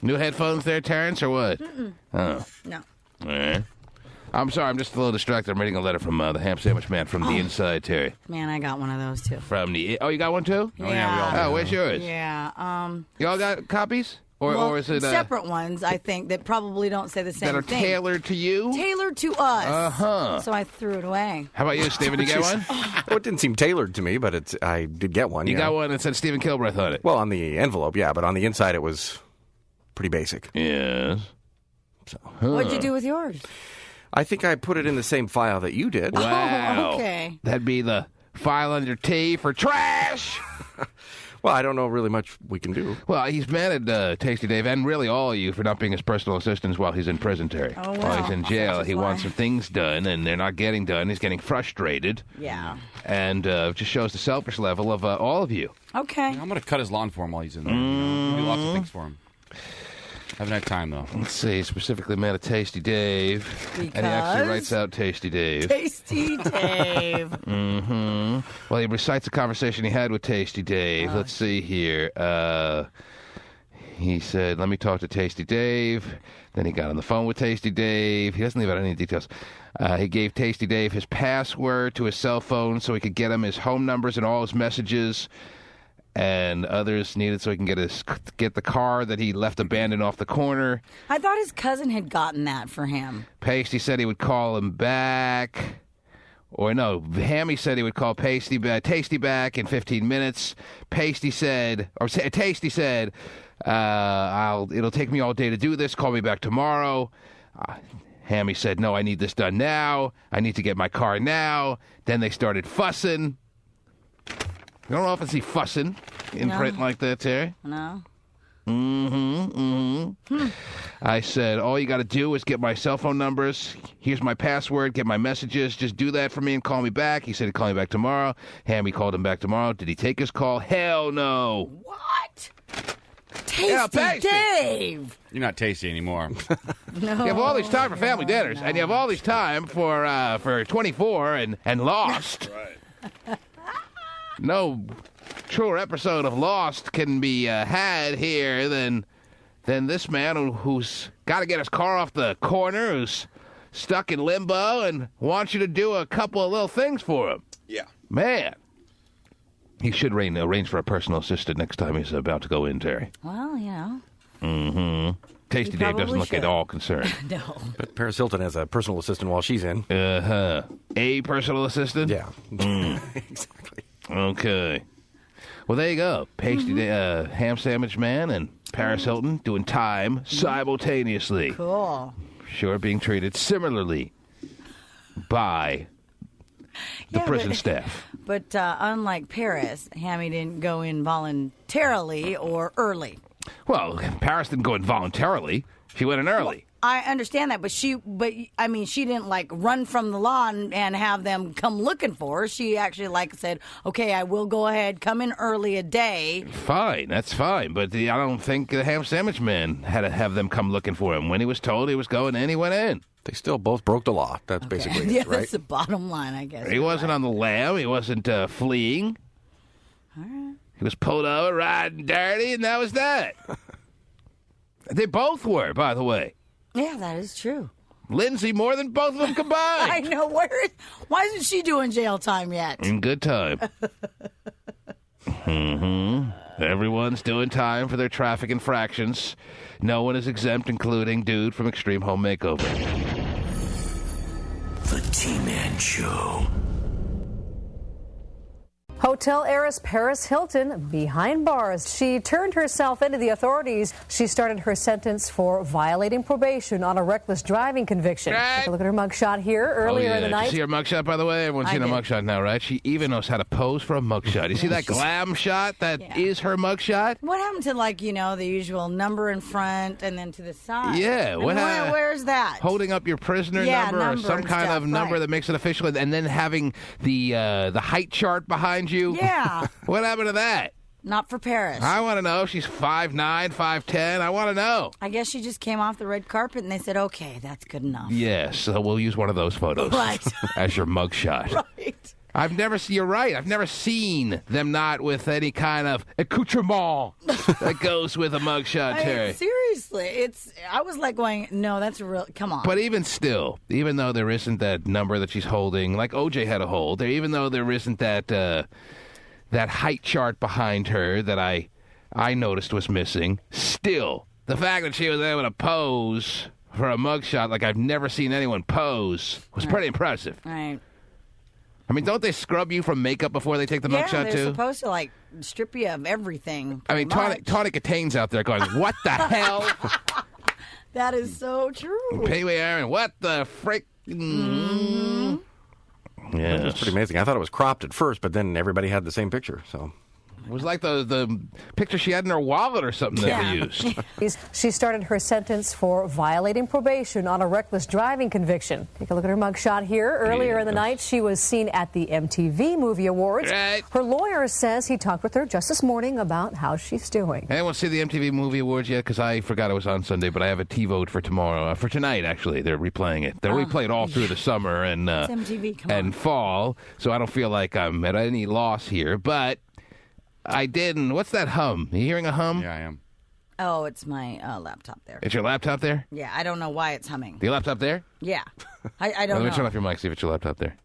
New headphones there, Terrence, or what? Oh. No. All right. I'm sorry, I'm just a little distracted. I'm reading a letter from the Ham Sandwich Man from the inside, Terry. Man, I got one of those, too. You got one, too? Yeah. Oh, yeah, we all do. Oh, where's yours? Yeah. You all got copies? Or is it separate ones, I think, that probably don't say the same thing. that are tailored to you? Tailored to us. Uh-huh. So I threw it away. How about you, Stephen? You get one? Well, it didn't seem tailored to me, but I did get one. You got one that said Stephen Kilbreath on it? Well, on the envelope, yeah, but on the inside it was pretty basic. Yes. So, What'd you do with yours? I think I put it in the same file that you did. Wow. Oh, okay. That'd be the file under T for trash. Well, I don't know really much we can do. Well, he's mad at Tasty Dave and really all of you for not being his personal assistants while he's in prison, Terry. Oh, wow. While he's in jail, That's he why. wants some things done, and they're not getting done. He's getting frustrated. Yeah. And just shows the selfish level of all of you. Okay. I'm going to cut his lawn for him while he's in there. You know? Do lots of things for him. Haven't had time, though. Let's see, specifically mad at Tasty Dave. And he actually writes out Tasty Dave. Tasty Dave. Mm-hmm. Well, he recites a conversation he had with Tasty Dave. Let's see here. He said, let me talk to Tasty Dave. Then he got on the phone with Tasty Dave. He doesn't leave out any details. He gave Tasty Dave his password to his cell phone so he could get him his home numbers and all his messages. And others needed so he can get the car that he left abandoned off the corner. I thought his cousin had gotten that for him. Pasty said he would call him back. Or no, Hammy said he would call Tasty back in 15 minutes. Tasty said, it'll take me all day to do this. Call me back tomorrow. Hammy said, no, I need this done now. I need to get my car now. Then they started fussing. You don't often see fussing in print like that, Terry. No. I said, all you got to do is get my cell phone numbers. Here's my password. Get my messages. Just do that for me and call me back. He said he'd call me back tomorrow. Hammy called him back tomorrow. Did he take his call? Hell no. What? Tasty Pasty. Dave. You're not tasty anymore. No. You have all this time for family dinners, and you have all this time for 24 and Lost. Right. No truer episode of Lost can be had here than this man who's got to get his car off the corner, who's stuck in limbo, and wants you to do a couple of little things for him. Yeah. Man. He should arrange for a personal assistant next time he's about to go in, Terry. Well, you know. Mm-hmm. Tasty Dave doesn't look at all concerned. No. But Paris Hilton has a personal assistant while she's in. Uh-huh. A personal assistant? Yeah. Exactly. Okay. Well, there you go. Pasty Ham Sandwich Man and Paris Hilton doing time simultaneously. Cool. Sure, being treated similarly by the prison staff. But unlike Paris, Hammy didn't go in voluntarily or early. Well, Paris didn't go in voluntarily. She went in early. I understand that, but she didn't like run from the law and have them come looking for her. She actually said, okay, I will go ahead, come in early a day. Fine, that's fine. But I don't think the Ham Sandwich Man had to have them come looking for him. When he was told he was going in, he went in. They still both broke the law. That's basically Yeah, it, right? that's the bottom line, I guess. He wasn't on the lam. He wasn't fleeing. All right. He was pulled over, riding dirty, and that was that. They both were, by the way. Yeah, that is true. Lindsay more than both of them combined. I know. Why isn't she doing jail time yet? In good time. Everyone's doing time for their traffic infractions. No one is exempt, including dude from Extreme Home Makeover. The T-Man Show. Hotel heiress Paris Hilton behind bars. She turned herself into the authorities. She started her sentence for violating probation on a reckless driving conviction. Take a look at her mugshot here earlier in the night. Did you see her mugshot, by the way? Everyone's seen her mugshot now, right? She even knows how to pose for a mugshot. You see that glam shot? That is her mugshot? What happened to, the usual number in front and then to the side? Yeah. Where's that? Holding up your prisoner number or some kind of number that makes it official, and then having the height chart behind you. Yeah. What happened to that? Not for Paris. I want to know if she's 5'9", 5'10". I want to know. I guess she just came off the red carpet and they said, okay, that's good enough. Yes, so we'll use one of those photos as your mugshot. Right. You're right. I've never seen them not with any kind of accoutrement that goes with a mugshot, Terry. seriously, I was like going, no, that's real. Come on. But even still, even though there isn't that number that she's holding, like OJ had a hold, even though there isn't that that height chart behind her that I noticed was missing, still, the fact that she was able to pose for a mugshot like I've never seen anyone pose was pretty impressive. Right. I mean, don't they scrub you from makeup before they take the mugshot, they're too? supposed to, like, strip you of everything. I mean, Tawny Katane's out there going, what the hell? That is so true. Pee Wee Aaron, what the frick? Mm-hmm. Yeah. It was pretty amazing. I thought it was cropped at first, but then everybody had the same picture. So It was like the picture she had in her wallet or something that they used. She started her sentence for violating probation on a reckless driving conviction. Take a look at her mugshot here. Earlier in the night, she was seen at the MTV Movie Awards. Right. Her lawyer says he talked with her just this morning about how she's doing. Anyone see the MTV Movie Awards yet? Because I forgot it was on Sunday, but I have a TiVoed for tomorrow. For tonight, actually. They're replaying it. They're replayed all through the summer and MTV, come and on. fall, so I don't feel like I'm at any loss here. But I didn't. What's that hum? Are you hearing a hum? Yeah, I am. Oh, it's my laptop there. It's your laptop there? Yeah, I don't know why it's humming. The laptop there? Yeah. I don't Let me know. turn off your mic, see if it's your laptop there.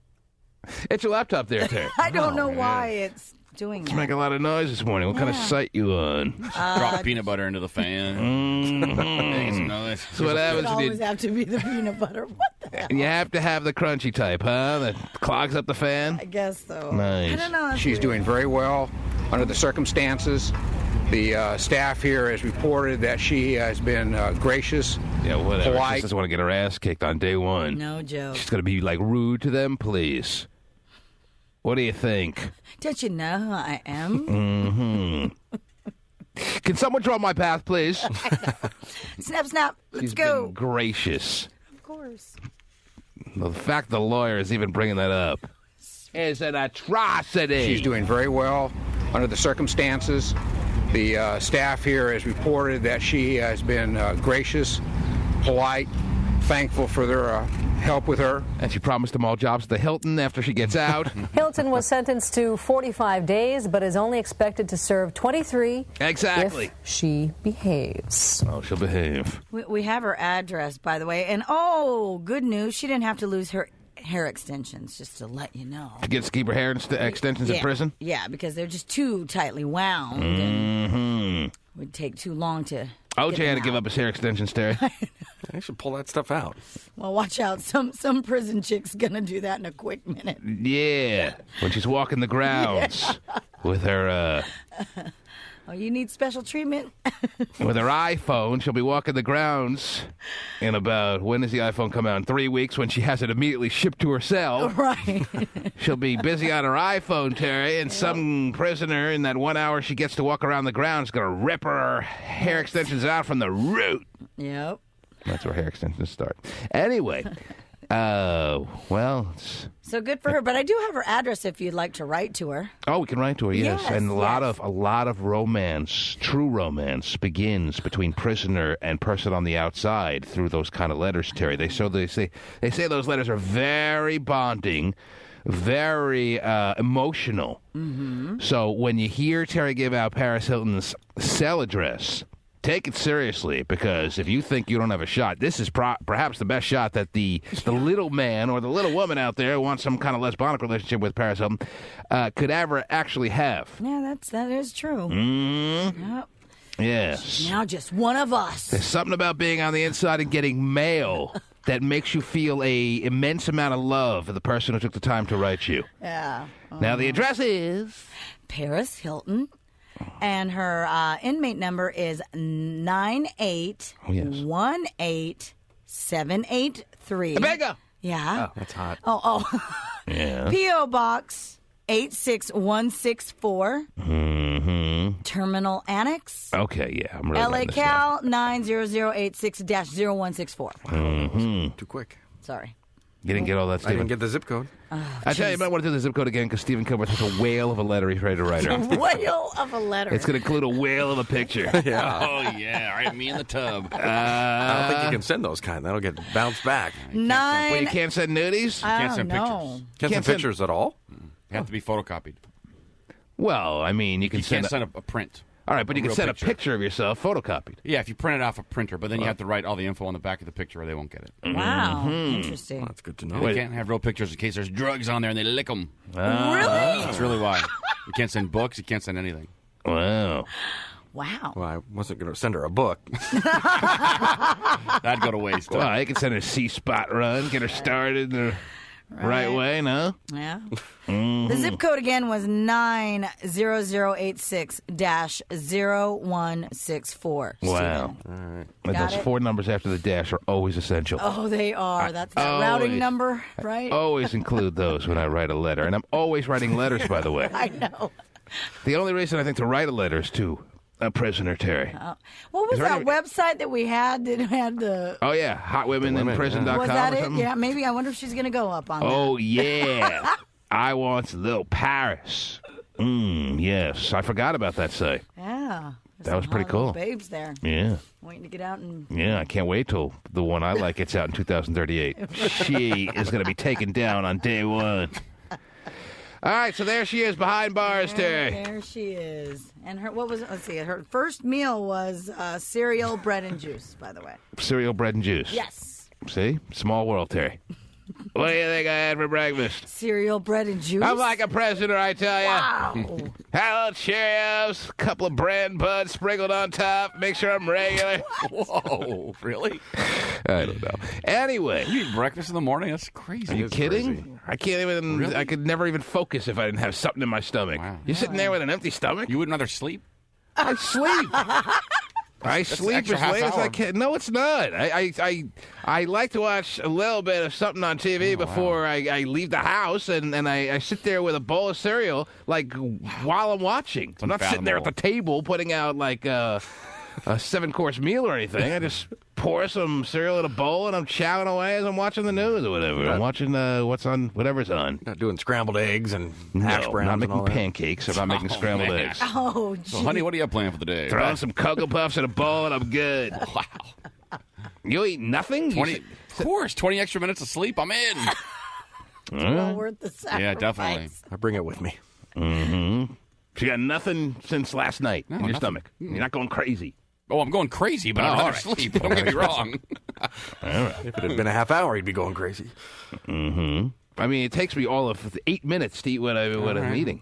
It's your laptop there, Terry. I don't know why it's doing It's that. making a lot of noise this morning. What kind of site you on? Drop peanut butter into the fan. Make some noise. That's what It happens when always you, have to be the peanut butter. What the hell? and you have to have the crunchy type, huh? That clogs up the fan? I guess so. Nice. I don't know. That's She's weird. doing very well under the circumstances. The staff here has reported that she has been gracious, Yeah, whatever. She polite. just doesn't want to get her ass kicked on day one. No joke. She's going to be, like, rude to them, please. What do you think? Don't you know who I am? Can someone draw my path, please? Snap, snap. Let's She's go. been gracious. Of course. The fact the lawyer is even bringing that up is an atrocity. She's doing very well under the circumstances. The staff here has reported that she has been gracious, polite, thankful for their help with her. And she promised them all jobs at the Hilton after she gets out. Hilton was sentenced to 45 days, but is only expected to serve 23 Exactly. if she behaves. Oh, she'll behave. We have her address, by the way. And, oh, good news. She didn't have to lose her hair extensions, just to let you know. She gets to keep her hair extensions in prison? Yeah, because they're just too tightly wound. And it would take too long to OJ get had to them give out. up his hair extensions, Terry. I should pull that stuff out. Well, watch out. Some prison chick's going to do that in a quick minute. Yeah, when she's walking the grounds with her Oh, you need special treatment? with her iPhone. She'll be walking the grounds in about, when does the iPhone come out? In 3 weeks, when she has it immediately shipped to herself. Right. She'll be busy on her iPhone, Terry, and some prisoner in that 1 hour she gets to walk around the grounds is going to rip her hair extensions out from the root. Yep. That's where hair extensions start. Anyway, well, So good for her. But I do have her address if you'd like to write to her. we can write to her, yes. Yes, And a lot yes. of romance, true romance, begins between prisoner and person on the outside through those kind of letters, Terry. They say those letters are very bonding, very emotional. Mm-hmm. So when you hear Terry give out Paris Hilton's cell address, take it seriously, because if you think you don't have a shot, this is perhaps the best shot that the little man or the little woman out there who wants some kind of lesbonic relationship with Paris Hilton could ever actually have. Yeah, that is true. Mm-hmm. Yep. Yes. Now just one of us. There's something about being on the inside and getting mail that makes you feel a immense amount of love for the person who took the time to write you. Yeah. Now, the address is... Paris Hilton. And her inmate number is 9818783. Vega! Yeah. That's hot. Oh. Yeah. P.O. Box 86164. Mm-hmm. Terminal Annex. Okay, yeah. I'm really LA writing this down. Cal 90086-0164. Mm-hmm. Too quick. Sorry. You didn't get all that, I Stephen? didn't get the zip code. I tell you, you might want to do the zip code again, because Stephen Kilbreath has a whale of a letter he's ready to write her. Whale of a letter. It's going to include a whale of a picture. Yeah. Oh, yeah. All right, me in the tub. I don't think you can send those kind. That'll get bounced back. Nine. Well, you can't send nudies? can't send no. pictures. Can't send pictures at all? Have to be photocopied. Well, I mean, you can You can't send... send a print. All right, but you can real send a picture of yourself photocopied. Yeah, if you print it off a printer, but then you have to write all the info on the back of the picture or they won't get it. Wow, interesting. That's good to know. They can't have real pictures in case there's drugs on there and they lick them. Really? That's really why. You can't send books. You can't send anything. Wow. Wow. Well, I wasn't going to send her a book. That'd go to waste. Well, I could send her a C-spot run, get her started the right way, no? Yeah. The zip code again was 90086-0164. Wow. And those it? 4 numbers after the dash are always essential. Oh, they are. That's the always- routing number, right? Always include those when I write a letter. And I'm always writing letters, by the way. I know. The only reason I think to write a letter is to a prisoner, Terry. What was Is there that any- website that we had that had the... Oh, yeah. HotWomenInPrison.com Was that or it? something? Yeah, maybe. I wonder if she's going to go up on that. Oh, yeah. I want little Paris. Yes. I forgot about that site. Yeah. That was Some pretty hot little cool. babes there. Yeah. Waiting to get out and... Yeah, I can't wait till the one I like gets out in 2038. She is going to be taken down on day 1. All right, so there she is behind bars, Terry. There she is. And her, what was it? Let's see. Her first meal was cereal, bread, and juice, by the way. Cereal, bread, and juice. Yes. See? Small world, Terry. What do you think I had for breakfast? Cereal, bread, and juice? I'm like a prisoner, I tell you. Wow. Hello, Cheerios, a couple of brand buds sprinkled on top. Make sure I'm regular. Whoa, really? I don't know. Anyway, You eat breakfast in the morning? That's crazy. are you kidding? crazy. I can't even. Really? I could never even focus if I didn't have something in my stomach. Wow. You're sitting there with an empty stomach. You wouldn't rather sleep? I sleep. I sleep extra as half late as I hour. can. No, it's not. I like to watch a little bit of something on TV before I leave the house, and I sit there with a bowl of cereal like while I'm watching. I'm not sitting there at the table putting out like a 7-course meal or anything. I just pour some cereal in a bowl and I'm chowing away as I'm watching the news or whatever. I'm watching what's on, whatever's on. Not doing scrambled eggs and hash No, browns not and making all that. pancakes. I'm not making scrambled man. eggs. Oh, So, gee. honey, what do you have planned for the day? Throwing some Cocoa Puffs in a bowl and I'm good. Wow. You eat nothing? 20, of course, 20 extra minutes of sleep, I'm in. well worth the sacrifice. Yeah, definitely. I bring it with me. So you got nothing since last night in your nothing. stomach. You're not going crazy. Oh, I'm going crazy, but Oh, I'd all rather right. sleep. Don't get me wrong. If it had been a half hour, he'd be going crazy. I mean, it takes me all of 8 minutes to eat what I'm eating.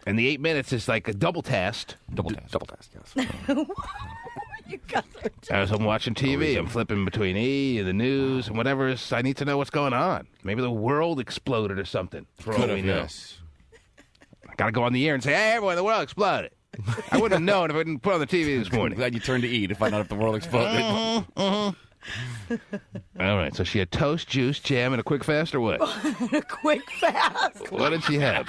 And the 8 minutes is like a double test. Double test, yes. You guys are just... As I'm watching TV, I'm flipping between E and the news and whatever. I need to know what's going on. Maybe the world exploded or something. For all Could we have, know. yes. I got to go on the air and say, hey, everyone, the world exploded. I wouldn't have known if I didn't put on the TV this I'm morning. glad you turned to eat to find out if the world exploded. All right, so she had toast, juice, jam, and a quick fast or what? a quick fast. What did she have?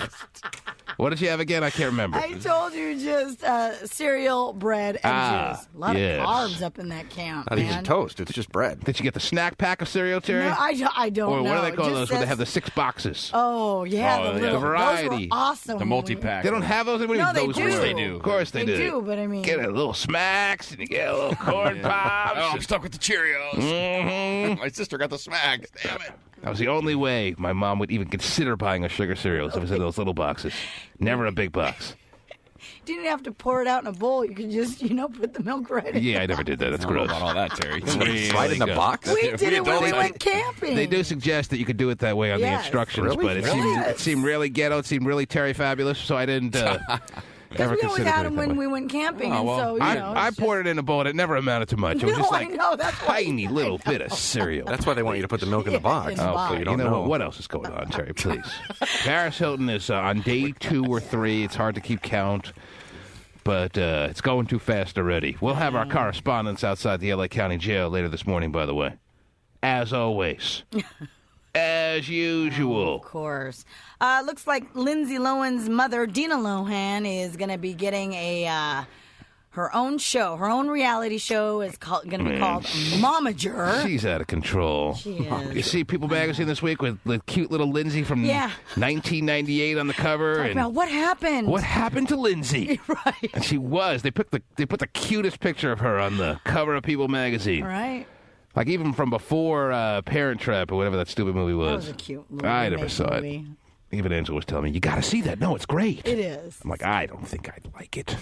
What did she have again? I can't remember. I told you just cereal, bread, and juice. A lot yes. of carbs up in that count, Not man. even toast. It's just bread. Did you get the snack pack of cereal, Terry? No, I don't or know. what do they call It those just where they says- have the 6 boxes? Oh, yeah. Oh, the, yeah. little, The variety. Those were awesome. The multi-pack. They don't have those? What do you No, mean they those do. were? They do. Of course they do. But I mean... Get a little smacks and you get a little corn pops. Oh, I'm stuck with the Cheerios. Mhm. My sister got the smacks. Damn it. That was the only way my mom would even consider buying a sugar cereal. If it was in those little boxes. Never a big box. You didn't have to pour it out in a bowl. You could just, put the milk right in. Yeah, I never did that. That's I don't know gross. about all that, Terry. Slide in the go. box? We We did it when we adults- went camping. They do suggest that you could do it that way on the Yes. instructions, Really? but it Yes. seemed really ghetto. It seemed really Terry Fabulous, so I didn't ever Because we always consider had doing them it that when way. we went camping, Oh, and well, so, I poured it in a bowl, and it never amounted to much. It was No, just like I know. That's why. tiny little bit of cereal. That's why they want you to put the milk in the box. in the box. So You you don't know know. what else is going on, Terry? Please. Paris Hilton is on day 2 or 3. It's hard to keep count, but it's going too fast already. We'll have our correspondents outside the L.A. County Jail later this morning, by the way. As always. As usual. Of course. Looks like Lindsay Lohan's mother, Dina Lohan, is going to be getting her own show. Her own reality show is going to be called Momager. She's out of control. She is. You see People Magazine this week with the cute little Lindsay from Yeah. 1998 on the cover. Talk And about what happened. what happened to Lindsay? Right. And she was. They put the cutest picture of her on the cover of People Magazine. Right. Like even from before Parent Trap or whatever that stupid movie That was. was a cute little I never remake saw movie. it. Even Angela was telling me, you got to see that. No, it's great. It is. I'm like, I don't think I'd like it.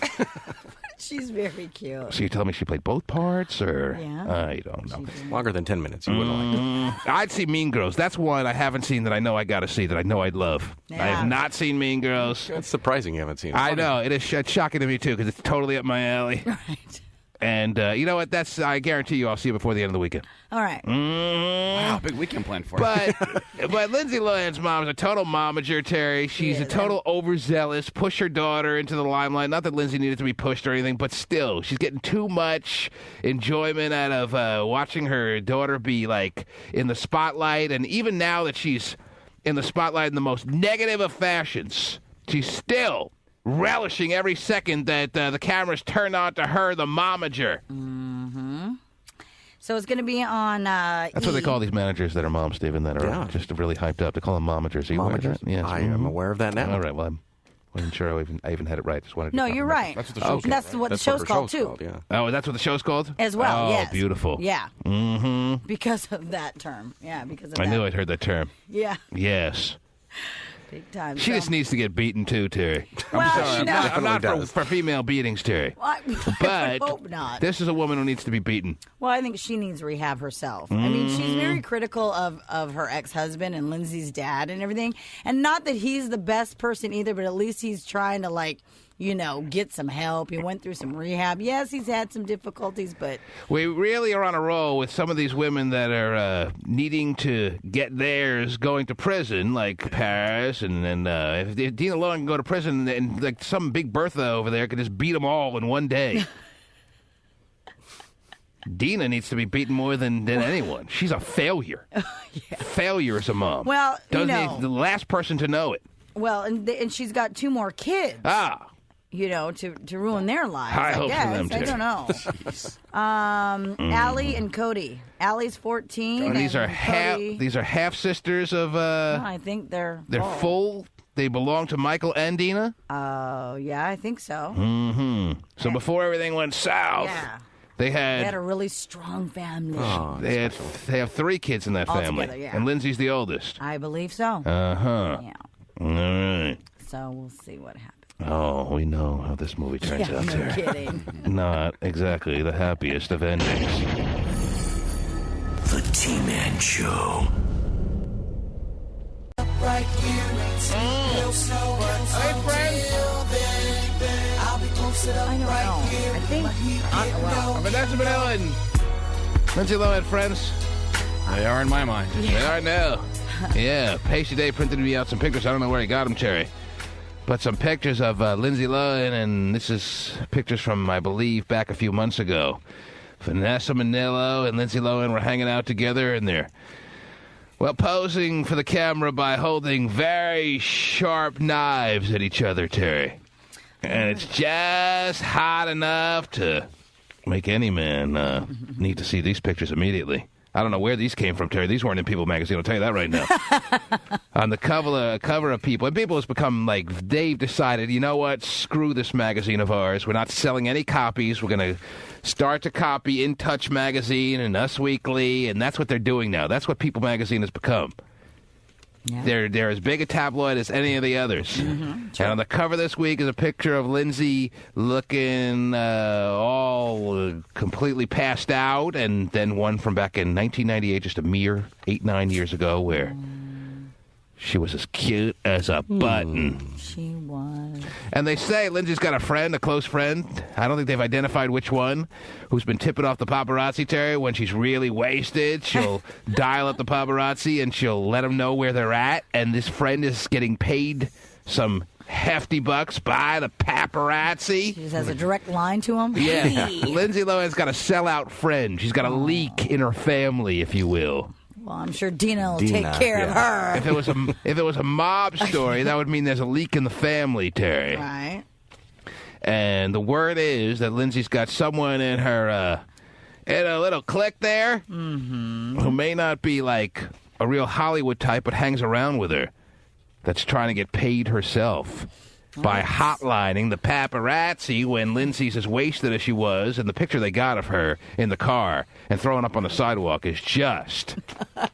She's very cute. So you telling me she played both parts, or Yeah. I don't know. Longer than 10 minutes. You wouldn't like it. I'd see Mean Girls. That's one I haven't seen that I know I got to see that I know I'd love. Yeah. I have not seen Mean Girls. It's surprising you haven't seen it. I know it is shocking to me too because it's totally up my alley. Right. And you know what? I guarantee you I'll see it before the end of the weekend. All right. Wow, big weekend plan for you. But Lindsay Lohan's mom is a total momager, Terry. She's a total overzealous, push her daughter into the limelight. Not that Lindsay needed to be pushed or anything, but still, she's getting too much enjoyment out of watching her daughter be, like, in the spotlight. And even now that she's in the spotlight in the most negative of fashions, she's still relishing every second that the camera's turned on to her, the momager. Mm-hmm. So it's going to be on That's what they call these managers that are moms, Stephen, that are just really hyped up. They call them momagers. Are you aware of that? Yes. I am aware of that now. All right. Well, I wasn't sure I even had it right. Just wanted to No, confirm you're that. right. That's what the show's called, That's right? what That's the what show's her called, show's too. called, yeah. Oh, that's what the show's called? As well, Oh, yes. beautiful. Yeah. Mm-hmm. Because of that term. Yeah, because of I that. knew I'd heard that term. Yeah, Yes. big time. She just needs to get beaten, too, Terry. Well, I'm not definitely for female beatings, Terry. I But hope not. this is a woman who needs to be beaten. Well, I think she needs rehab herself. I mean, she's very critical of her ex-husband and Lindsay's dad and everything. And not that he's the best person either, but at least he's trying to, like, you know, get some help. He went through some rehab. Yes, he's had some difficulties, but... We really are on a roll with some of these women that are needing to get theirs going to prison, like Paris, and if Dina Lohan can go to prison, and like some big Bertha over there could just beat them all in one day. Dina needs to be beaten more than anyone. She's a failure. Failure as a mom. Well, you know... the last person to know it. Well, and she's got 2 more kids. You know, to ruin their lives. High I hopes guess. for them, too. I don't know. Allie and Cody. Allie's 14. And these are Cody, half sisters of. I think they're full. They belong to Michael and Dina. Oh, yeah, I think so. Mm-hmm. So before everything went south, they had a really strong family. they have 3 kids in that family, Altogether, yeah. and Lindsay's the oldest. I believe so. Uh-huh. Yeah. All right. So we'll see what happens. Oh, we know how this movie turns out. No There. kidding. Not exactly the happiest of endings. The T-Man Show. Right here, Hey, friends. I don't know. I think. Vanessa Manila and Lindsay Lohan, friends. They are in my mind. They are now. Yeah, Pasty Day printed me out some pictures. I don't know where he got them, Terry. But some pictures of Lindsay Lohan, and this is pictures from, I believe, back a few months ago. Vanessa Manillo and Lindsay Lohan were hanging out together, and they're, well, posing for the camera by holding very sharp knives at each other, Terry. And it's just hot enough to make any man need to see these pictures immediately. I don't know where these came from, Terry. These weren't in People magazine, I'll tell you that right now. On the cover of People, and People has become like, they've decided, you know what, screw this magazine of ours. We're not selling any copies. We're going to start to copy In Touch magazine and Us Weekly, and that's what they're doing now. That's what People magazine has become. Yeah. They're as big a tabloid as any of the others. Mm-hmm. And on the cover this week is a picture of Lindsay looking all completely passed out, and then one from back in 1998, just a mere 8-9 years ago, where she was as cute as a button. She was. And they say Lindsay's got a friend, a close friend. I don't think they've identified which one, who's been tipping off the paparazzi, Terry. When she's really wasted, she'll dial up the paparazzi and she'll let them know where they're at. And this friend is getting paid some hefty bucks by the paparazzi. She just has a direct line to him. Yeah. Hey. Lindsay Lohan's got a sellout friend. She's got a leak in her family, if you will. Well, I'm sure Dina will take care of her. If it was a mob story, that would mean there's a leak in the family, Terry. Right. And the word is that Lindsay's got someone in her in a little clique there who may not be like a real Hollywood type, but hangs around with her. That's trying to get paid herself. by hotlining the paparazzi when Lindsay's as wasted as she was, and the picture they got of her in the car and throwing up on the sidewalk is just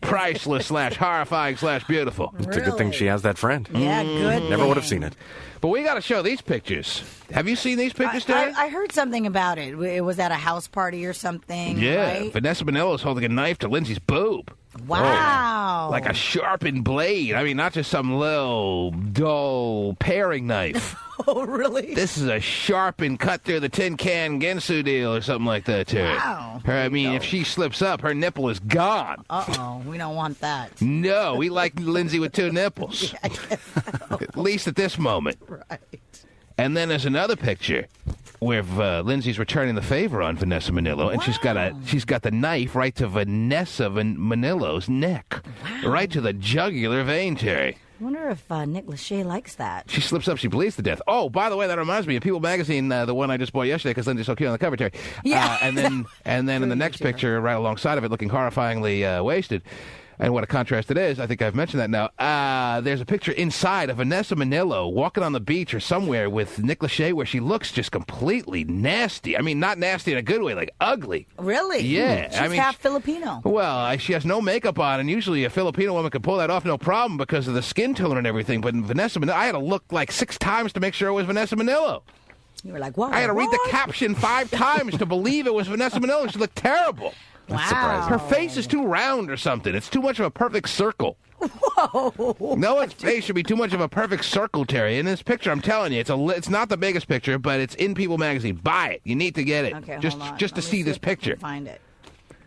priceless / horrifying / beautiful. It's a good thing she has that friend. Yeah, good. Never would have seen it. But we got to show these pictures. Have you seen these pictures, Terry? I heard something about it. It was at a house party or something. Yeah, right? Vanessa Minnillo's holding a knife to Lindsay's boob. Wow. Like a sharpened blade. I mean, not just some little dull paring knife. Oh, really? This is a sharpened cut through the tin can Ginsu deal or something like that, Terry. Wow. I mean, if she slips up, her nipple is gone. Uh-oh, we don't want that. No, we like Lindsay with 2 nipples. I guess so. At least at this moment. Right. And then there's another picture where Lindsay's returning the favor on Vanessa Minnillo, and she's got the knife right to Vanessa Minnillo's neck, right to the jugular vein, Terry. I wonder if Nick Lachey likes that. She slips up, she bleeds to death. Oh, by the way, that reminds me of People Magazine, the one I just bought yesterday, because Lindsay's so cute on the cover, Terry. Yeah. And then in the next picture, right alongside of it, looking horrifyingly wasted. And what a contrast it is. I think I've mentioned that now. There's a picture inside of Vanessa Minnillo walking on the beach or somewhere with Nick Lachey where she looks just completely nasty. I mean, not nasty in a good way, like ugly. Really? Yeah. She's I mean, half Filipino. Well, she has no makeup on, and usually a Filipino woman can pull that off no problem because of the skin tone and everything. But Vanessa Minnillo, I had to look like 6 times to make sure it was Vanessa Minnillo. You were like, what? I had to read the caption 5 times to believe it was Vanessa Minnillo. She looked terrible. That's surprising. Her face is too round or something. It's too much of a perfect circle. Whoa. No one's face should be too much of a perfect circle, Terry. In this picture, I'm telling you, it's not the biggest picture, but it's in People Magazine. Buy it. You need to get it. Okay, just hold on. just to Let me see this if I can picture. Find it.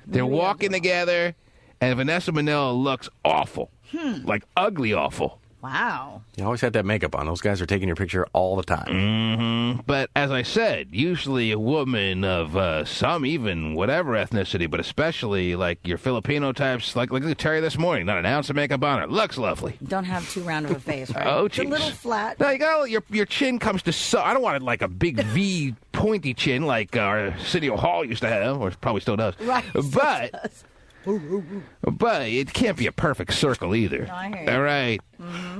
They're Maybe walking together, and Vanessa Minnillo looks awful. Like ugly awful. Wow. You always had that makeup on. Those guys are taking your picture all the time. But as I said, usually a woman of some even whatever ethnicity, but especially like your Filipino types, like look at Terry this morning, not an ounce of makeup on her. Looks lovely. Don't have too round of a face, right? Oh, It's a jeez. little flat. No, you got your chin comes to so. I don't want it like a big V pointy chin like Arsenio Hall used to have, or probably still does. Right. But it can't be a perfect circle either. No, I hear you. All right.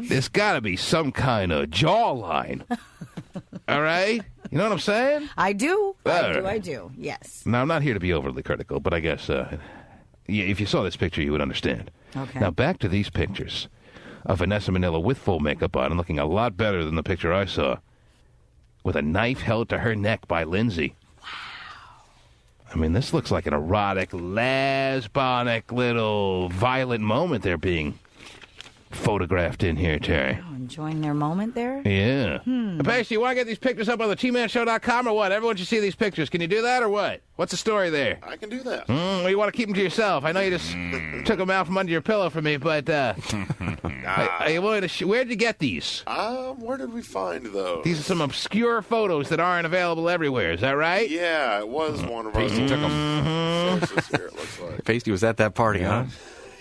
There's got to be some kind of jawline. All right? You know what I'm saying? I do. All I do. Yes. Now, I'm not here to be overly critical, but I guess if you saw this picture, you would understand. Okay. Now, back to these pictures of Vanessa Minnillo with full makeup on and looking a lot better than the picture I saw, with a knife held to her neck by Lindsay. I mean, this looks like an erotic, lesbonic little violent moment they're being photographed in here, Terry. Oh, enjoying their moment there? Yeah. Pasty, you want to get these pictures up on the tmanshow.com or what? Everyone should see these pictures. Can you do that or what? What's the story there? I can do that. Well, you want to keep them to yourself. I know you just took them out from under your pillow for me, but are you willing to where'd you get these? Where did we find those? These are some obscure photos that aren't available everywhere. Is that right? Yeah, it was one of our Pasty took 'em. sources here, it looks like. Pasty was at that party, huh?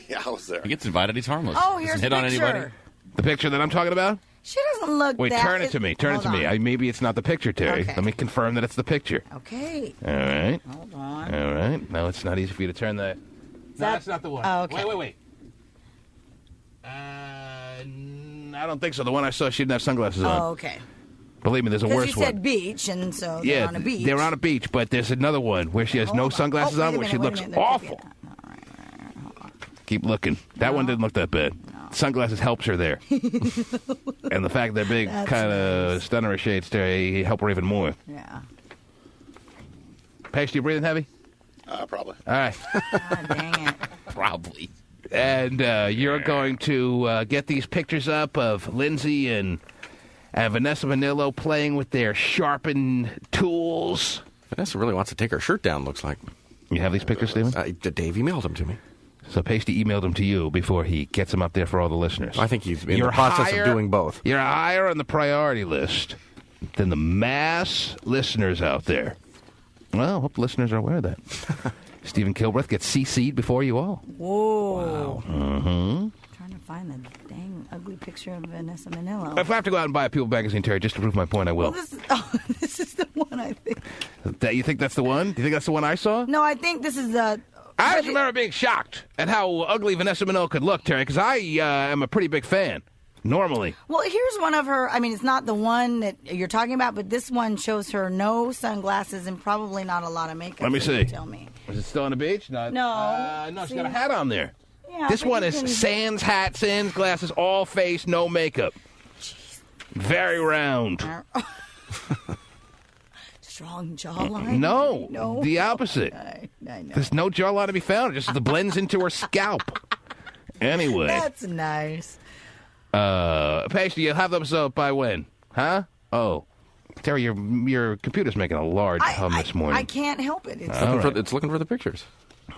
Yeah, I was there. He gets invited, he's harmless. Oh, Doesn't here's hit the on picture. anybody. The picture that I'm talking about? She doesn't look Wait, that... turn it to me. Turn it to Hold me. on. Maybe it's not the picture, Terry. Okay. Let me confirm that it's the picture. Okay. All right. Hold on. All right. No, it's not easy for you to turn that. No, that's not the one. Oh, okay. Wait. I don't think so. The one I saw, she didn't have sunglasses on. Oh, okay. Believe me, there's a Because worse you said one. beach, and so they're Yeah, on a beach. they're on a beach, but there's another one where she has Hold no on. sunglasses Oh, on, wait a where she minute, looks wait a minute. There could be awful. All right. Keep looking. That one didn't look that bad. Sunglasses helps her there. And the fact they're big That's kind of nice. stunner shades there help her even more. Yeah. Pasty, you breathing heavy? Probably. All right. God dang it. Probably. And you're going to get these pictures up of Lindsay and Vanessa Minnillo playing with their sharpened tools. Vanessa really wants to take her shirt down, looks like. You have these pictures, Stephen? Dave emailed them to me. So Pasty emailed them to you before he gets them up there for all the listeners. I think he's in You're the process higher- of doing both. You're higher on the priority list than the mass listeners out there. Well, I hope the listeners are aware of that. Stephen Kilbreath gets CC'd before you all. Whoa. Mm-hmm. Trying to find the dang ugly picture of Vanessa Minnillo. If I have to go out and buy a People magazine, Terry, just to prove my point, I will. This is the one, I think. You think that's the one? Do you think that's the one I saw? No, I think this is the... I just remember being shocked at how ugly Vanessa Minnillo could look, Terry, because I am a pretty big fan normally. Well, here's one of her. I mean, it's not the one that you're talking about, but this one shows her no sunglasses and probably not a lot of makeup. Let me see. Tell me. Is it still on the beach? No. No, she's got a hat on there. Yeah, this but one you is can- sans hat, sans glasses, all face, no makeup. Very round. Strong jawline. No, the opposite. I know. There's no jawline to be found. It just blends into her scalp. Anyway. That's nice. Pasty, you'll have those up by when? Huh? Oh. Terry, your computer's making a large hum this morning. I can't help it. It's, It's looking for the pictures.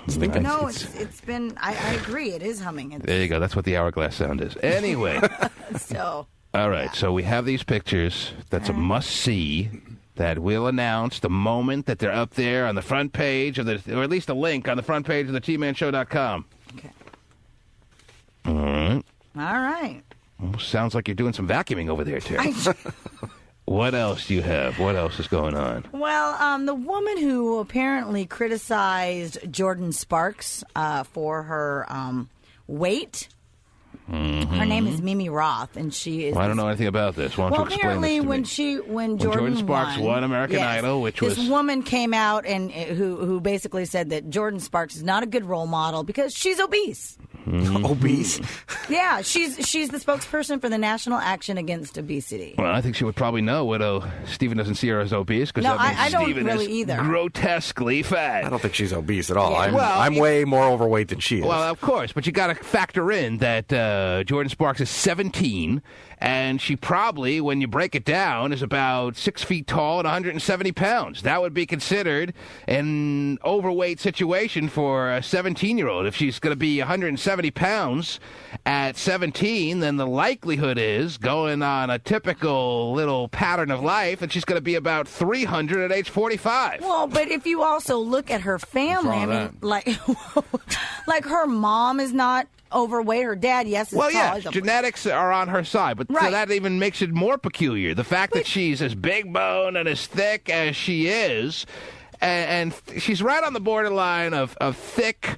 It's thinking. no, it's been. I agree. It is humming. It's, There you go. That's what the hourglass sound is. Anyway. so. All right. So we have these pictures. That's a must-see that we'll announce the moment that they're up there on the front page, or at least a link on the front page of the tmanshow.com. Okay. All right. All right. Well, sounds like you're doing some vacuuming over there, Terry. What else do you have? What else is going on? Well, the woman who apparently criticized Jordan Sparks for her weight. Her name is Mimi Roth, and she is. Well, I don't know anything about this. Why don't Well, you explain apparently, this to me? when Jordan Sparks won American Idol, which this was woman came out and who basically said that Jordan Sparks is not a good role model because she's obese. Obese. Yeah, she's the spokesperson for the National Action Against Obesity. Well, I think she would probably know what Stephen doesn't see her as obese because No, that means I don't Stephen really is either. grotesquely fat. I don't think she's obese at all. Yeah. I'm way more overweight than she is. Well, of course, but you got to factor in that Jordan Sparks is 17, and she probably, when you break it down, is about 6 feet tall and 170 pounds. That would be considered an overweight situation for a 17-year-old. If she's going to be 170 pounds at 17, then the likelihood is, going on a typical little pattern of life, that she's going to be about 300 at age 45. Well, but if you also look at her family, I mean, like her mom is not overweight. Her dad, yes, is Well, tall. yeah, He's a- genetics are on her side, but so Right. that even makes it more peculiar. The fact that she's as big bone and as thick as she is, and she's right on the borderline of thick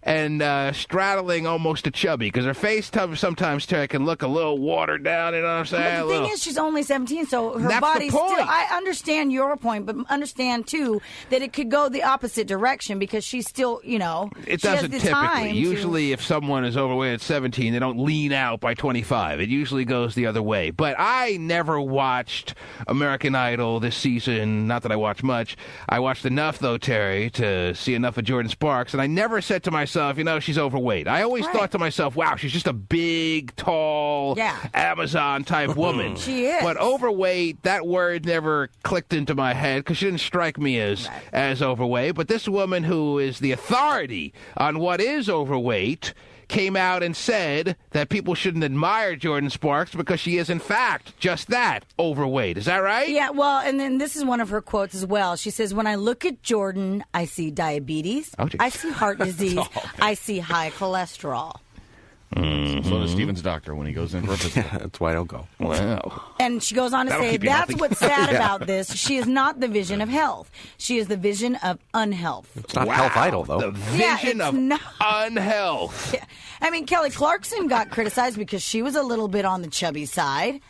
and straddling almost to chubby, because her face sometimes can look a little watered down, you know what I'm saying? But the thing is, she's only 17, so her That's the body's still. point. I understand your point, but understand too that it could go the opposite direction because she's still, It she has doesn't the typically. time to- Usually, if someone is overweight at 17, they don't lean out by 25. It usually goes the other way. But I never watched American Idol this season. Not that I watch much. I watched enough, though, Terry, to see enough of Jordan Sparks, and I never said to myself, she's overweight. I always thought to myself, wow, she's just a big, tall, Amazon-type woman. She is. But overweight, that word never clicked into my head because she didn't strike me as overweight. But this woman who is the authority on what is overweight came out and said that people shouldn't admire Jordan Sparks because she is, in fact, just that, overweight. Is that right? Yeah, well, and then this is one of her quotes as well. She says, when I look at Jordan, I see diabetes, I see heart disease, I see high cholesterol. So does Steven's doctor when he goes in for a physical. That's why I don't go. Wow. And she goes on to That'll say, keep you that's healthy. what's sad about this. She is not the vision of health. She is the vision of unhealth. It's not Health Idol, though. The vision it's of not. unhealth. Yeah. I mean, Kelly Clarkson got criticized because she was a little bit on the chubby side.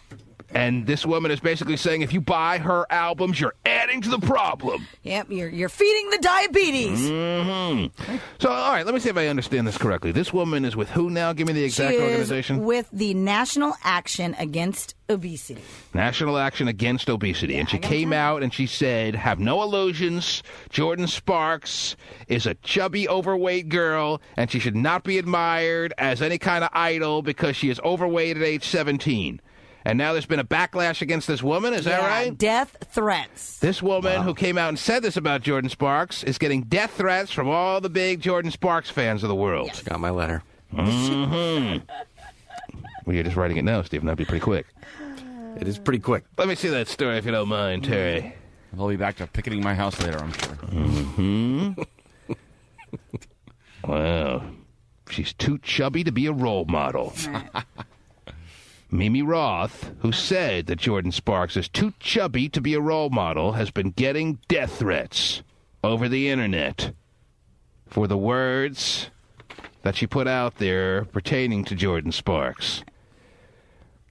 And this woman is basically saying if you buy her albums, you're adding to the problem. Yep, you're feeding the diabetes. Mm-hmm. So, all right, let me see if I understand this correctly. This woman is with who now? Give me the exact She is organization. with the National Action Against Obesity. National Action Against Obesity. Yeah, And she I got came that. out and she said, have no illusions. Jordan Sparks is a chubby, overweight girl, and she should not be admired as any kind of idol because she is overweight at age 17. And now there's been a backlash against this woman, is that right? Death threats. This woman who came out and said this about Jordan Sparks is getting death threats from all the big Jordan Sparks fans of the world. Yes. Got my letter. Mm-hmm. Well, you're just writing it now, Stephen. That'd be pretty quick. It is pretty quick. Let me see that story if you don't mind, Terry. I'll be back to picketing my house later, I'm sure. Mm-hmm. Wow. She's too chubby to be a role model. Right. Mimi Roth, who said that Jordan Sparks is too chubby to be a role model, has been getting death threats over the internet for the words that she put out there pertaining to Jordan Sparks.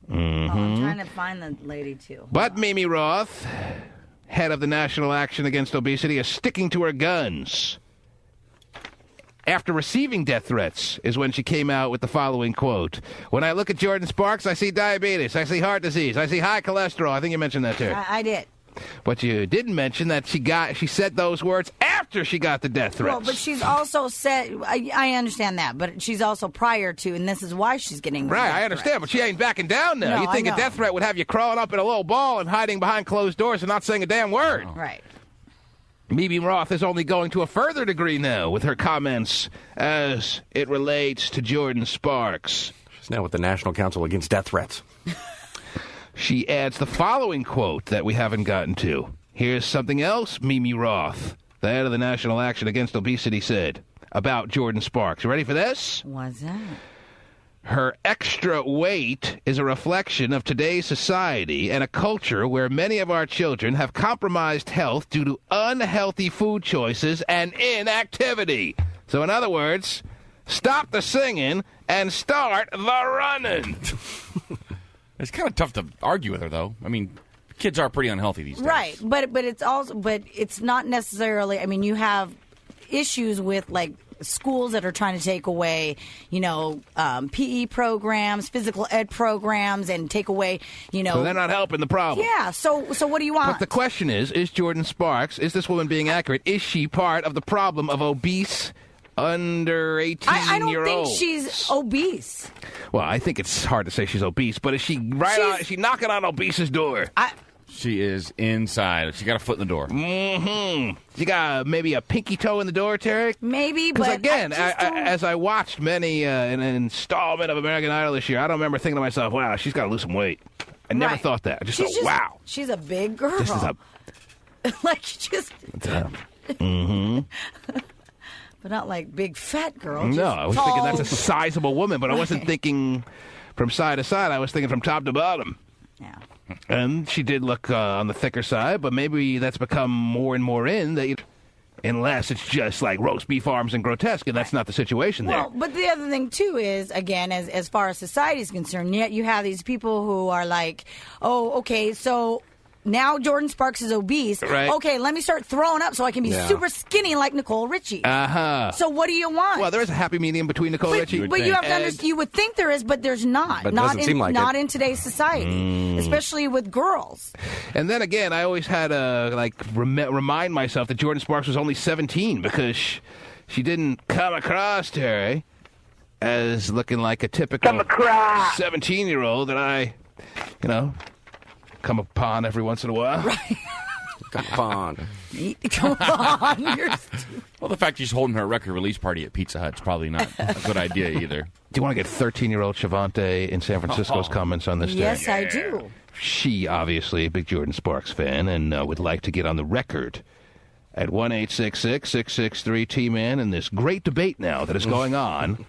I'm trying to find the lady, too. But Mimi Roth, head of the National Action Against Obesity, is sticking to her guns. After receiving death threats is when she came out with the following quote. When I look at Jordan Sparks, I see diabetes, I see heart disease, I see high cholesterol. I think you mentioned that, too. I did. But you didn't mention that she said those words after she got the death threats. Well, but she's also said, I understand that, but she's also prior to, and this is why she's getting Right, I understand, but she ain't backing down now. No, You think I a know. death threat would have you crawling up in a little ball and hiding behind closed doors and not saying a damn word. Right. Mimi Roth is only going to a further degree now with her comments as it relates to Jordan Sparks. She's now with the National Council Against Death Threats. She adds the following quote that we haven't gotten to. Here's something else Mimi Roth, the head of the National Action Against Obesity, said about Jordan Sparks. You ready for this? What's that? Her extra weight is a reflection of today's society and a culture where many of our children have compromised health due to unhealthy food choices and inactivity. So in other words, stop the singing and start the running. It's kind of tough to argue with her, though. I mean, kids are pretty unhealthy these days. Right, but it's not necessarily. I mean, you have issues with like schools that are trying to take away, PE programs, physical ed programs, and take away, So they're not helping the problem. Yeah. So what do you want? But the question is Jordan Sparks, is this woman being accurate? Is she part of the problem of obese under 18-year-olds? I don't think she's obese. Well, I think it's hard to say she's obese, but is she is she knocking on obese's door? She is inside. She got a foot in the door. Mm-hmm. You got maybe a pinky toe in the door, Tarek? Maybe, but Because again, as I watched many an installment of American Idol this year, I don't remember thinking to myself, wow, she's got to lose some weight. I never thought that. I just thought, wow. She's a big girl. This is a... like, just... mm-hmm. But not like big fat girl. No, I was tall. thinking that's a sizable woman, but I wasn't thinking from side to side. I was thinking from top to bottom. Yeah. And she did look on the thicker side, but maybe that's become more and more unless it's just like roast beef arms and grotesque, and that's not the situation there. Well, but the other thing, too, is, again, as far as society is concerned, yet you have these people who are like, oh, okay, so... Now Jordan Sparks is obese. Right. Okay, let me start throwing up so I can be super skinny like Nicole Richie. Uh-huh. So what do you want? Well, there is a happy medium between Nicole Richie. But you have to understand, you would think there is, but there's not. But it not doesn't seem like not it. in today's society, especially with girls. And then again, I always had to remind myself that Jordan Sparks was only 17 because she didn't come across Terry as looking like a typical 17-year-old that I, come upon every once in a while. Right. Come on. Come on. You're stupid. Well, the fact she's holding her record release party at Pizza Hut's probably not a good idea either. Do you want to get 13-year-old Shavante in San Francisco's comments on this? Yes, Terry? I do. She, obviously, a big Jordan Sparks fan, and would like to get on the record at 1-866-663-T-MAN in this great debate now that is going on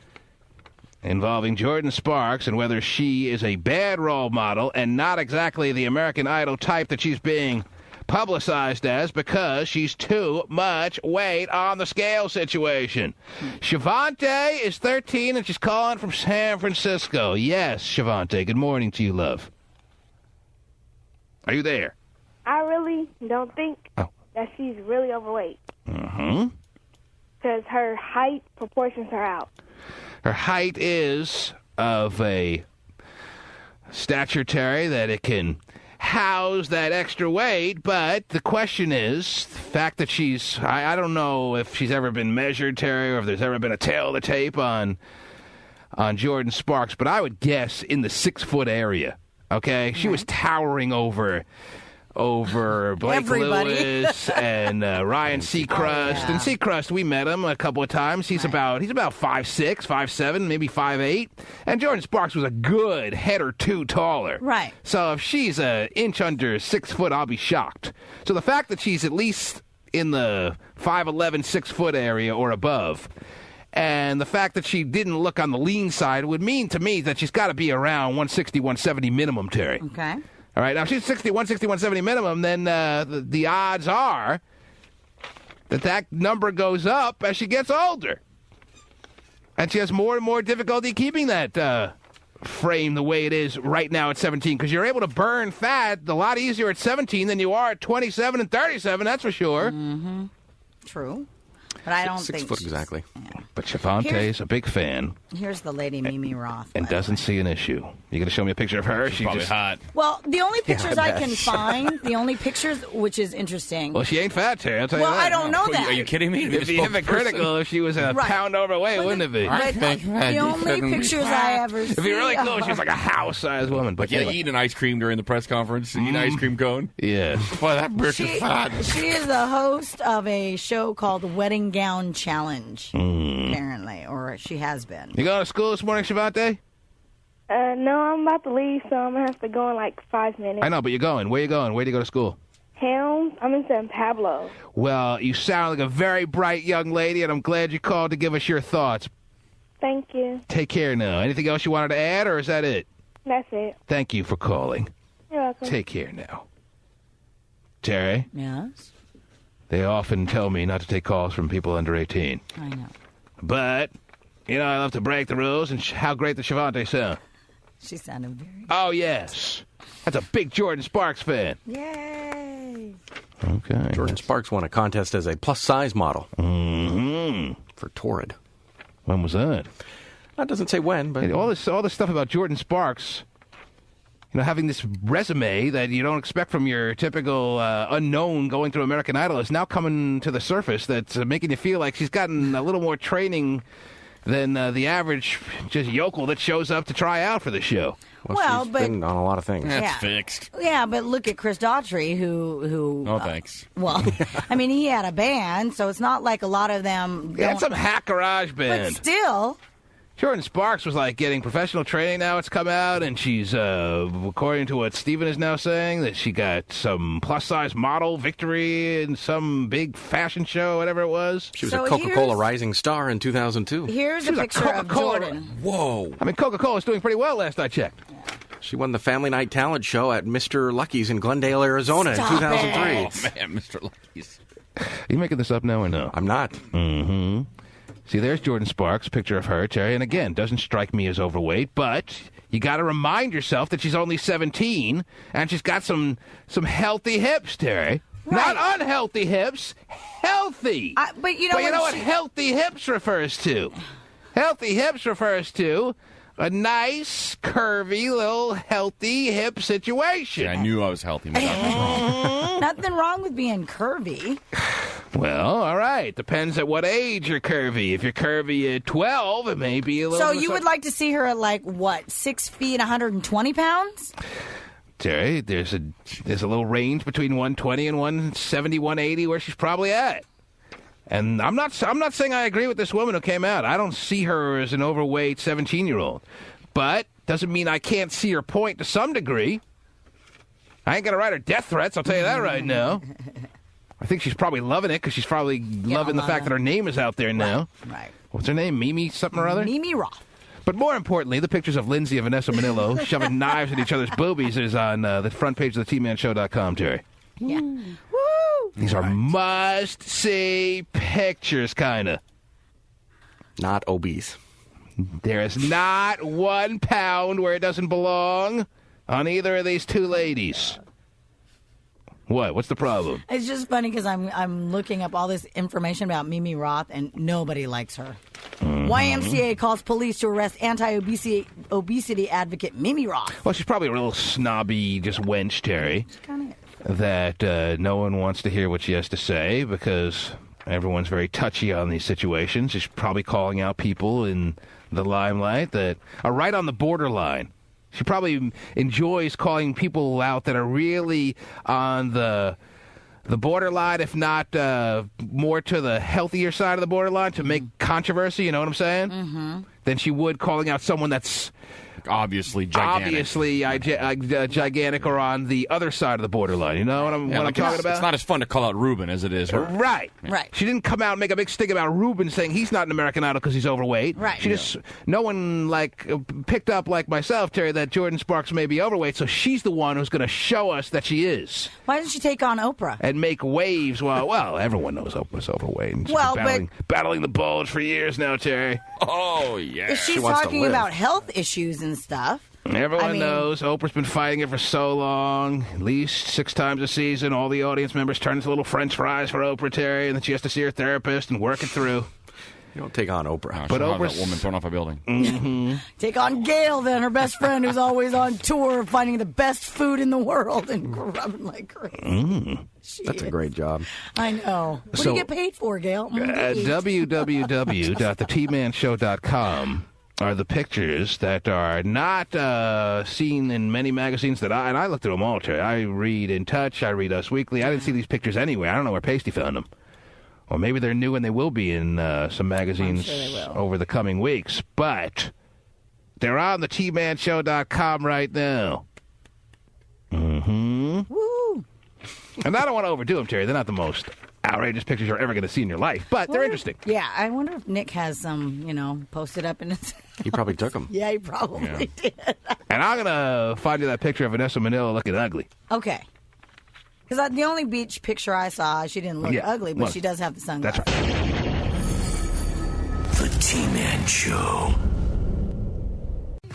involving Jordan Sparks and whether she is a bad role model and not exactly the American Idol type that she's being publicized as because she's too much weight on the scale situation. Shavante is 13 and she's calling from San Francisco. Yes, Shavante, good morning to you, love. Are you there? I really don't think that she's really overweight. Mm-hmm. Because her height proportions her out. Her height is of a stature, Terry, that it can house that extra weight, but the question is, the fact that she's, I don't know if she's ever been measured, Terry, or if there's ever been a tail of the tape on Jordan Sparks, but I would guess in the 6-foot area, okay? She was towering over Blake Everybody. Lewis and Ryan Seacrest. And Seacrest, we met him a couple of times. He's about 5'6", 5'7", maybe 5'8". And Jordan Sparks was a good head or two taller. Right. So if she's an inch under 6 foot, I'll be shocked. So the fact that she's at least in the 5'11", 6-foot area or above, and the fact that she didn't look on the lean side would mean to me that she's got to be around 160, 170 minimum, Terry. Okay. All right, now if she's 160, 170 minimum, then the odds are that number goes up as she gets older. And she has more and more difficulty keeping that frame the way it is right now at 17, because you're able to burn fat a lot easier at 17 than you are at 27 and 37, that's for sure. Mm-hmm. True. But I don't think 6 foot exactly. Yeah. But Shavonte's a big fan. Here's the lady Mimi Roth. And doesn't see an issue. You going to show me a picture of her? She's probably hot. Well, the only pictures I can find, which is interesting. Well, she ain't fat, Terry. I'll tell you that. Well, I don't know that. Are you kidding me? It'd be hypocritical if she was a pound overweight, wouldn't it be? But the only pictures I ever see. If you're really cool, she's like a house-sized woman. But yeah, eating an ice cream during the press conference. Eat an ice cream cone. Yes. Boy, that bitch is fat. She is the host of a show called Wedding Gown Challenge, apparently, or she has been. You going to school this morning, Shavonte? No, I'm about to leave, so I'm going to have to go in like 5 minutes. I know, but you're going. Where you going? Where do you go to school? Helms. I'm in San Pablo. Well, you sound like a very bright young lady, and I'm glad you called to give us your thoughts. Thank you. Take care now. Anything else you wanted to add, or is that it? That's it. Thank you for calling. You're welcome. Take care now. Terry? Yes? They often tell me not to take calls from people under 18. I know. But, you know, I love to break the rules, and how great does Shavonte sound? She sounded very... Oh, yes. That's a big Jordan Sparks fan. Yay! Okay. Jordan Sparks won a contest as a plus-size model for Torrid. When was that? That doesn't say when, but... And all this stuff about Jordan Sparks, you know, having this resume that you don't expect from your typical unknown going through American Idol is now coming to the surface that's making you feel like she's gotten a little more training than the average just yokel that shows up to try out for the show. Well, she's but been on a lot of things. That's fixed. Yeah, but look at Chris Daughtry, who. No thanks. Well, I mean, he had a band, so it's not like a lot of them. He had some hack garage band. But still. Jordan Sparks was like getting professional training now. It's come out, and she's, according to what Steven is now saying, that she got some plus-size model victory in some big fashion show, whatever it was. She was a Coca-Cola Rising Star in 2002. Here's a picture of Jordan. Whoa. I mean, Coca-Cola's doing pretty well last I checked. She won the Family Night Talent Show at Mr. Lucky's in Glendale, Arizona in 2003. Oh, man, Mr. Lucky's. Are you making this up now or no? I'm not. Mm-hmm. See, there's Jordan Sparks, picture of her, Terry. And again, doesn't strike me as overweight, but you got to remind yourself that she's only 17, and she's got some healthy hips, Terry. Right. Not unhealthy hips, healthy. But you know what healthy hips refers to? Healthy hips refers to a nice, curvy, little healthy hip situation. Yeah, I knew I was healthy. Wrong. Nothing wrong with being curvy. Well, all right. Depends at what age you're curvy. If you're curvy at 12, it may be a little... So you would like to see her at, like, what, 6 feet, 120 pounds? Terry, there's a little range between 120 and 170, 180 where she's probably at. And I'm not saying I agree with this woman who came out. I don't see her as an overweight 17-year-old. But doesn't mean I can't see her point to some degree. I ain't going to write her death threats, I'll tell you that right now. I think she's probably loving it because she's probably loving the fact that her name is out there now. Right. What's her name? Mimi something or other? Mimi Roth. But more importantly, the pictures of Lindsay and Vanessa Manillo shoving knives at each other's boobies is on the front page of the TManshow.com, Terry. Yeah. Woo! These are must-see pictures, kind of. Not obese. There is not 1 pound where it doesn't belong on either of these two ladies. What? What's the problem? It's just funny because I'm looking up all this information about Mimi Roth, and nobody likes her. YMCA calls police to arrest anti-obesity advocate Mimi Roth. Well, she's probably a real snobby, just wench, Terry. Kind of. That no one wants to hear what she has to say because everyone's very touchy on these situations. She's probably calling out people in the limelight that are right on the borderline. She probably enjoys calling people out that are really on the borderline, if not more to the healthier side of the borderline, to make controversy, you know what I'm saying? Mm-hmm. Than she would calling out someone that's obviously gigantic. Gigantic or on the other side of the borderline. You know what I'm talking about? It's not as fun to call out Ruben as it is her. Right. Right. She didn't come out and make a big stink about Ruben saying he's not an American Idol because he's overweight. Right. She just, no one picked up like myself, Terry, that Jordan Sparks may be overweight, so she's the one who's going to show us that she is. Why didn't she take on Oprah? And make waves. Well, everyone knows Oprah's overweight. And she's Well, battling the bulge for years now, Terry. Oh, yeah. If she's talking about health issues and and stuff. Everyone knows Oprah's been fighting it for so long, at least 6 times a season. All the audience members turn into little French fries for Oprah, Terry, and then she has to see her therapist and work it through. You don't take on Oprah. But Oprah's Oprah's that woman thrown off a building. Mm-hmm. Take on Gail, then, her best friend who's always on tour finding the best food in the world and grubbing like crazy. That's a great job. I know. What do So, you get paid for, Gail? www.thetmanshow.com are the pictures that are not seen in many magazines that I looked at them all, Terry. I read In Touch, I read Us Weekly. I didn't see these pictures anywhere. I don't know where Pasty found them. Or maybe they're new and they will be in some magazines over the coming weeks. But they're on the tmanshow.com right now. Mm-hmm. Woo! And I don't want to overdo them, Terry. They're not the most outrageous pictures you're ever going to see in your life, but they're interesting. Yeah, I wonder if Nick has some, posted up in his... He probably took them. Yeah, he probably did. And I'm going to find you that picture of Vanessa Manila looking ugly. Okay. Because the only beach picture I saw, she didn't look ugly, but she does have the sunglasses. That's right. The T-Man Show.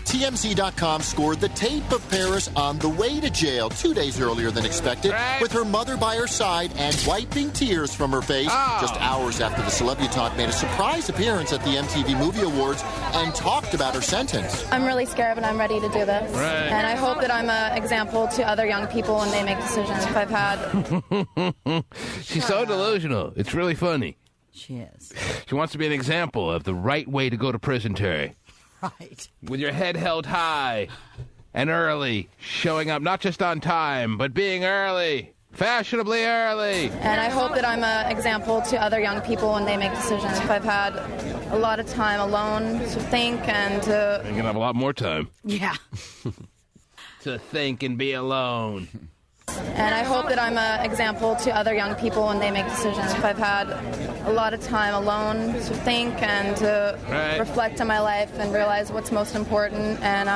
TMZ.com scored the tape of Paris on the way to jail 2 days earlier than expected, with her mother by her side and wiping tears from her face just hours after the celebutante made a surprise appearance at the MTV Movie Awards and talked about her sentence. I'm really scared, but I'm ready to do this. Right. And I hope that I'm an example to other young people when they make decisions. If I've had... She's so delusional. It's really funny. She is. She wants to be an example of the right way to go to prison, Terry. Right. With your head held high and early, showing up not just on time, but being early, fashionably early. And I hope that I'm an example to other young people when they make decisions. If I've had a lot of time alone to think and to... You're going to have a lot more time. Yeah. To think and be alone. And I hope that I'm an example to other young people when they make decisions. If I've had a lot of time alone to think and to reflect on my life and realize what's most important. And,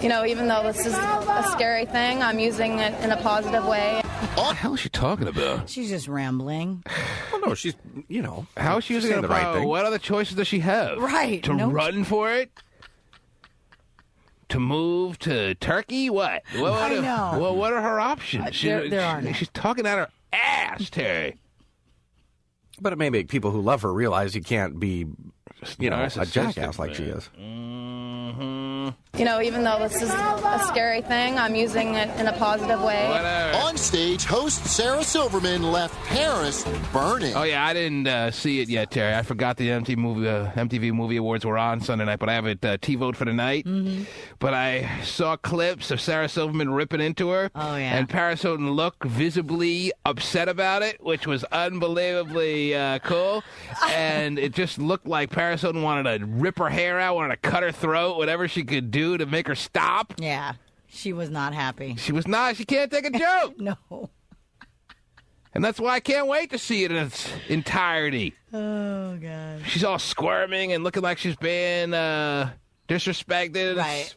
even though this is a scary thing, I'm using it in a positive way. What the hell is she talking about? She's just rambling. Well, no, she's, How is she using it the right thing? What other choices does she have? Right. To run for it? To move to Turkey? What? I know. Well, what are her options? There are none. She's talking out her ass, Terry. But it may make people who love her realize you can't be, a jackass like she is. Even though this is a scary thing, I'm using it in a positive way. Whatever. On stage, host Sarah Silverman left Paris burning. Oh, yeah, I didn't see it yet, Terry. I forgot the MTV Movie Awards were on Sunday night, but I have it T-vote for tonight. Mm-hmm. But I saw clips of Sarah Silverman ripping into her. Oh, yeah. And Paris Hilton looked visibly upset about it, which was unbelievably cool. And it just looked like Paris Hilton wanted to rip her hair out, wanted to cut her throat, whatever she could do to make her stop. Yeah. She was not happy. She was not. She can't take a joke. No. And that's why I can't wait to see it in its entirety. Oh, God. She's all squirming and looking like she's being disrespected. Right.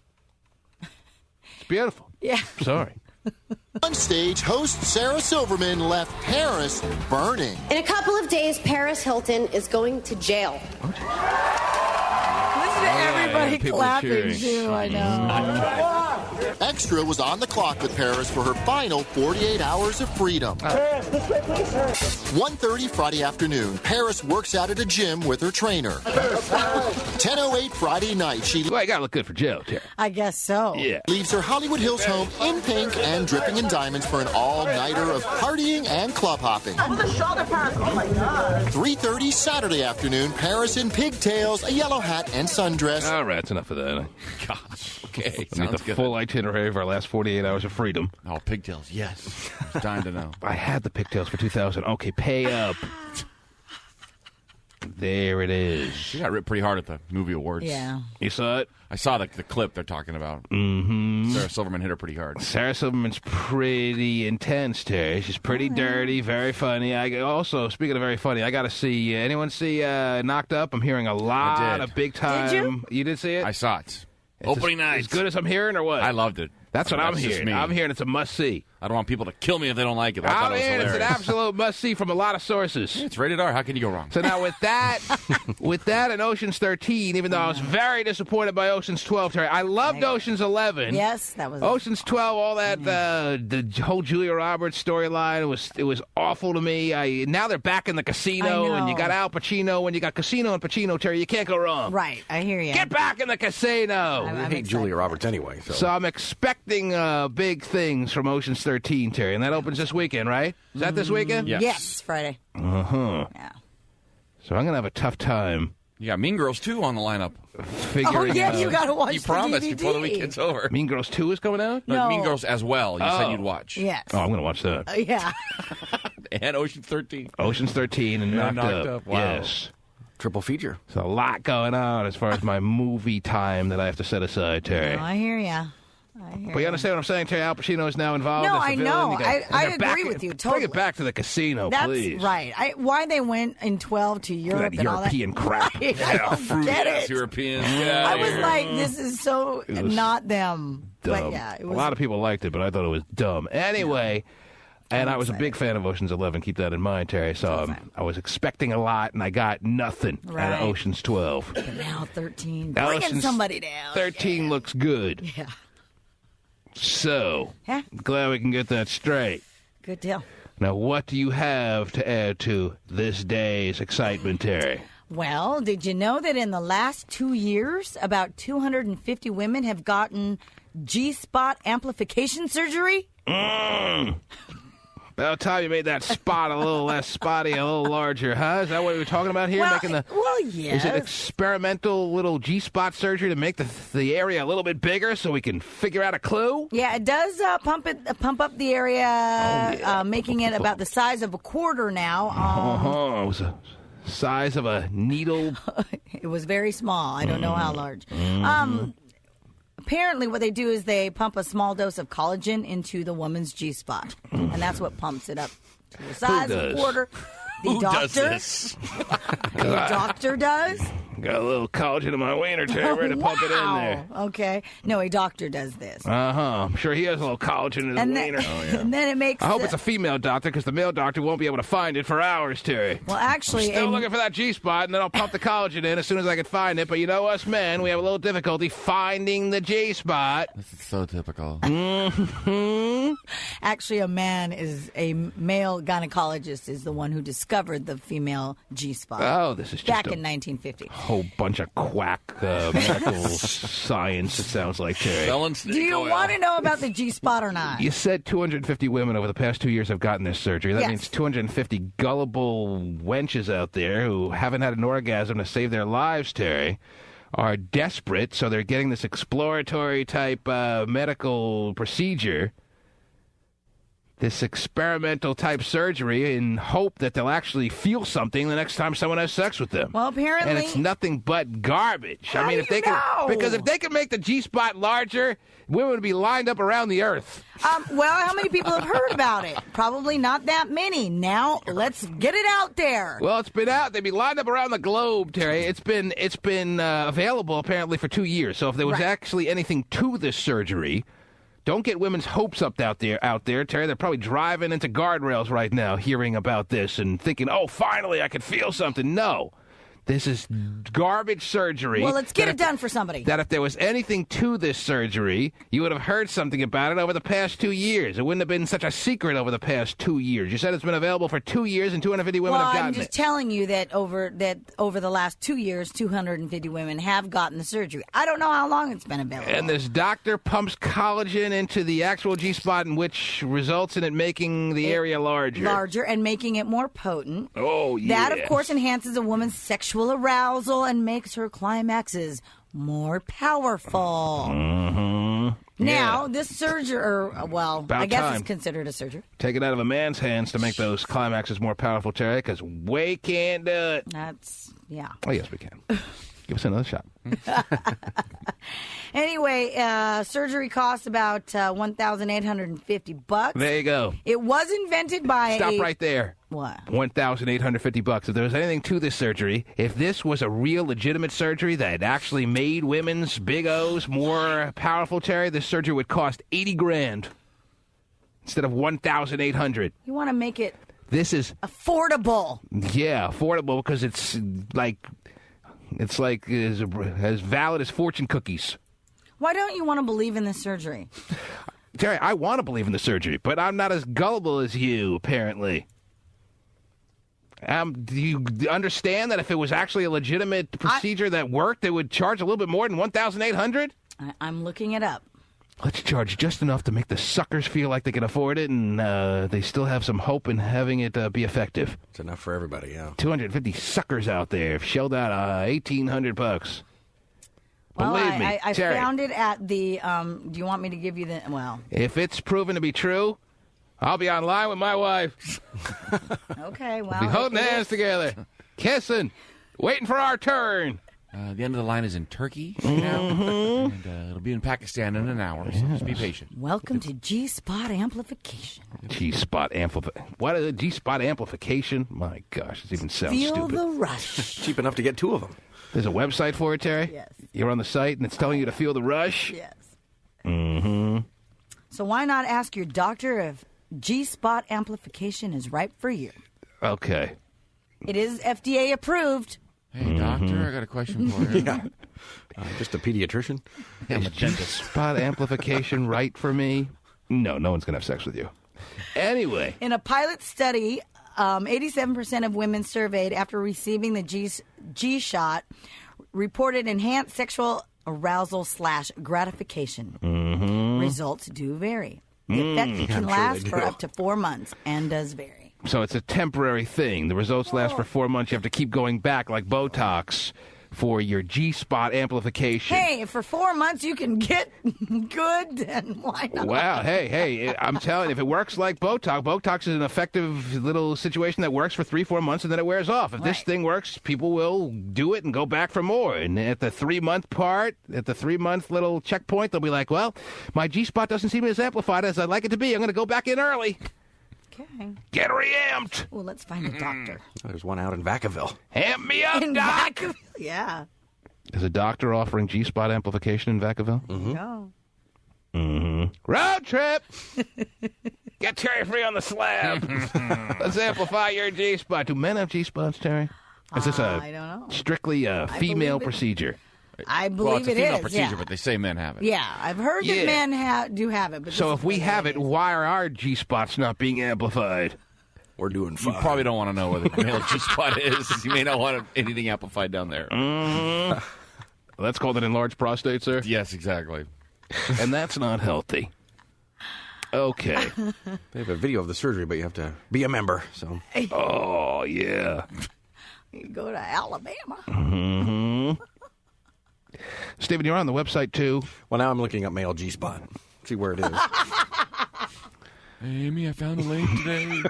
It's beautiful. Yeah. Sorry. On stage, host Sarah Silverman left Paris burning. In a couple of days, Paris Hilton is going to jail. Listen to everybody clapping, too. I know. Extra was on the clock with Paris for her final 48 hours of freedom. 1:30 Friday afternoon, Paris works out at a gym with her trainer. 10:08 Friday night, Well, I gotta look good for jail, Terry. I guess so. Yeah. leaves her Hollywood Hills home in pink and dripping in diamonds for an all-nighter of partying and club hopping. 3:30 Saturday afternoon, Paris in pigtails, a yellow hat, and sundress. All right, that's enough of that. Gosh. Okay. I need the Sounds good. full itinerary of our last 48 hours of freedom. Oh, pigtails. Yes. It's time to know. I had the pigtails for 2000. Okay, pay up. There it is. She got ripped pretty hard at the movie awards. Yeah. You saw it? I saw the clip they're talking about. Mm-hmm. Sarah Silverman hit her pretty hard. Sarah Silverman's pretty intense, Terry. She's pretty dirty, very funny. Also, speaking of very funny, I got to see, anyone see Knocked Up? I'm hearing a lot of big time. Did you? You did see it? I saw it. Opening night. As good as I'm hearing or what? I loved it. That's what I'm just hearing. me. I'm hearing it's a must-see. I don't want people to kill me if they don't like it. I thought it was It's hilarious. an absolute must-see from a lot of sources. It's rated R. How can you go wrong? So now with that and Ocean's 13, even though I was very disappointed by Ocean's 12, Terry, I loved Ocean's 11. Yes, that was Ocean's 12. All that the whole Julia Roberts storyline was awful to me. Now they're back in the casino, and you got Al Pacino, and you got Casino and Pacino, Terry. You can't go wrong. Right, I hear you. Get back in the casino. I hate Julia Roberts anyway. So I'm expecting big things from Ocean's 13, Terry, and that opens this weekend, right? Is that this weekend? Yes, Friday. Uh-huh. Yeah. So I'm going to have a tough time. You got Mean Girls 2 on the lineup. Figuring you got to watch You promised the DVD. before the weekend's over. Mean Girls 2 is coming out? No. Mean Girls as well. You said you'd watch. Yes. Oh, I'm going to watch that. Yeah. And Ocean's 13. Ocean's 13 and Knocked Up. Wow. Yes. Triple feature. There's a lot going on as far as my movie time that I have to set aside, Terry. I hear you. But you understand what I'm saying, Terry? Al Pacino is now involved. No, as the I villain. know. You got- I and they're agree with you, totally. Bring it back to the casino, That's please. right. Why they went in 12 to Europe That and all that. European crap. I don't get it. European. I was like, this is so not them. Dumb. But yeah, it was. A lot of people liked it, but I thought it was dumb. Anyway, and I was a big fan of Ocean's 11. Keep that in mind, Terry. So I was expecting a lot, and I got nothing out Right. of Ocean's 12. Now 13. Now Bringing Ocean's somebody down. 13 looks good. Yeah. So, Yeah. glad we can get that straight. Good deal. Now, what do you have to add to this day's excitement, Terry? Well, did you know that in the last 2 years, about 250 women have gotten G-spot amplification surgery? About time you made that spot a little less spotty, a little larger, huh? Is that what we were talking about here? Well, Making the yes. Is it experimental little G-spot surgery to make the area a little bit bigger so we can figure out a clue? Yeah, it does pump up the area, making it about the size of a quarter now. It was the size of a needle. It was very small. I don't know how large. Apparently, what they do is they pump a small dose of collagen into the woman's G-spot, and that's what pumps it up to the size of a quarter. The Who doctor, does this? the doctor does. Got a little collagen in my wiener, Terry, ready to pump it in there. Okay. No, a doctor does this. I'm sure he has a little collagen in his And wiener. and then it makes. I hope it's a female doctor because the male doctor won't be able to find it for hours, Terry. Well, actually, Still looking for that G-spot, and then I'll pump the collagen in as soon as I can find it. But you know us men, we have a little difficulty finding the G-spot. This is so typical. Actually, a male gynecologist is the one who discovered the female G-spot. Oh, this is just back a in 1950. whole bunch of quack medical science, it sounds like, Terry. Do you want to know about the G-spot or not? You said 250 women over the past 2 years have gotten this surgery. That Yes. means 250 gullible wenches out there who haven't had an orgasm to save their lives, Terry, are desperate, so they're getting this exploratory type medical procedure, this experimental type surgery, in hope that they'll actually feel something the next time someone has sex with them. Well, apparently, And it's nothing but garbage. How I mean, do if they you could, know? because if they could make the G-spot larger, women would be lined up around the earth. well, how many people have heard about it? Probably not that many. Now, let's get it out there. Well, it's been out. They'd be lined up around the globe, Terry. It's been available apparently for 2 years. So if there was actually anything to this surgery, don't get women's hopes up out there, Terry. They're probably driving into guardrails right now, hearing about this and thinking, "Oh, finally, I could feel something." No. This is garbage surgery. Well, let's get it done for somebody. That if there was anything to this surgery, you would have heard something about it over the past 2 years. It wouldn't have been such a secret over the past 2 years. You said it's been available for 2 years and 250 women have gotten I'm just it. telling you that over the last 2 years, 250 women have gotten the surgery. I don't know how long it's been available. And this doctor pumps collagen into the actual G-spot, which results in it making the area larger. And making it more potent. Oh, yeah. That, of course, enhances a woman's sexual arousal and makes her climaxes more powerful. Now, this surgery, I guess time. it's considered a surgery. Take it out of a man's hands to make those climaxes more powerful, Terry, because we can't do it. That's, yeah. Oh, yes, we can. Give us another shot. Anyway, surgery costs about $1,850. There you go. It was invented by Stop right there. What? $1,850. If there was anything to this surgery, if this was a real legitimate surgery that actually made women's big O's more powerful, Terry, this surgery would cost $80,000. instead of $1,800. You want to make it This is affordable. Yeah, affordable because it's as valid as fortune cookies. Why don't you want to believe in the surgery? Terry, I want to believe in the surgery, but I'm not as gullible as you, apparently. Do you understand that if it was actually a legitimate procedure that worked, they would charge a little bit more than $1,800? I'm looking it up. Let's charge just enough to make the suckers feel like they can afford it, and they still have some hope in having it be effective. It's enough for everybody, yeah. 250 suckers out there have shelled out $1,800. Well, Believe me, I Terry, found it at the. Do you want me to give you the? Well, if it's proven to be true, I'll be online with my wife. Okay, well, We'll be holding hands together, kissing, waiting for our turn. The end of the line is in Turkey now, and it'll be in Pakistan in an hour, so just be patient. Welcome to G-Spot Amplification. G-Spot amplification. What is it? G-Spot amplification? My gosh, it even sounds Feel stupid. the rush. Cheap enough to get 2 of them. There's a website for it, Terry? Yes. You're on the site, and it's telling you to feel the rush? Yes. Mm-hmm. So why not ask your doctor if G-Spot Amplification is right for you? Okay. It is FDA approved. Hey, doctor, I got a question for you. Yeah. Just a pediatrician? Is G-Spot amplification right for me? No one's going to have sex with you. Anyway. In a pilot study, 87% of women surveyed after receiving the G-Shot reported enhanced sexual arousal / gratification. Mm-hmm. Results do vary. The effect can last for up to 4 months and does vary. So it's a temporary thing. The results last for 4 months. You have to keep going back like Botox for your G-Spot amplification. Hey, if for 4 months you can get good, then why not? Wow, hey, I'm telling you, if it works like Botox is an effective little situation that works for 3-4 months and then it wears off. If this thing works, people will do it and go back for more. And at the 3-month part, at the 3-month little checkpoint, they'll be like, well, my G-Spot doesn't seem as amplified as I'd like it to be. I'm going to go back in early. Okay. Get reamped. Well, let's find a doctor. There's one out in Vacaville. Amp me up, In Doc. Vacaville? Yeah. Is a doctor offering G-Spot amplification in Vacaville? Mm-hmm. No. Mm-hmm. Road trip. Get Terry free on the slab. Let's amplify your G-Spot. Do men have G-Spots, Terry? Is this I don't know. strictly a female procedure? I believe Well, it's a female is, procedure, yeah. but they say men have it. Yeah, I've heard that men do have it. But So this if we is have what it, why are our G-Spots not being amplified? We're doing You fine. probably don't want to know where the male G-spot is. You may not want anything amplified down there. Mm-hmm. Well, that's called an enlarged prostate, sir? Yes, exactly. And that's not healthy. Okay. They have a video of the surgery, but you have to be a member. So. Oh, yeah. You go to Alabama. Mm-hmm. Stephen, you're on the website, too. Well, now I'm looking up male G-spot. See where it is. Hey, Amy, I found a link today.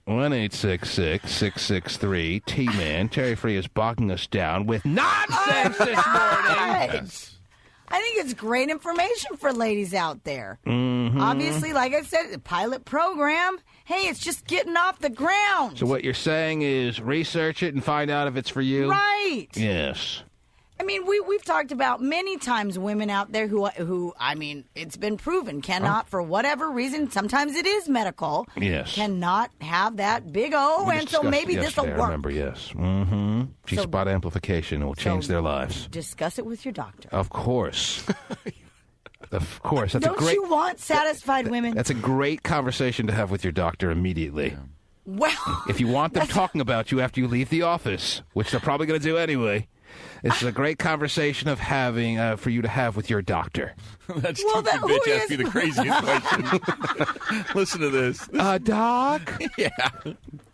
1-866-663-T-Man. Terry Free is bogging us down with nonsense this morning. I think it's great information for ladies out there. Mm-hmm. Obviously, like I said, the pilot program, hey, it's just getting off the ground. So what you're saying is research it and find out if it's for you? Right. Yes. I mean, we've talked about many times women out there who I mean, it's been proven cannot, for whatever reason, sometimes it is medical, Yes. cannot have that big O, We and so discussed maybe it this will yesterday, work. I remember, yes. Mm-hmm. G-spot amplification. It will change their lives. Discuss it with your doctor. Of course. Of course. That's Don't a great, you want satisfied women? That's a great conversation to have with your doctor immediately. Well, if you want them talking about you after you leave the office, which they're probably going to do anyway, this is a great conversation of having for you to have with your doctor. That stupid bitch asked me the craziest question. Listen to this. Doc? Yeah.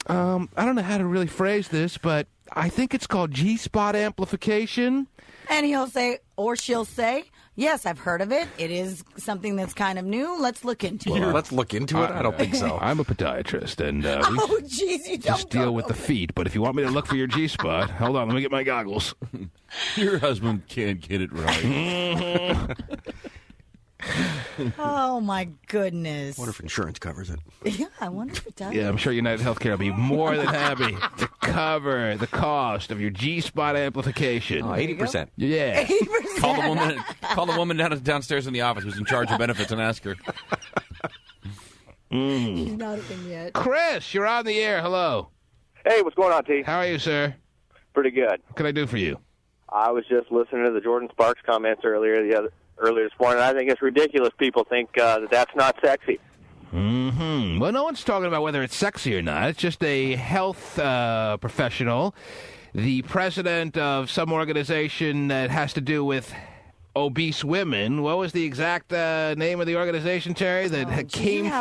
I don't know how to really phrase this, but I think it's called G-spot amplification. and he'll say, or she'll say, yes, I've heard of it. It is something that's kind of new. Let's look into it. Let's look into it? I don't think so. I'm a podiatrist, and we Oh, jeez, you just don't deal with the feet. But if you want me to look for your G-spot, hold on, let me get my goggles. Your husband can't get it right. Oh, my goodness. I wonder if insurance covers it. Yeah, I wonder if it does. Yeah, I'm sure United Healthcare will be more than happy to cover the cost of your G-spot amplification. Oh, 80%. Yeah. 80%. Call the woman downstairs in the office who's in charge of benefits and ask her. He's not in yet. Chris, you're on the air. Hello. Hey, what's going on, T? How are you, sir? Pretty good. What can I do for you? I was just listening to the Jordan Sparks comments earlier this morning. I think it's ridiculous people think that's not sexy. Mm-hmm. Well, no one's talking about whether it's sexy or not. It's just a health professional, the president of some organization that has to do with obese women. What was the exact name of the organization, Terry, that came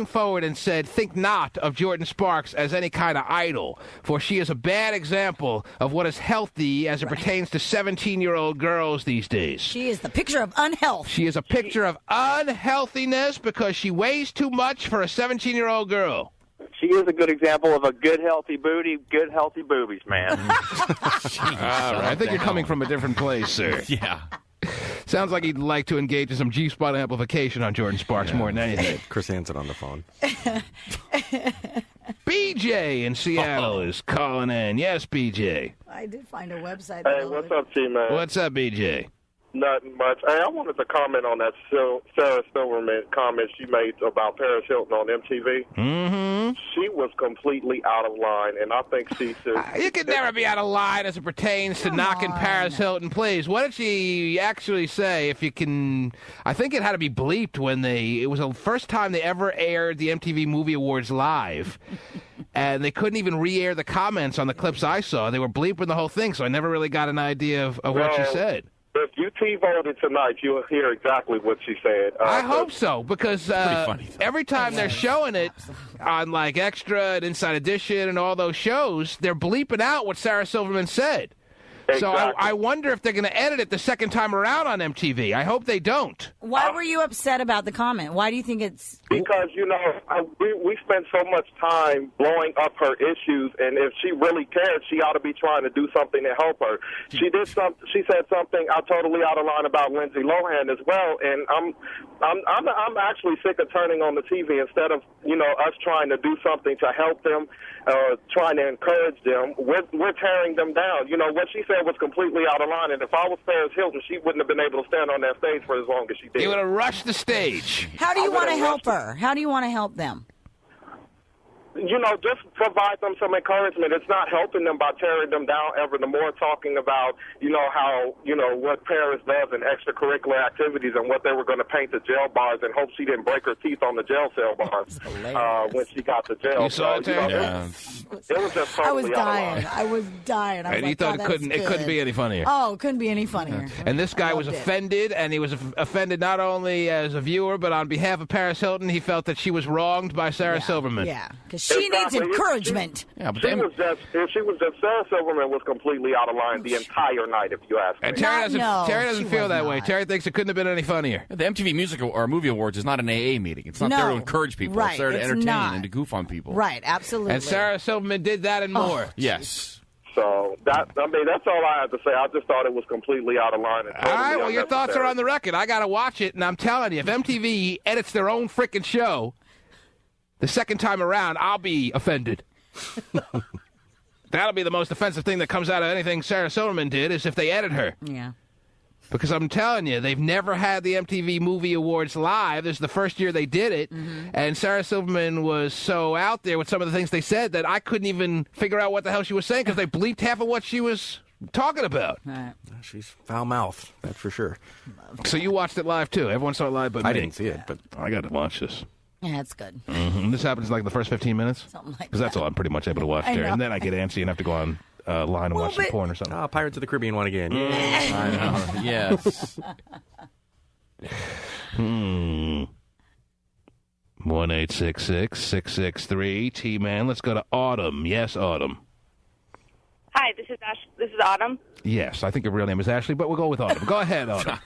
forward and said, think not of Jordan Sparks as any kind of idol, for she is a bad example of what is healthy as it pertains to 17-year-old girls these days. She is the picture of unhealth. She is a picture of unhealthiness because she weighs too much for a 17-year-old girl. She is a good example of a good, healthy booty, good, healthy boobies, man. All right. I think you're coming from a different place, sir. Yeah. Sounds like he'd like to engage in some G-spot amplification on Jordan Sparks more than anything. Chris Hansen on the phone. BJ in Seattle is calling in. Yes, BJ. I did find a website. Hey, what's up, T-Man? What's up, BJ? Nothing much. Hey, I wanted to comment on that Sarah Silverman comment she made about Paris Hilton on MTV. Mm-hmm. She was completely out of line, and I think she should... You could never be out of line as it pertains to knocking Paris Hilton, please. What did she actually say, if you can... I think it had to be bleeped when it was the first time they ever aired the MTV Movie Awards live, and they couldn't even re-air the comments on the clips I saw. They were bleeping the whole thing, so I never really got an idea of what she said. If you T-voted tonight, you'll hear exactly what she said. I hope so, because every time they're showing it on, like, Extra and Inside Edition and all those shows, they're bleeping out what Sarah Silverman said. Exactly. So I wonder if they're going to edit it the second time around on MTV. I hope they don't. Why were you upset about the comment? Why do you think it's... Because, we spend so much time blowing up her issues, and if she really cared, she ought to be trying to do something to help her. She said something totally out of line about Lindsay Lohan as well, and I'm actually sick of turning on the TV instead of, us trying to do something to help them, trying to encourage them. We're tearing them down. What she said was completely out of line, and if I was Paris Hilton, she wouldn't have been able to stand on that stage for as long as she did. You would have rushed the stage. How do you want to help her? How do you want to help them? Just provide them some encouragement. It's not helping them by tearing them down ever the more, talking about, how, what Paris does in extracurricular activities and what they were going to paint the jail bars and hope she didn't break her teeth on the jail cell bars when she got to jail. You saw it, Terry? It was just totally I was dying. And he thought it couldn't be any funnier. Oh, it couldn't be any funnier. And this guy was offended, and he was offended not only as a viewer, but on behalf of Paris Hilton, he felt that she was wronged by Sarah Silverman. Yeah, because she needs encouragement. She was just Sarah Silverman was completely out of line the entire night, if you ask me. And Terry doesn't feel that way. Terry thinks it couldn't have been any funnier. The MTV Music or Movie Awards is not an AA meeting. It's not there to encourage people. Right, it's there to entertain and to goof on people. Right, absolutely. And Sarah Silverman did that and more. Yes. So that's all I have to say. I just thought it was completely out of line. All right, well, your thoughts are on the record. I got to watch it, and I'm telling you, if MTV edits their own freaking show the second time around, I'll be offended. That'll be the most offensive thing that comes out of anything Sarah Silverman did, is if they edit her. Yeah. Because I'm telling you, they've never had the MTV Movie Awards live. This is the first year they did it. Mm-hmm. And Sarah Silverman was so out there with some of the things they said that I couldn't even figure out what the hell she was saying because they bleeped half of what she was talking about. Right. She's foul-mouthed, that's for sure. So you watched it live, too. Everyone saw it live but me. I didn't see it, but I got to watch this. Yeah, that's good. Mm-hmm. This happens like the first 15 minutes? Something like that. Because that's all I'm pretty much able to watch there. And then I get antsy and have to go on line and watch some porn or something. Oh, Pirates of the Caribbean one again. I know. Yes. 1-866-663 T-Man. Let's go to Autumn. Yes, Autumn. Hi, this is This is Autumn. Yes, I think your real name is Ashley, but we'll go with Autumn. Go ahead, Autumn.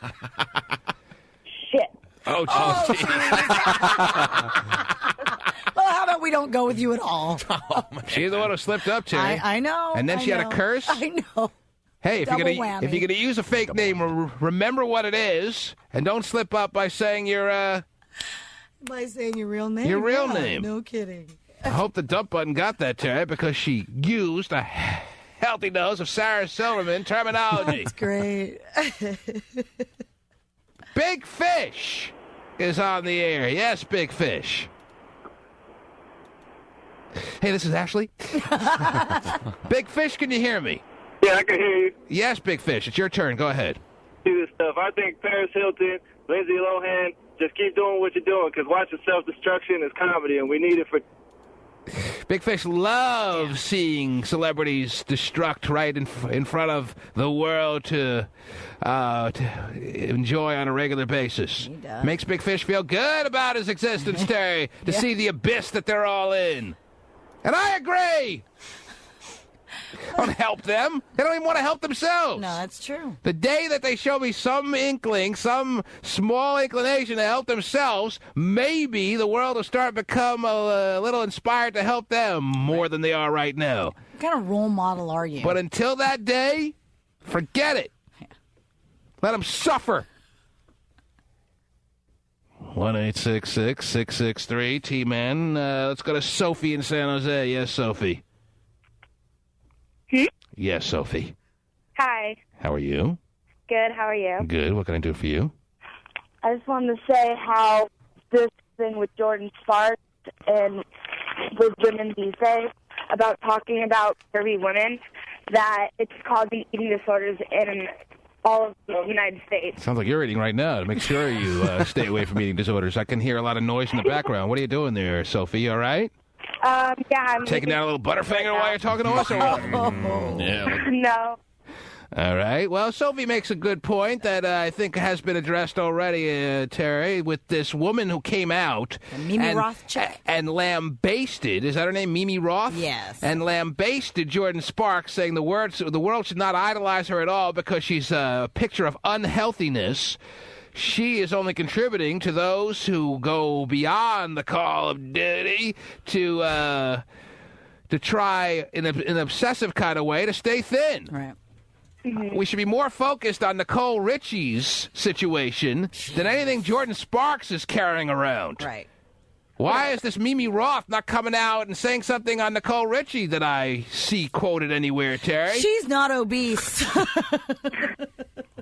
Shit. Oh, jeez. Well, how about we don't go with you at all? She's the one who slipped up, Terry. I know. And then she had a curse? I know. Hey, if you're gonna use a fake name, remember what it is, and don't slip up by saying your by saying your real name. Your real name. No kidding. I hope the dump button got that, Terry, because she used a healthy dose of Sarah Silverman terminology. That's great. Big fish. is on the air. Yes, Big Fish. Hey, this is Ashley. Big Fish, can you hear me? Yeah, I can hear you. Yes, Big Fish. It's your turn. Go ahead. Do this stuff. I think Paris Hilton, Lindsay Lohan, just keep doing what you're doing, because watching self-destruction is comedy, and we need it for... Big Fish loves seeing celebrities destruct right in front of the world to enjoy on a regular basis. He does. Makes Big Fish feel good about his existence, Terry, to see the abyss that they're all in. And I agree. Don't help them. They don't even want to help themselves. No, that's true. The day that they show me some inkling, some small inclination to help themselves, maybe the world will start to become a little inspired to help them more than they are right now. What kind of role model are you? But until that day, forget it. Yeah. Let them suffer. 1-866-663 T-Man. Let's go to Sophie in San Jose. Yes, Sophie. Yes, Sophie. Hi. How are you? Good. How are you? Good. What can I do for you? I just wanted to say how this thing with Jordan Sparks and with women these days about talking about curvy women, that it's causing eating disorders in all of the United States. Sounds like you're eating right now. To make sure you stay away from eating disorders. I can hear a lot of noise in the background. What are you doing there, Sophie? You all right? Yeah, I'm taking down a little Butterfinger while you're talking to us, or what? Yeah. No. All right. Well, Sophie makes a good point that I think has been addressed already, Terry, with this woman who came out and lambasted. Is that her name, Mimi Roth? Yes. And lambasted Jordan Sparks, saying the world should not idolize her at all because she's a picture of unhealthiness. She is only contributing to those who go beyond the call of duty to try in an obsessive kind of way to stay thin. Right. Mm-hmm. We should be more focused on Nicole Richie's situation than anything Jordan Sparks is carrying around. Right. Why is this Mimi Roth not coming out and saying something on Nicole Richie that I see quoted anywhere, Terry? She's not obese.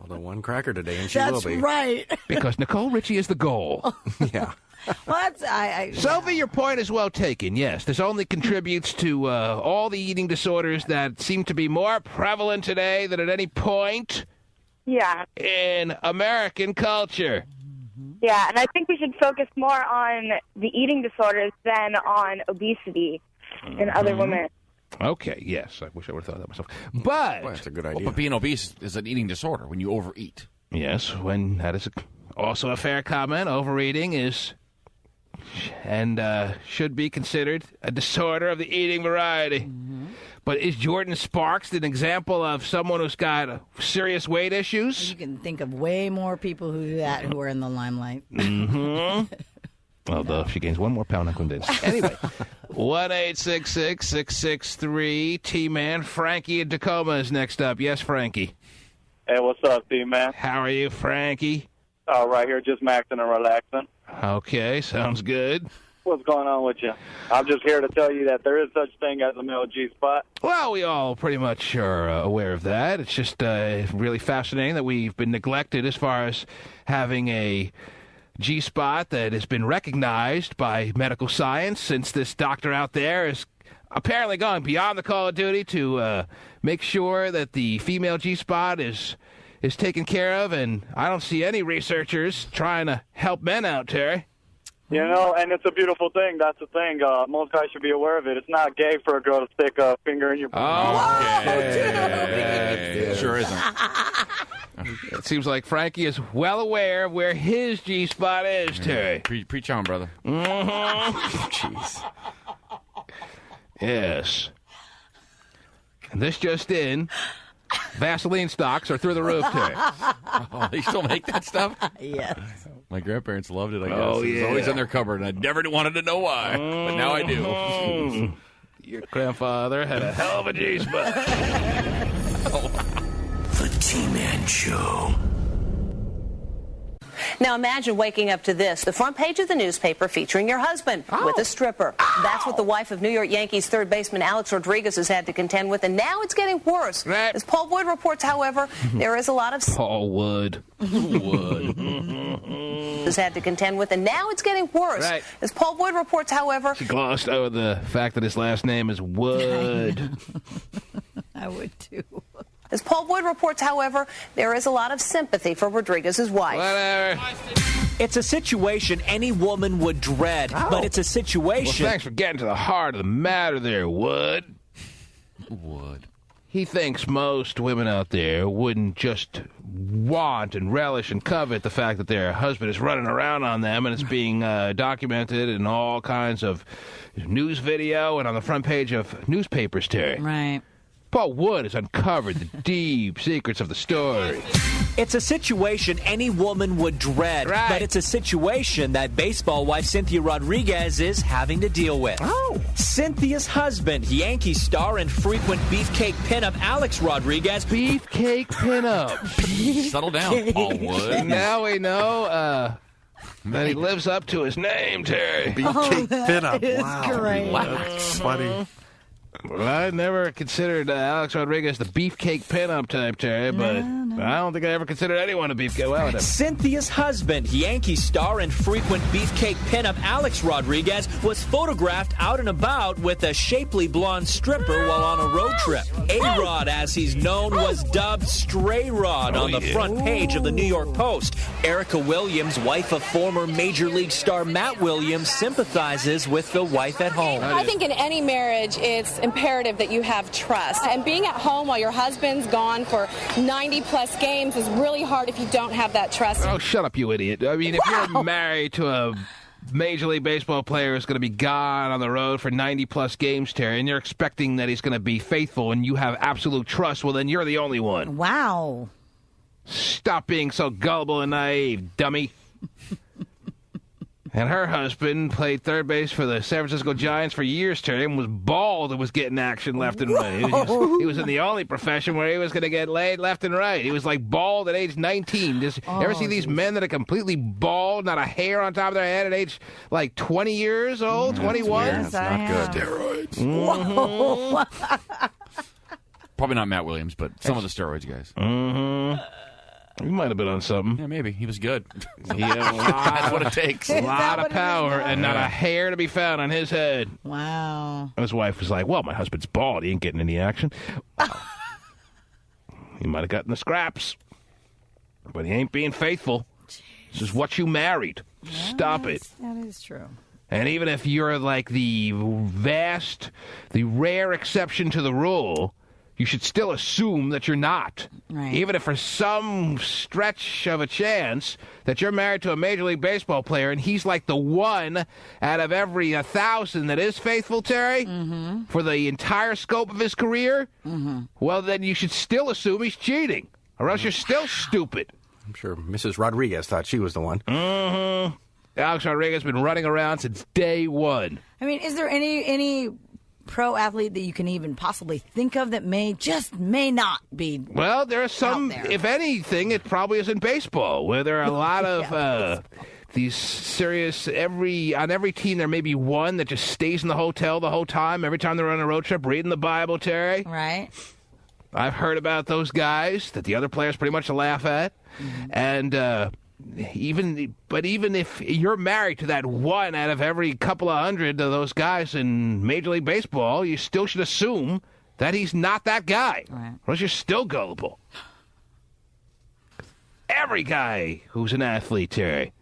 Although one cracker today, and she will be. That's right. Because Nicole Richie is the goal. Yeah. Well, that's, Sophie, your point is well taken. Yes, this only contributes to all the eating disorders that seem to be more prevalent today than at any point in American culture. Yeah, and I think we should focus more on the eating disorders than on obesity in other women. Okay, yes. I wish I would have thought that myself. But that's a good idea. But being obese is an eating disorder when you overeat. Yes, when that is also a fair comment. Overeating is and should be considered a disorder of the eating variety. Mm-hmm. But is Jordan Sparks an example of someone who's got serious weight issues? You can think of way more people who do that who are in the limelight. Mm-hmm. Although if she gains 1 more pound, I'm convinced. Anyway, 1-866-663 T-Man. Frankie in Tacoma is next up. Yes, Frankie. Hey, what's up, T-Man? How are you, Frankie? Right here, just maxing and relaxing. Okay, sounds good. What's going on with you? I'm just here to tell you that there is such thing as a male G-spot. Well, we all pretty much are aware of that. It's just really fascinating that we've been neglected as far as having a G-spot that has been recognized by medical science, since this doctor out there is apparently going beyond the call of duty to make sure that the female G-spot is taken care of, and I don't see any researchers trying to help men out, Terry. You know, and it's a beautiful thing. That's the thing. Most guys should be aware of it. It's not gay for a girl to stick a finger in your butt. Okay. Sure isn't. It seems like Frankie is well aware of where his G-spot is, Terry. Preach on, brother. Mm-hmm. Jeez. Yes. And this just in, Vaseline stocks are through the roof, Terry. Oh, they still make that stuff? Yes. My grandparents loved it, I guess. Oh, It was always in their cupboard, and I never wanted to know why. But now I do. Your grandfather had a hell of a G-spot. The T-Man Show. Now imagine waking up to this, the front page of the newspaper featuring your husband with a stripper. That's what the wife of New York Yankees third baseman Alex Rodriguez has had to contend with, and now it's getting worse. Right. As Paul Wood reports, however, there is a lot of... Paul Wood. has had to contend with, and now it's getting worse. Right. As Paul Wood reports, however... She glossed over the fact that his last name is Wood. I would too. As Paul Wood reports, however, there is a lot of sympathy for Rodriguez's wife. Whatever. It's a situation any woman would dread, but it's a situation... Well, thanks for getting to the heart of the matter there, Wood. Wood. He thinks most women out there wouldn't just want and relish and covet the fact that their husband is running around on them, and it's being documented in all kinds of news video and on the front page of newspapers, Terry. Right. Paul Wood has uncovered the deep secrets of the story. It's a situation any woman would dread, but it's a situation that baseball wife Cynthia Rodriguez is having to deal with. Cynthia's husband, Yankee star and frequent beefcake pinup Alex Rodriguez. Beefcake pinup. Settle down, Paul Wood. Now we know that he lives up to his name, Terry. Beefcake pinup. Wow. Great. That's funny. Well, I never considered Alex Rodriguez the beefcake pinup type, Terry, but I don't think I ever considered anyone a beefcake. Well, Cynthia's husband, Yankee star and frequent beefcake pinup Alex Rodriguez, was photographed out and about with a shapely blonde stripper while on a road trip. A-Rod, as he's known, was dubbed Stray Rod on the front page of the New York Post. Erica Williams, wife of former Major League star Matt Williams, sympathizes with the wife at home. I think in any marriage, it's imperative that you have trust. And being at home while your husband's gone for 90-plus games is really hard if you don't have that trust. Oh, shut up, you idiot. I mean, if you're married to a Major League Baseball player who's going to be gone on the road for 90-plus games, Terry, and you're expecting that he's going to be faithful and you have absolute trust, well, then you're the only one. Wow. Stop being so gullible and naive, dummy. And her husband played third base for the San Francisco Giants for years, Terry, and was bald and was getting action left and right. He was in the only profession where he was going to get laid left and right. He was like bald at age 19. You ever see these men that are completely bald, not a hair on top of their head at age like 20 years old, 21? That's not good. Steroids. Mm-hmm. Probably not Matt Williams, but some of the steroids guys. Mm-hmm. He might have been on something. Yeah, maybe. He was good. He had a lot, That's what it takes. A lot of power and not a hair to be found on his head. Wow. And his wife was like, well, my husband's bald. He ain't getting any action. Wow. He might have gotten the scraps. But he ain't being faithful. This is what you married. Stop it. That is true. And even if you're like the rare exception to the rule, you should still assume that you're not. Right. Even if for some stretch of a chance that you're married to a Major League Baseball player and he's like the one out of every 1,000 that is faithful, Terry, for the entire scope of his career, well, then you should still assume he's cheating, or else you're still stupid. I'm sure Mrs. Rodriguez thought she was the one. Alex Rodriguez has been running around since day one. I mean, is there any pro athlete that you can even possibly think of that may not be? Well, there are some. If anything, it probably is in baseball, where there are a lot of these serious. On every team, there may be one that just stays in the hotel the whole time. Every time they're on a road trip, reading the Bible, Terry. Right. I've heard about those guys that the other players pretty much laugh at, and. Even if you're married to that one out of every couple of hundred of those guys in Major League Baseball, you still should assume that he's not that guy. Right. Or else you're still gullible. Every guy who's an athlete, Terry.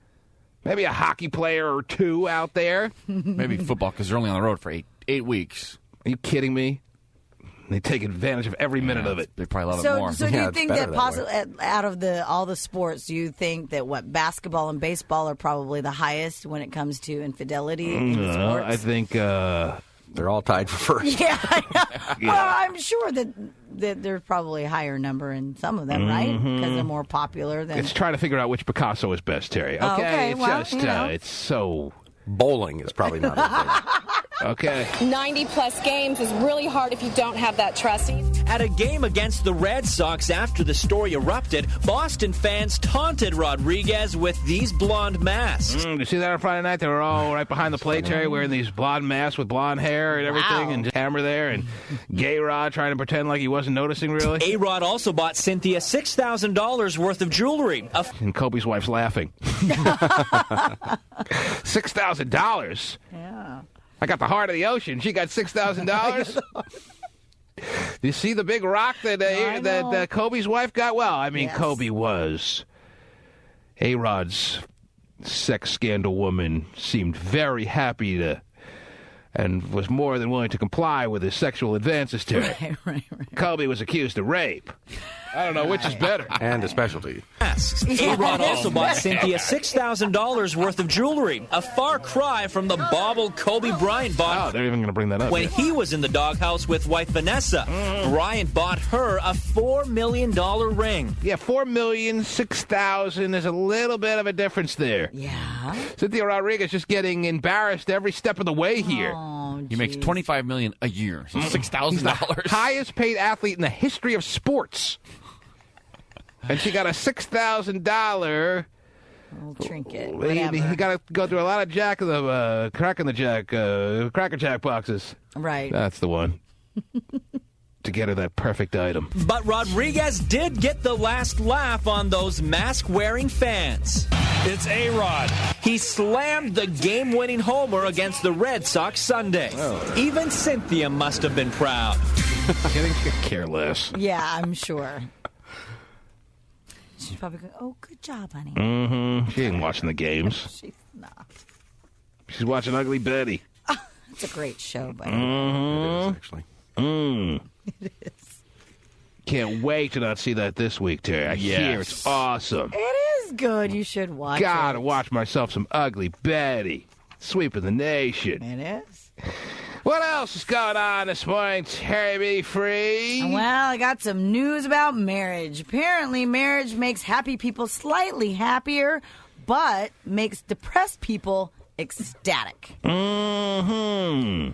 Maybe a hockey player or two out there. Maybe football, because they're only on the road for eight weeks. Are you kidding me? They take advantage of every minute of it. They probably love So, it more. do you think that out of all the sports, do you think that basketball and baseball are probably the highest when it comes to infidelity in sports? I think they're all tied for first. Yeah, I know. Yeah. Well, I'm sure that there's probably a higher number in some of them, right? Because they're more popular than. It's trying to figure out which Picasso is best, Terry. Okay, okay. It's Well, just it's so. Bowling is probably not as big. Okay. 90-plus games is really hard if you don't have that trust. At a game against the Red Sox after the story erupted, Boston fans taunted Rodriguez with these blonde masks. You see that on Friday night? They were all right behind the plate, Terry, wearing these blonde masks with blonde hair and everything, and Hammer there, and Gay Rod trying to pretend like he wasn't noticing, really. A-Rod also bought Cynthia $6,000 worth of jewelry. And Kobe's wife's laughing. $6,000? Yeah. I got the heart of the ocean. She got $6,000? You see the big rock that Kobe's wife got? Well, I mean, yes. Kobe was A-Rod's sex scandal woman, seemed very happy to, and was more than willing to comply with his sexual advances to her. Right. Kobe was accused of rape. I don't know which is better. And a specialty. A-Rod also bought Cynthia $6,000 worth of jewelry, a far cry from the bauble Kobe Bryant bought. Oh, they're even going to bring that up. When he was in the doghouse with wife Vanessa, Bryant bought her a $4 million ring. Yeah, $4 million, $6,000. There's a little bit of a difference there. Yeah. Cynthia Rodriguez just getting embarrassed every step of the way here. Oh, he makes $25 million a year. So $6,000. He's the highest paid athlete in the history of sports. And she got a $6,000 trinket. He got to go through a lot of Cracker Jack boxes. Right. That's the one. To get her that perfect item. But Rodriguez did get the last laugh on those mask-wearing fans. It's A-Rod. He slammed the game-winning homer against the Red Sox Sunday. Oh. Even Cynthia must have been proud. She could care less. Yeah, I'm sure. She's probably going, oh, good job, honey. Mm-hmm. She ain't watching the games. She's not. She's watching Ugly Betty. It's a great show, buddy. Mm-hmm. It is, actually. It is. Can't wait to not see that this week, Terry. I hear it's awesome. It is good. You should watch it. Gotta watch myself some Ugly Betty. Sweeping the nation. It is. What else is going on this morning, Terry B. Free? Well, I got some news about marriage. Apparently, marriage makes happy people slightly happier, but makes depressed people ecstatic. Mm-hmm.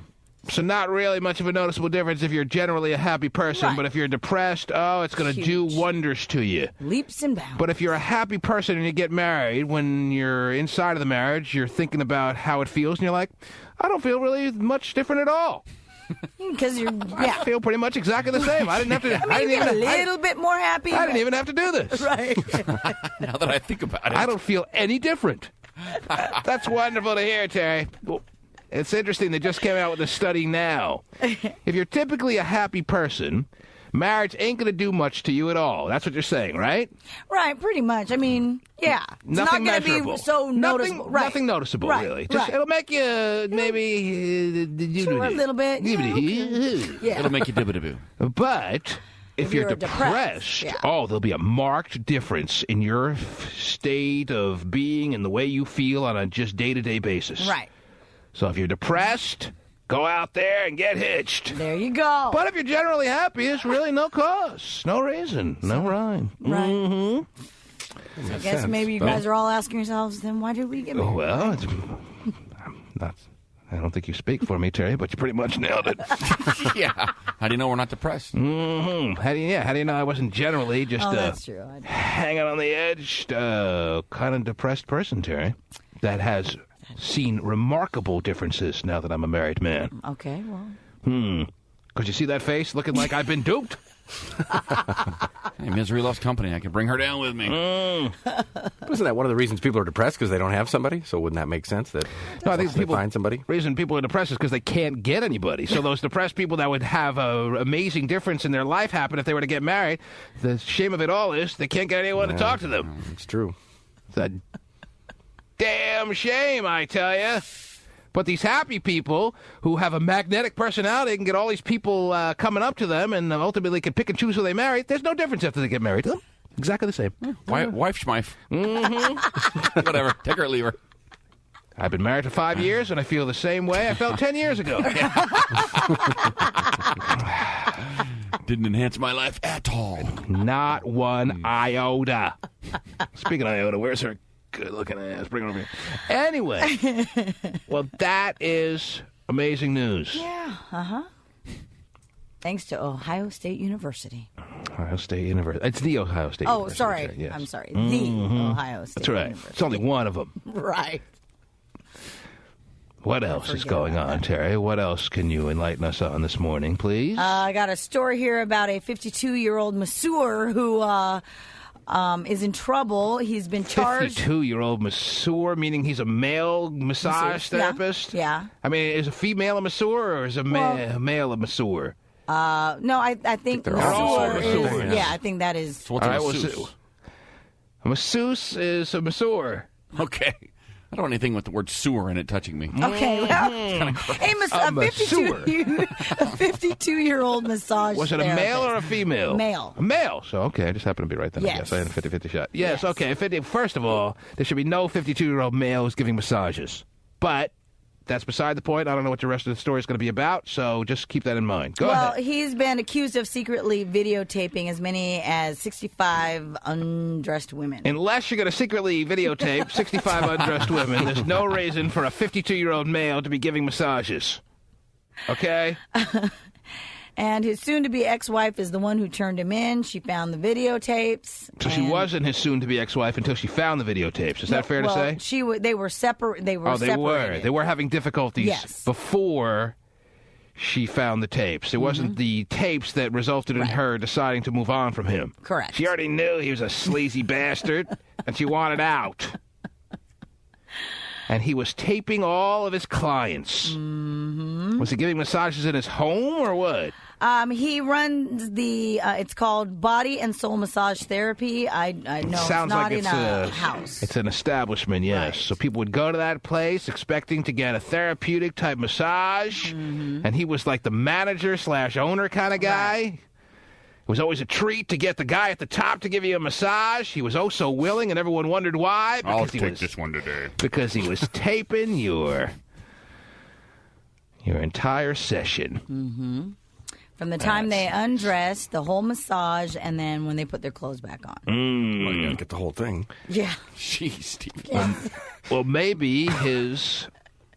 So not really much of a noticeable difference if you're generally a happy person, but if you're depressed, it's going to do wonders to you. Leaps and bounds. But if you're a happy person and you get married, when you're inside of the marriage, you're thinking about how it feels, and you're like, I don't feel really much different at all. Because I feel pretty much exactly the same. I didn't have to. Maybe a little bit more happy. I didn't even have to do this. Right. Now that I think about it, I don't feel any different. That's wonderful to hear, Terry. Well, it's interesting. They just came out with a study now. If you're typically a happy person, marriage ain't going to do much to you at all. That's what you're saying, right? Right, pretty much. I mean, yeah. It's nothing not going to be so noticeable. Nothing noticeable, really. Just it'll make you maybe... a little bit. Yeah. It'll make you dibba-diboo. But... If you're depressed, there'll be a marked difference in your state of being and the way you feel on a just day-to-day basis. Right. So if you're depressed, go out there and get hitched. There you go. But if you're generally happy, it's really no cause, no reason, no rhyme. Right. Mm-hmm. So I guess maybe you guys are all asking yourselves, then why did we get married? Well, I don't think you speak for me, Terry, but you pretty much nailed it. Yeah. How do you know we're not depressed? Mm-hmm. How do you know I wasn't generally just that's true. hanging on the edge, kind of depressed person, Terry, that has seen remarkable differences now that I'm a married man. Okay, well. Because you see that face looking like I've been duped? Hey, misery loves company. I can bring her down with me. Wasn't that one of the reasons people are depressed? Because they don't have somebody? So wouldn't that make sense that I think people find somebody? The reason people are depressed is because they can't get anybody. So those depressed people that would have an amazing difference in their life happen if they were to get married, the shame of it all is they can't get anyone to talk to them. It's true. It's a damn shame, I tell you. But these happy people who have a magnetic personality can get all these people coming up to them and ultimately can pick and choose who they marry. There's no difference after they get married to them. Exactly the same. Wife schmife. Mm-hmm. Whatever. Take her or leave her. I've been married for 5 years, and I feel the same way I felt 10 years ago. Didn't enhance my life at all. Not one iota. Speaking of iota, where's her good-looking ass? Bring her over here. Anyway, well, that is Amazing news. Yeah, thanks to Ohio State University. Ohio State University. It's the Ohio State University. Oh, sorry. Yes. I'm sorry. The Ohio State That's right. University. It's only one of them. Right. What else is going on, Terry? What else can you enlighten us on this morning, please? I got a story here about a 52-year-old masseur who is in trouble. He's been charged. 52-year-old masseur, meaning he's a male massage therapist? Yeah. I mean, is a female a masseur or is a male a masseur? No, I think they're all masseur is. masseurs. Yeah, I think that is. So what's a masseuse? A masseuse is a masseur. Okay. I don't want anything with the word sewer in it touching me. Okay, well, a 52-year-old massage Was it a male or a female? Male. A male. So, okay, I just happened to be right then. Yes. I guess I had a 50-50 shot. Yes, okay. First of all, there should be no 52-year-old male who's giving massages. But that's beside the point. I don't know what the rest of the story is going to be about, so just keep that in mind. Go ahead. Well, he's been accused of secretly videotaping as many as 65 undressed women. Unless you're going to secretly videotape 65 undressed women, there's no reason for a 52-year-old male to be giving massages. Okay? And his soon-to-be ex-wife is the one who turned him in. She found the videotapes. So she wasn't his soon-to-be ex-wife until she found the videotapes. Is that fair to say? They were separate. They were separated. They were having difficulties before she found the tapes. It wasn't the tapes that resulted in her deciding to move on from him. Correct. She already knew he was a sleazy bastard, and she wanted out. And he was taping all of his clients. Mm-hmm. Was he giving massages in his home or what? He runs the, it's called Body and Soul Massage Therapy. I know Sounds it's not like in it's a house. It's an establishment, yes. Right. So people would go to that place expecting to get a therapeutic type massage. Mm-hmm. And he was like the manager / owner kind of guy. Right. It was always a treat to get the guy at the top to give you a massage. He was oh so willing, and everyone wondered why. I'll take this one today. Because he was taping your entire session. Mm-hmm. From the time they undress, the whole massage, and then when they put their clothes back on. Well, you gotta get the whole thing. Yeah. Jeez, Steve. Well, maybe his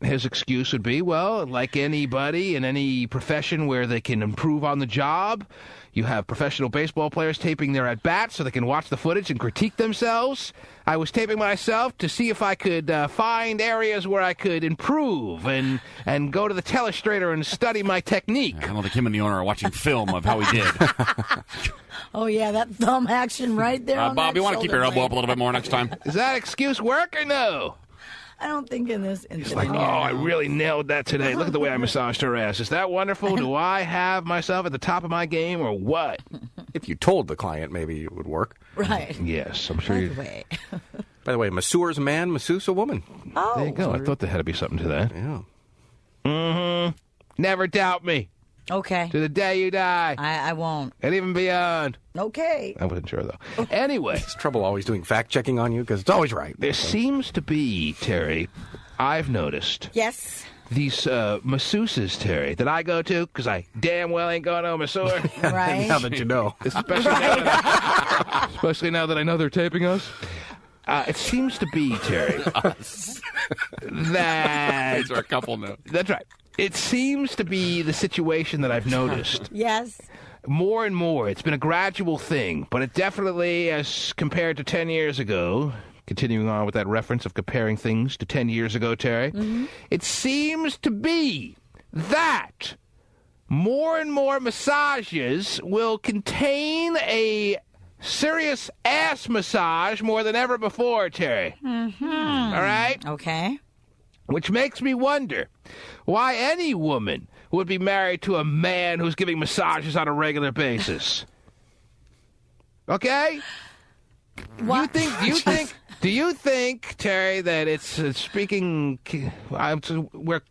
excuse would be, well, like anybody in any profession where they can improve on the job, you have professional baseball players taping their at-bats so they can watch the footage and critique themselves. I was taping myself to see if I could find areas where I could improve and go to the telestrator and study my technique. I don't think him and the owner are watching film of how he did. Oh, yeah, that thumb action right there. Bob, you want to keep your elbow up a little bit more next time? Does that excuse work or no? I don't think in this instance. It's like, I really nailed that today. Look at the way I massaged her ass. Is that wonderful? Do I have myself at the top of my game or what? If you told the client, maybe it would work. Right. Yes, I'm sure. By the way, masseur is a man, masseuse a woman. Oh. There you go. I thought there had to be something to that. Yeah. Mm-hmm. Never doubt me. Okay. To the day you die. I won't. And even beyond. Okay. I wasn't sure, though. Anyway. It's trouble always doing fact-checking on you because it's always right. There seems to be, Terry, I've noticed. Yes. These masseuses, Terry, that I go to, because I damn well ain't going to a masseur. Right. Now that you know. Especially now that I know they're taping us. It seems to be, Terry, that... These are a couple now. That's right. It seems to be the situation that I've noticed. Yes. More and more. It's been a gradual thing, but it definitely, as compared to 10 years ago, continuing on with that reference of comparing things to 10 years ago, Terry, it seems to be that more and more massages will contain a serious ass massage more than ever before, Terry. Mm-hmm. All right? Okay. Which makes me wonder why any woman would be married to a man who's giving massages on a regular basis. Okay? What? Do you think, Terry, that it's speaking... we're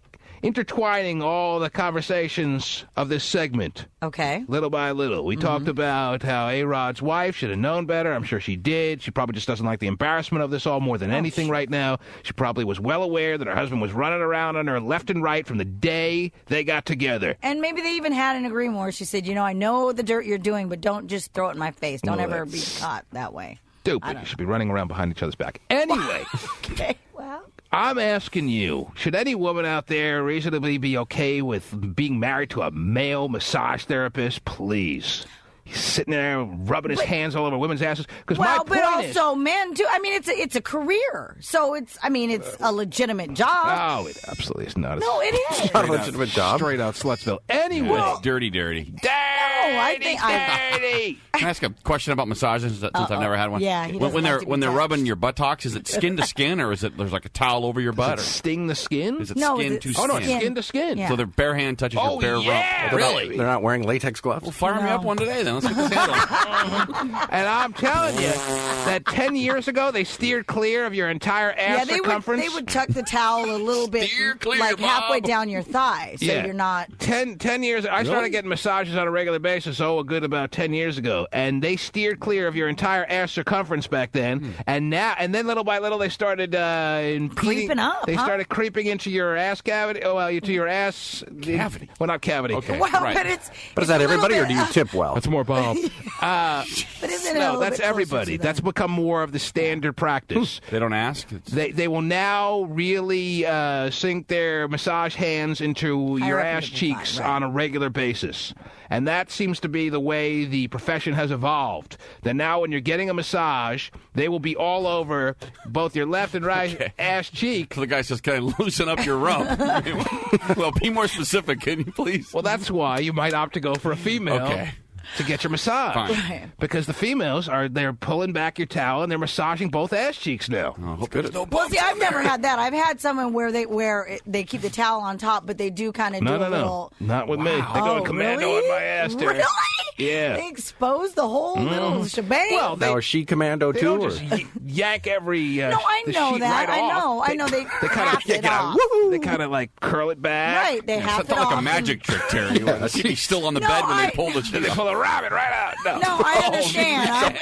intertwining all the conversations of this segment. Okay. Little by little. We talked about how A-Rod's wife should have known better. I'm sure she did. She probably just doesn't like the embarrassment of this all more than anything right now. She probably was well aware that her husband was running around on her left and right from the day they got together. And maybe they even had an agreement where she said, I know the dirt you're doing, but don't just throw it in my face. Don't ever be caught that way. Stupid. You should be running around behind each other's back. Anyway. Okay, well. I'm asking you, should any woman out there reasonably be okay with being married to a male massage therapist? Please. He's sitting there rubbing his hands all over women's asses. But also men too. I mean, it's a career, so it's a legitimate job. No, it absolutely is not. No, it is. It's not a legitimate job. Straight out Slutsville. Anyway, it's dirty. Dirty. Dirty. Can I ask a question about massages since I've never had one? Yeah. When they're rubbing your buttocks, is it skin to skin or is it there's like a towel over your butt? Does it sting the skin? Is it No, skin it's to skin? Oh no, it's skin to skin. Yeah. So their bare hand touches your bare rump. Really? They're not wearing latex gloves? Well, fire me up one today then. Let's get this handled. And I'm telling you that 10 years ago they steered clear of your entire ass circumference. They would tuck the towel a little bit, like halfway down your thigh, so you're not. 10 years. I started getting massages on a regular basis. A good about 10 years ago, and they steered clear of your entire ass circumference back then. And then little by little they started creeping up. They started creeping into your ass cavity. Oh well, into your ass cavity. Well, not cavity. Okay, well, right. But is that everybody, or do you tip well? That's more Bob. But isn't it No, that's everybody. That's become more of the standard practice. They don't ask? They will now really sink their massage hands into your ass cheeks on a regular basis. And that seems to be the way the profession has evolved. That now when you're getting a massage, they will be all over both your left and right ass cheek. So the guy says, can I loosen up your rump? Well, be more specific, can you please? Well, that's why you might opt to go for a female. To get your massage. Fine. Because the females they're pulling back your towel and they're massaging both ass cheeks now. Well, see, I've never had that. I've had someone where they keep the towel on top, but they do kind of do a little. Not with me. They're going commando on my ass, Terry. Really? Yeah. They expose the whole little shebang. Well, now is she commando they too? Don't just yank every no, I the know sheet that. right off. I know. They kind of it off. They kind of like curl it back. Right. They have It's not like a magic trick, Terry. She'd be still on the bed when they pull the sheet. They pull a rabbit right out. No, I understand.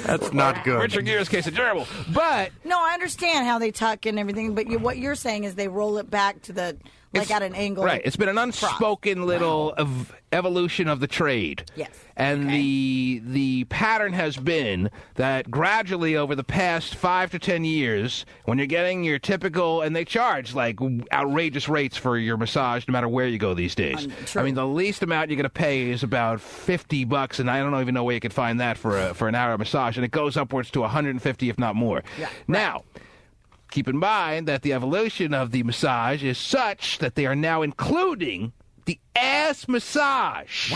That's not good. Richard Gere's case of gerbil. But no, I understand how they tuck and everything. But what you're saying is they roll it back to the at an angle. Right. It's been an unspoken little evolution of the trade. Yes. And the pattern has been that gradually over the past 5 to 10 years, when you're getting your typical, and they charge like outrageous rates for your massage no matter where you go these days. I mean, the least amount you're going to pay is about $50, and I don't even know where you could find that for an hour massage, and it goes upwards to $150 if not more. Yeah. Now, keep in mind that the evolution of the massage is such that they are now including the ass massage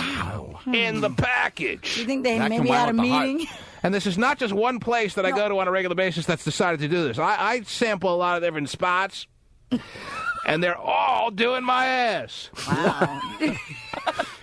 in the package. Do you think they maybe had a meeting? And this is not just one place that I go to on a regular basis that's decided to do this. I sample a lot of different spots, and they're all doing my ass. Wow.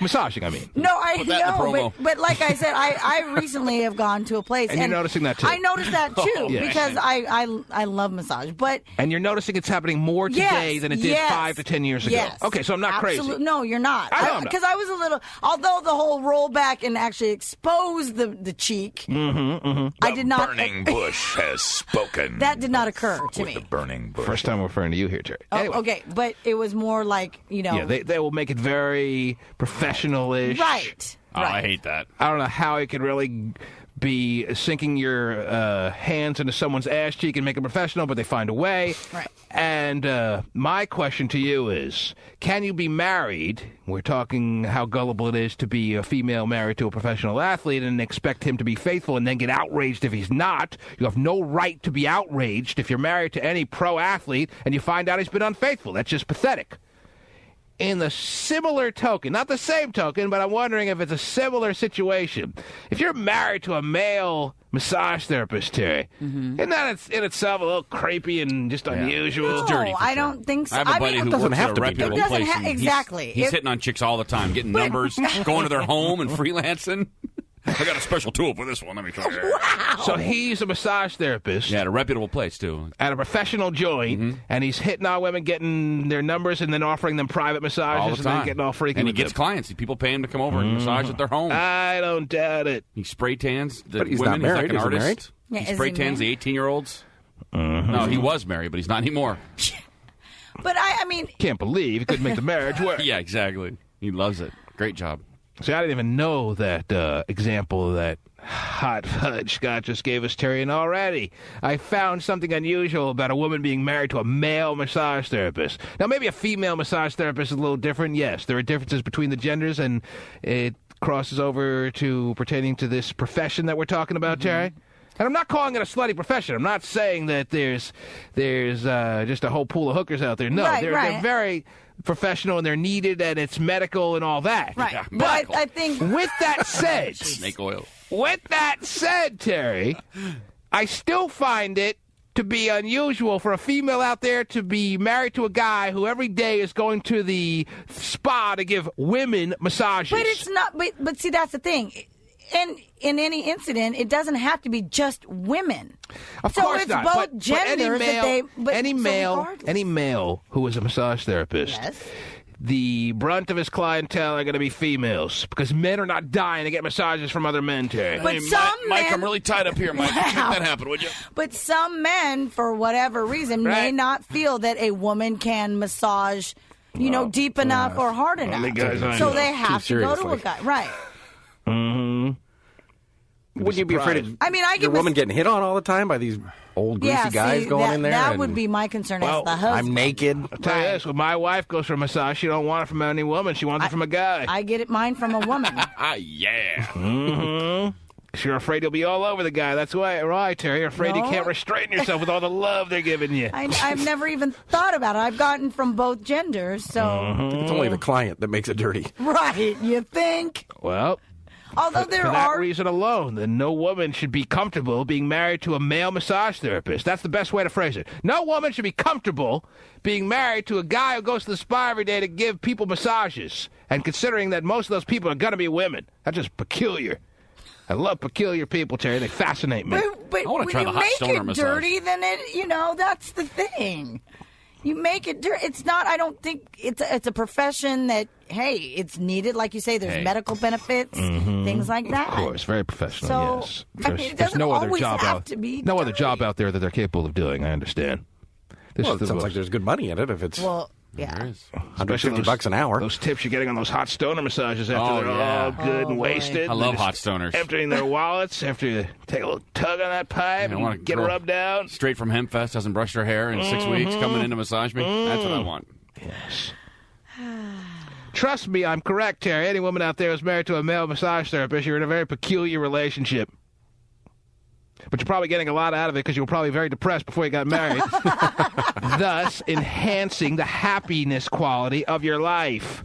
Massaging, I mean. No, I know, but like I said, I recently have gone to a place. And you're noticing that, too. I noticed that, too, Yes. because I love massage. But and you're noticing it's happening more today than it did 5 to 10 years ago. Yes. Okay, so I'm not crazy. No, you're not. Because I was a little, although the whole roll back and actually expose the cheek, I did not. Burning bush has spoken. That did not occur to me. The burning bush. First time I'm referring to you here, Terry. Oh, Anyway. okay, but it was more like, Yeah, they will make it very professional-ish. Right. I hate that. I don't know how it could really be sinking your hands into someone's ass cheek and make it professional, but they find a way. Right. And my question to you is, can you be married? We're talking how gullible it is to be a female married to a professional athlete and expect him to be faithful and then get outraged if he's not. You have no right to be outraged if you're married to any pro athlete and you find out he's been unfaithful. That's just pathetic. In the similar token, not the same token, but I'm wondering if it's a similar situation. If you're married to a male massage therapist, Terry, isn't that in itself a little creepy and just unusual? No, It's dirty. I don't think so. I have a buddy who works at a reputable It doesn't place. and exactly. He's hitting on chicks all the time, getting numbers, going to their home and freelancing. I got a special tool for this one. Let me try it. Wow. So he's a massage therapist. Yeah, at a reputable place, too. At a professional joint, and he's hitting on women, getting their numbers, and then offering them private massages, All the and time. then getting all freaky And he with gets them. clients. People pay him to come over and massage at their home. I don't doubt it. He spray tans the But he's women. not married. He's like an Is he artist. married? Yeah, He is spray he tans married? the 18-year-olds. No, he was married, but he's not anymore. But I mean, Can't believe he couldn't make the marriage work. Yeah, exactly. He loves it. Great job. See, I didn't even know that example that Hot fudge. Scott just gave us Terry, and already I found something unusual about a woman being married to a male massage therapist. Now, maybe a female massage therapist is a little different. Yes, there are differences between the genders, and it crosses over to pertaining to this profession that we're talking about, Terry. And I'm not calling it a slutty profession. I'm not saying that there's just a whole pool of hookers out there. No, they're very professional, and they're needed, and it's medical and all that. Right. Yeah. But I think... With that said... Snake oil. With that said, Terry, I still find it to be unusual for a female out there to be married to a guy who every day is going to the spa to give women massages. But it's not... But see, that's the thing. And in any incident, it doesn't have to be just women. Of so course it's not. both genders any male who is a massage therapist, the brunt of his clientele are going to be females, because men are not dying to get massages from other men, Terry. But Mike, I'm really tied up here, Mike. Make that happen, would you? But some men, for whatever reason, may not feel that a woman can massage, deep enough or hard enough. So they have to go to a guy. Right. Mm-hmm. Would you be afraid of your woman getting hit on all the time by these old greasy guys going in there? That would be my concern as the husband. I'm naked. I'll tell you this, when my wife goes for a massage, she don't want it from any woman. She wants it from a guy. I get mine from a woman. Yeah. Mm-hmm. You're afraid you'll be all over the guy. That's why, right, Terry. You're afraid you can't restrain yourself with all the love they're giving you. I've never even thought about it. I've gotten from both genders, so... It's only the client that makes it dirty. Right, you think? Well... Although for that reason alone, then no woman should be comfortable being married to a male massage therapist. That's the best way to phrase it. No woman should be comfortable being married to a guy who goes to the spa every day to give people massages. And considering that most of those people are going to be women, that's just peculiar. I love peculiar people, Terry. They fascinate me. But I want to try the hot stoner massage. When you make it dirty, then that's the thing. You make it dirty. It's not. I don't think it's a profession that. Hey, it's needed. Like you say, there's medical benefits, things like that. Of course, very professional. So, yes, it doesn't no other always job have to be no other job out there that they're capable of doing. I understand. It sounds like there's good money in it if it's. Well, yeah. There is. $150 an hour. Those tips you're getting on those hot stoner massages after they're all good and wasted. I love hot stoners. Emptying their wallets after you take a little tug on that pipe and get rubbed down. Straight from Hempfest, hasn't brushed her hair in 6 weeks, coming in to massage me. That's what I want. Yes. Trust me, I'm correct, Terry. Any woman out there who's married to a male massage therapist, you're in a very peculiar relationship. But you're probably getting a lot out of it because you were probably very depressed before you got married, thus enhancing the happiness quality of your life.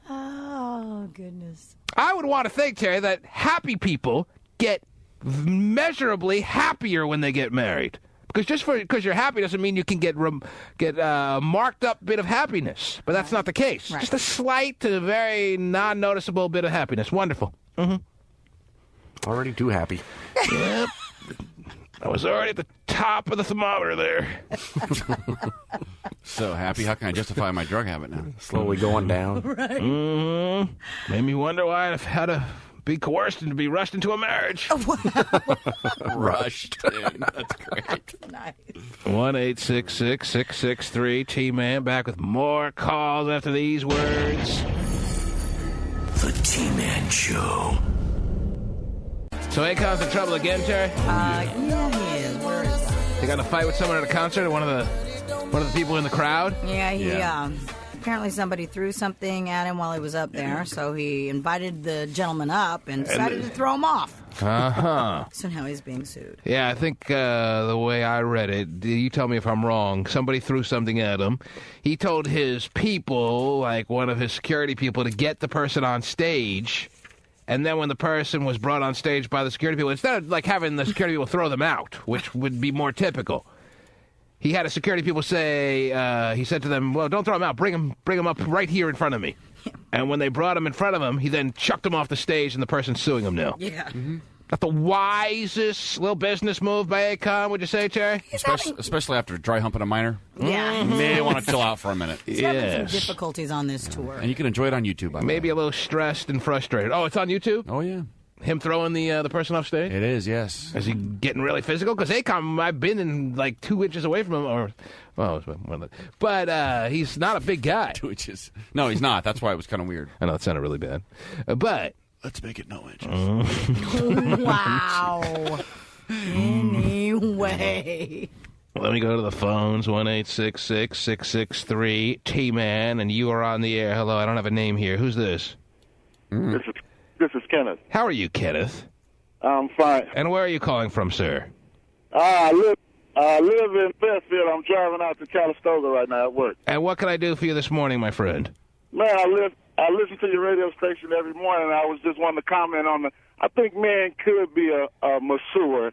Oh, goodness. I would want to think, Terry, that happy people get measurably happier when they get married. Because just because you're happy doesn't mean you can get marked up bit of happiness. But that's not the case. Right. Just a slight to very non-noticeable bit of happiness. Wonderful. Mm-hmm. Already too happy. Yep. I was already at the top of the thermometer there. So happy. How can I justify my drug habit now? Slowly going down. Right. Mm-hmm. Made me wonder why I've had to be coerced and to be rushed into a marriage. Rushed in. That's great. Nice. 1-866-663-T-Man. Back with more calls after these words. The T-Man Show. So Akon's in trouble again, Terry? Yeah, he is. Where is that? He got in a fight with someone at a concert, one of the people in the crowd? Yeah, apparently somebody threw something at him while he was up there, so he invited the gentleman up and decided to throw him off. Uh-huh. So now he's being sued. Yeah, I think the way I read it, you tell me if I'm wrong, somebody threw something at him. He told his people, like one of his security people, to get the person on stage. And then when the person was brought on stage by the security people, instead of like having the security people throw them out, which would be more typical, he had a security people say, he said to them, well, don't throw them out, bring them up right here in front of me. And when they brought him in front of him, he then chucked him off the stage, and the person's suing him now. Yeah. Mm-hmm. Not the wisest little business move by Akon, would you say, Terry? Especially after dry humping a minor. Yeah. You may want to chill out for a minute. He's having some difficulties on this tour. And you can enjoy it on YouTube. Maybe a little stressed and frustrated. Oh, it's on YouTube? Oh, yeah. Him throwing the person off stage? It is, yes. Is he getting really physical? Because Akon, I've been in like 2 inches away from him, but he's not a big guy. 2 inches. No, he's not. That's why it was kind of weird. I know, it sounded really bad. But Let's make it no inches. Wow. Anyway. Let me go to the phones, 1-866-663-T-Man, and you are on the air. Hello, I don't have a name here. Who's this? This is Kenneth. How are you, Kenneth? I'm fine. And where are you calling from, sir? I live in Fairfield. I'm driving out to Calistoga right now at work. And what can I do for you this morning, my friend? Man, I listen to your radio station every morning. I was just wanting to comment on I think men could be a masseur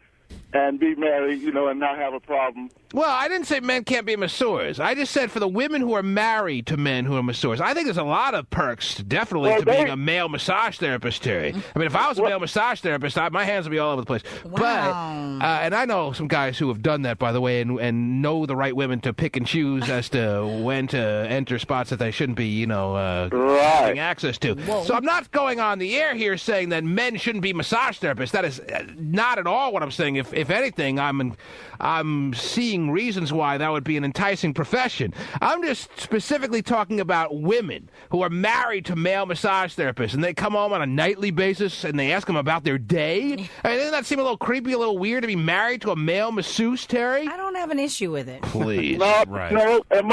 and be married, and not have a problem. Well, I didn't say men can't be masseurs. I just said for the women who are married to men who are masseurs. I think there's a lot of perks, definitely, to being a male massage therapist, Terry. I mean, if I was a male massage therapist, my hands would be all over the place. Wow. But, and I know some guys who have done that, by the way, and know the right women to pick and choose as to when to enter spots that they shouldn't be, having access to. Whoa. So I'm not going on the air here saying that men shouldn't be massage therapists. That is not at all what I'm saying. If anything, I'm seeing reasons why that would be an enticing profession. I'm just specifically talking about women who are married to male massage therapists, and they come home on a nightly basis and they ask them about their day. I mean, doesn't that seem a little creepy, a little weird to be married to a male masseuse, Terry? I don't have an issue with it. Please. No, and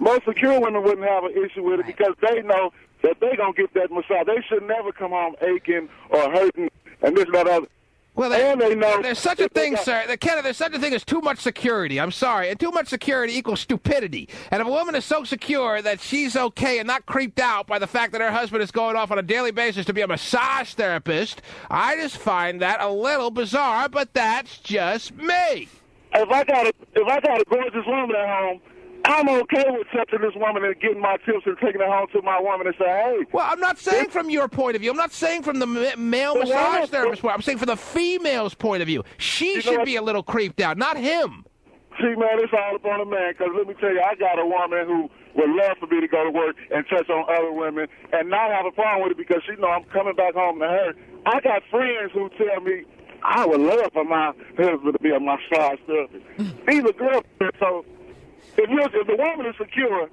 most secure women wouldn't have an issue with it because they know that they're going to get that massage. They should never come home aching or hurting and this and that other. Well, there's such a thing, sir. Kenneth, there's such a thing as too much security. I'm sorry. And too much security equals stupidity. And if a woman is so secure that she's okay and not creeped out by the fact that her husband is going off on a daily basis to be a massage therapist, I just find that a little bizarre, but that's just me. If I got a gorgeous woman at home, I'm okay with touching this woman and getting my tips and taking it home to my woman and say, hey. Well, I'm not saying from your point of view. I'm not saying from the male massage therapist point. I'm saying from the female's point of view. She should be a little creeped out, not him. See, man, it's all up on a man, because let me tell you, I got a woman who would love for me to go to work and touch on other women and not have a problem with it because she know I'm coming back home to her. I got friends who tell me, I would love for my husband to be a massage therapist. He's a girlfriend, so... If the woman is secure,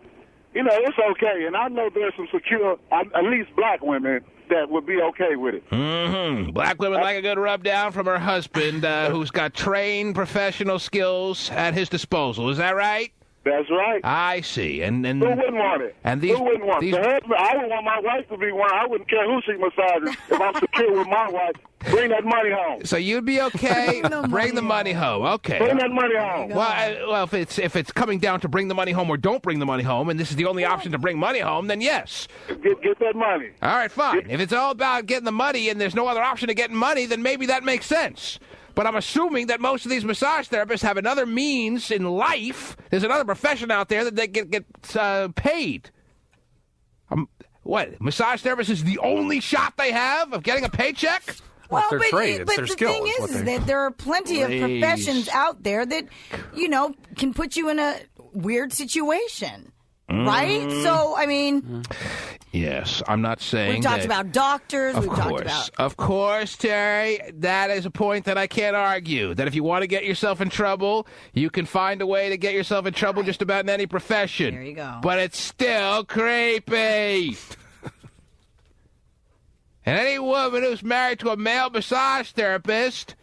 it's okay. And I know there's some secure, at least black women, that would be okay with it. Mm-hmm. Black women like a good rub down from her husband who's got trained professional skills at his disposal. Is that right? That's right. I see. And who wouldn't want it? And who wouldn't want it? The husband, I would want my wife to be one. I wouldn't care who she massages. If I'm secure with my wife, bring that money home. So you'd be okay? Bring the money home. Okay. Bring that money home. Well, if it's coming down to bring the money home or don't bring the money home, and this is the only option to bring money home, then yes. Get that money. All right, fine. If it's all about getting the money and there's no other option to getting money, then maybe that makes sense. But I'm assuming that most of these massage therapists have another means in life. There's another profession out there that they get paid. What? Massage therapist is the only shot they have of getting a paycheck? Well, but the thing is that there are plenty of professions out there that, can put you in a weird situation. Right? So, I mean... Yes, I'm not saying we've talked about doctors. Of course, Terry, that is a point that I can't argue. That if you want to get yourself in trouble, you can find a way to get yourself in trouble just about in any profession. There you go. But it's still creepy. And any woman who's married to a male massage therapist,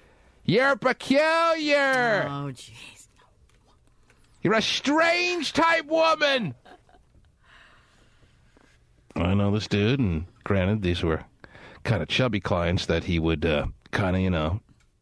you're peculiar. Oh, jeez. You're a strange type woman. I know this dude, and granted, these were kind of chubby clients that he would kind of,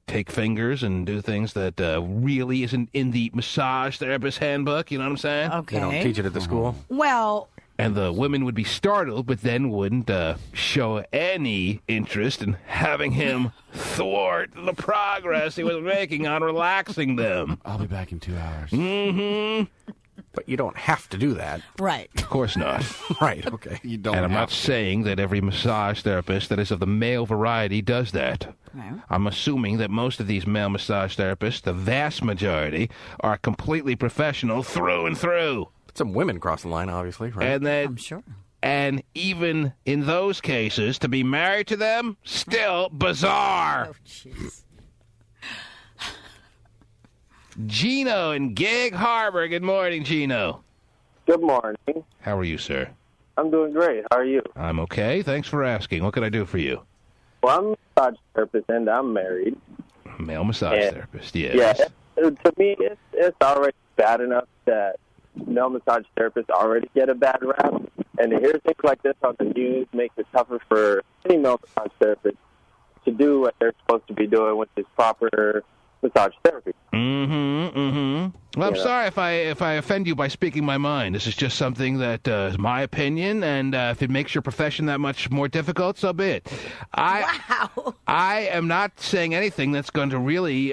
take fingers and do things that really isn't in the massage therapist handbook. You know what I'm saying? Okay. They don't teach it at the school. Well... And the women would be startled, but then wouldn't show any interest in having him thwart the progress he was making on relaxing them. I'll be back in 2 hours. Mm-hmm. But you don't have to do that. Right. Of course not. Right, okay. You don't. And I'm not saying that every massage therapist that is of the male variety does that. Right. I'm assuming that most of these male massage therapists, the vast majority, are completely professional through and through. Some women cross the line, obviously, right? And that, I'm sure. And even in those cases, to be married to them, still bizarre. Oh, jeez. Gino in Gig Harbor. Good morning, Gino. Good morning. How are you, sir? I'm doing great. How are you? I'm okay. Thanks for asking. What can I do for you? Well, I'm a massage therapist, and I'm married. Male massage therapist, yes. Yeah, to me, it's already bad enough that male massage therapists already get a bad rap, and to hear things like this on the news makes it tougher for any male massage therapist to do what they're supposed to be doing, which is proper massage therapy. Well, I'm sorry if I offend you by speaking my mind. This is just something that is my opinion, and if it makes your profession that much more difficult, so be it. I am not saying anything that's going to really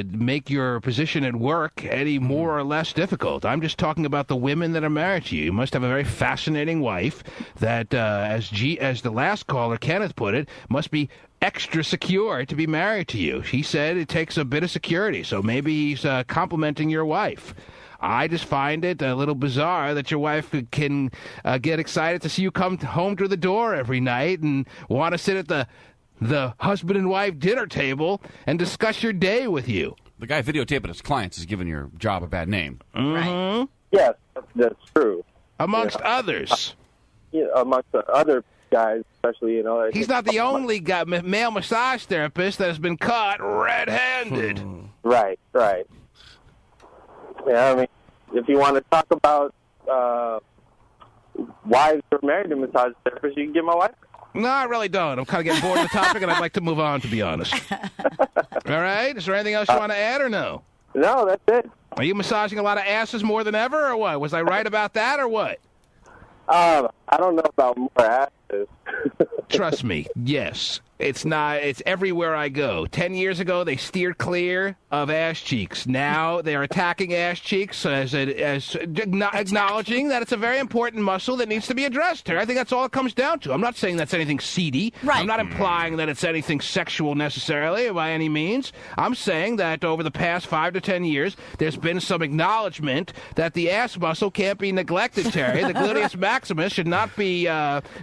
make your position at work any more or less difficult. I'm just talking about the women that are married to you. You must have a very fascinating wife that, as the last caller, Kenneth, put it, must be extra secure to be married to you. He said it takes a bit of security, so maybe he's complimenting your wife. I just find it a little bizarre that your wife can get excited to see you come home to the door every night and want to sit at the husband and wife dinner table and discuss your day with you. The guy videotaping his clients is giving your job a bad name. Right. Yes, that's true. Amongst others. Amongst the other guys, especially, he's not the only guy, male massage therapist that has been caught red-handed. Right. Yeah, I mean, if you want to talk about wives who are married to massage therapists, you can get my wife. No, I really don't. I'm kind of getting bored of the topic, and I'd like to move on, to be honest. All right? Is there anything else you want to add, or no? No, that's it. Are you massaging a lot of asses more than ever, or what? Was I right about that, or what? I don't know about more asses. Trust me, yes. It's everywhere I go. 10 years ago, they steered clear of ass cheeks. Now they're attacking ass cheeks as acknowledging that it's a very important muscle that needs to be addressed here. I think that's all it comes down to. I'm not saying that's anything seedy. Right. I'm not implying that it's anything sexual necessarily by any means. I'm saying that over the past 5 to 10 years, there's been some acknowledgement that the ass muscle can't be neglected, Terry. The gluteus maximus should not be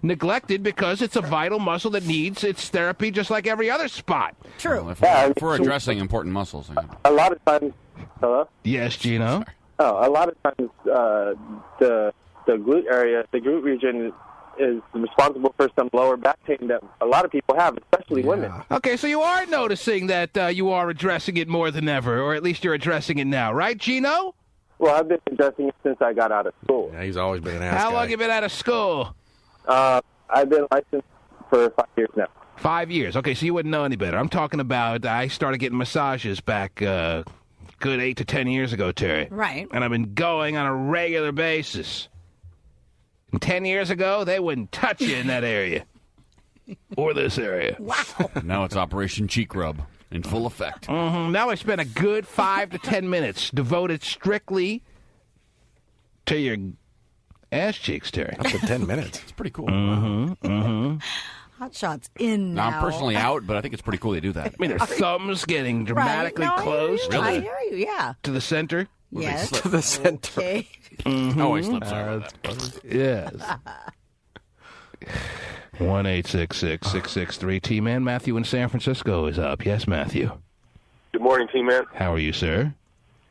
neglected because it's a vital muscle that needs its therapy just like every other spot. True. Well, if we're addressing important muscles. A lot of times... Hello? Yes, Gino? A lot of times the glute area, the glute region is responsible for some lower back pain that a lot of people have, especially women. Okay, so you are noticing that you are addressing it more than ever, or at least you're addressing it now, right, Gino? Well, I've been addressing it since I got out of school. Yeah, he's always been an ass How guy. long have you been out of school? I've been licensed for 5 years now. 5 years. Okay, so you wouldn't know any better. I'm talking about I started getting massages back good 8 to 10 years ago, Terry. Right. And I've been going on a regular basis. And 10 years ago, they wouldn't touch you in that area. Or this area. Wow. Now it's Operation Cheek Rub in full effect. Now I spent a good 5 to 10 minutes devoted strictly to your ass cheeks, Terry. Up to 10 minutes. It's pretty cool. Hot Shot's in now. I'm personally out, but I think it's pretty cool they do that. I mean, their thumbs getting dramatically Right. No, close I hear you, yeah. to the center. Yes. To the center. Okay. Oh, I slipped. Sorry. Yes. 1-866-663 T-Man. Matthew in San Francisco is up. Yes, Matthew. Good morning, T-Man. How are you, sir?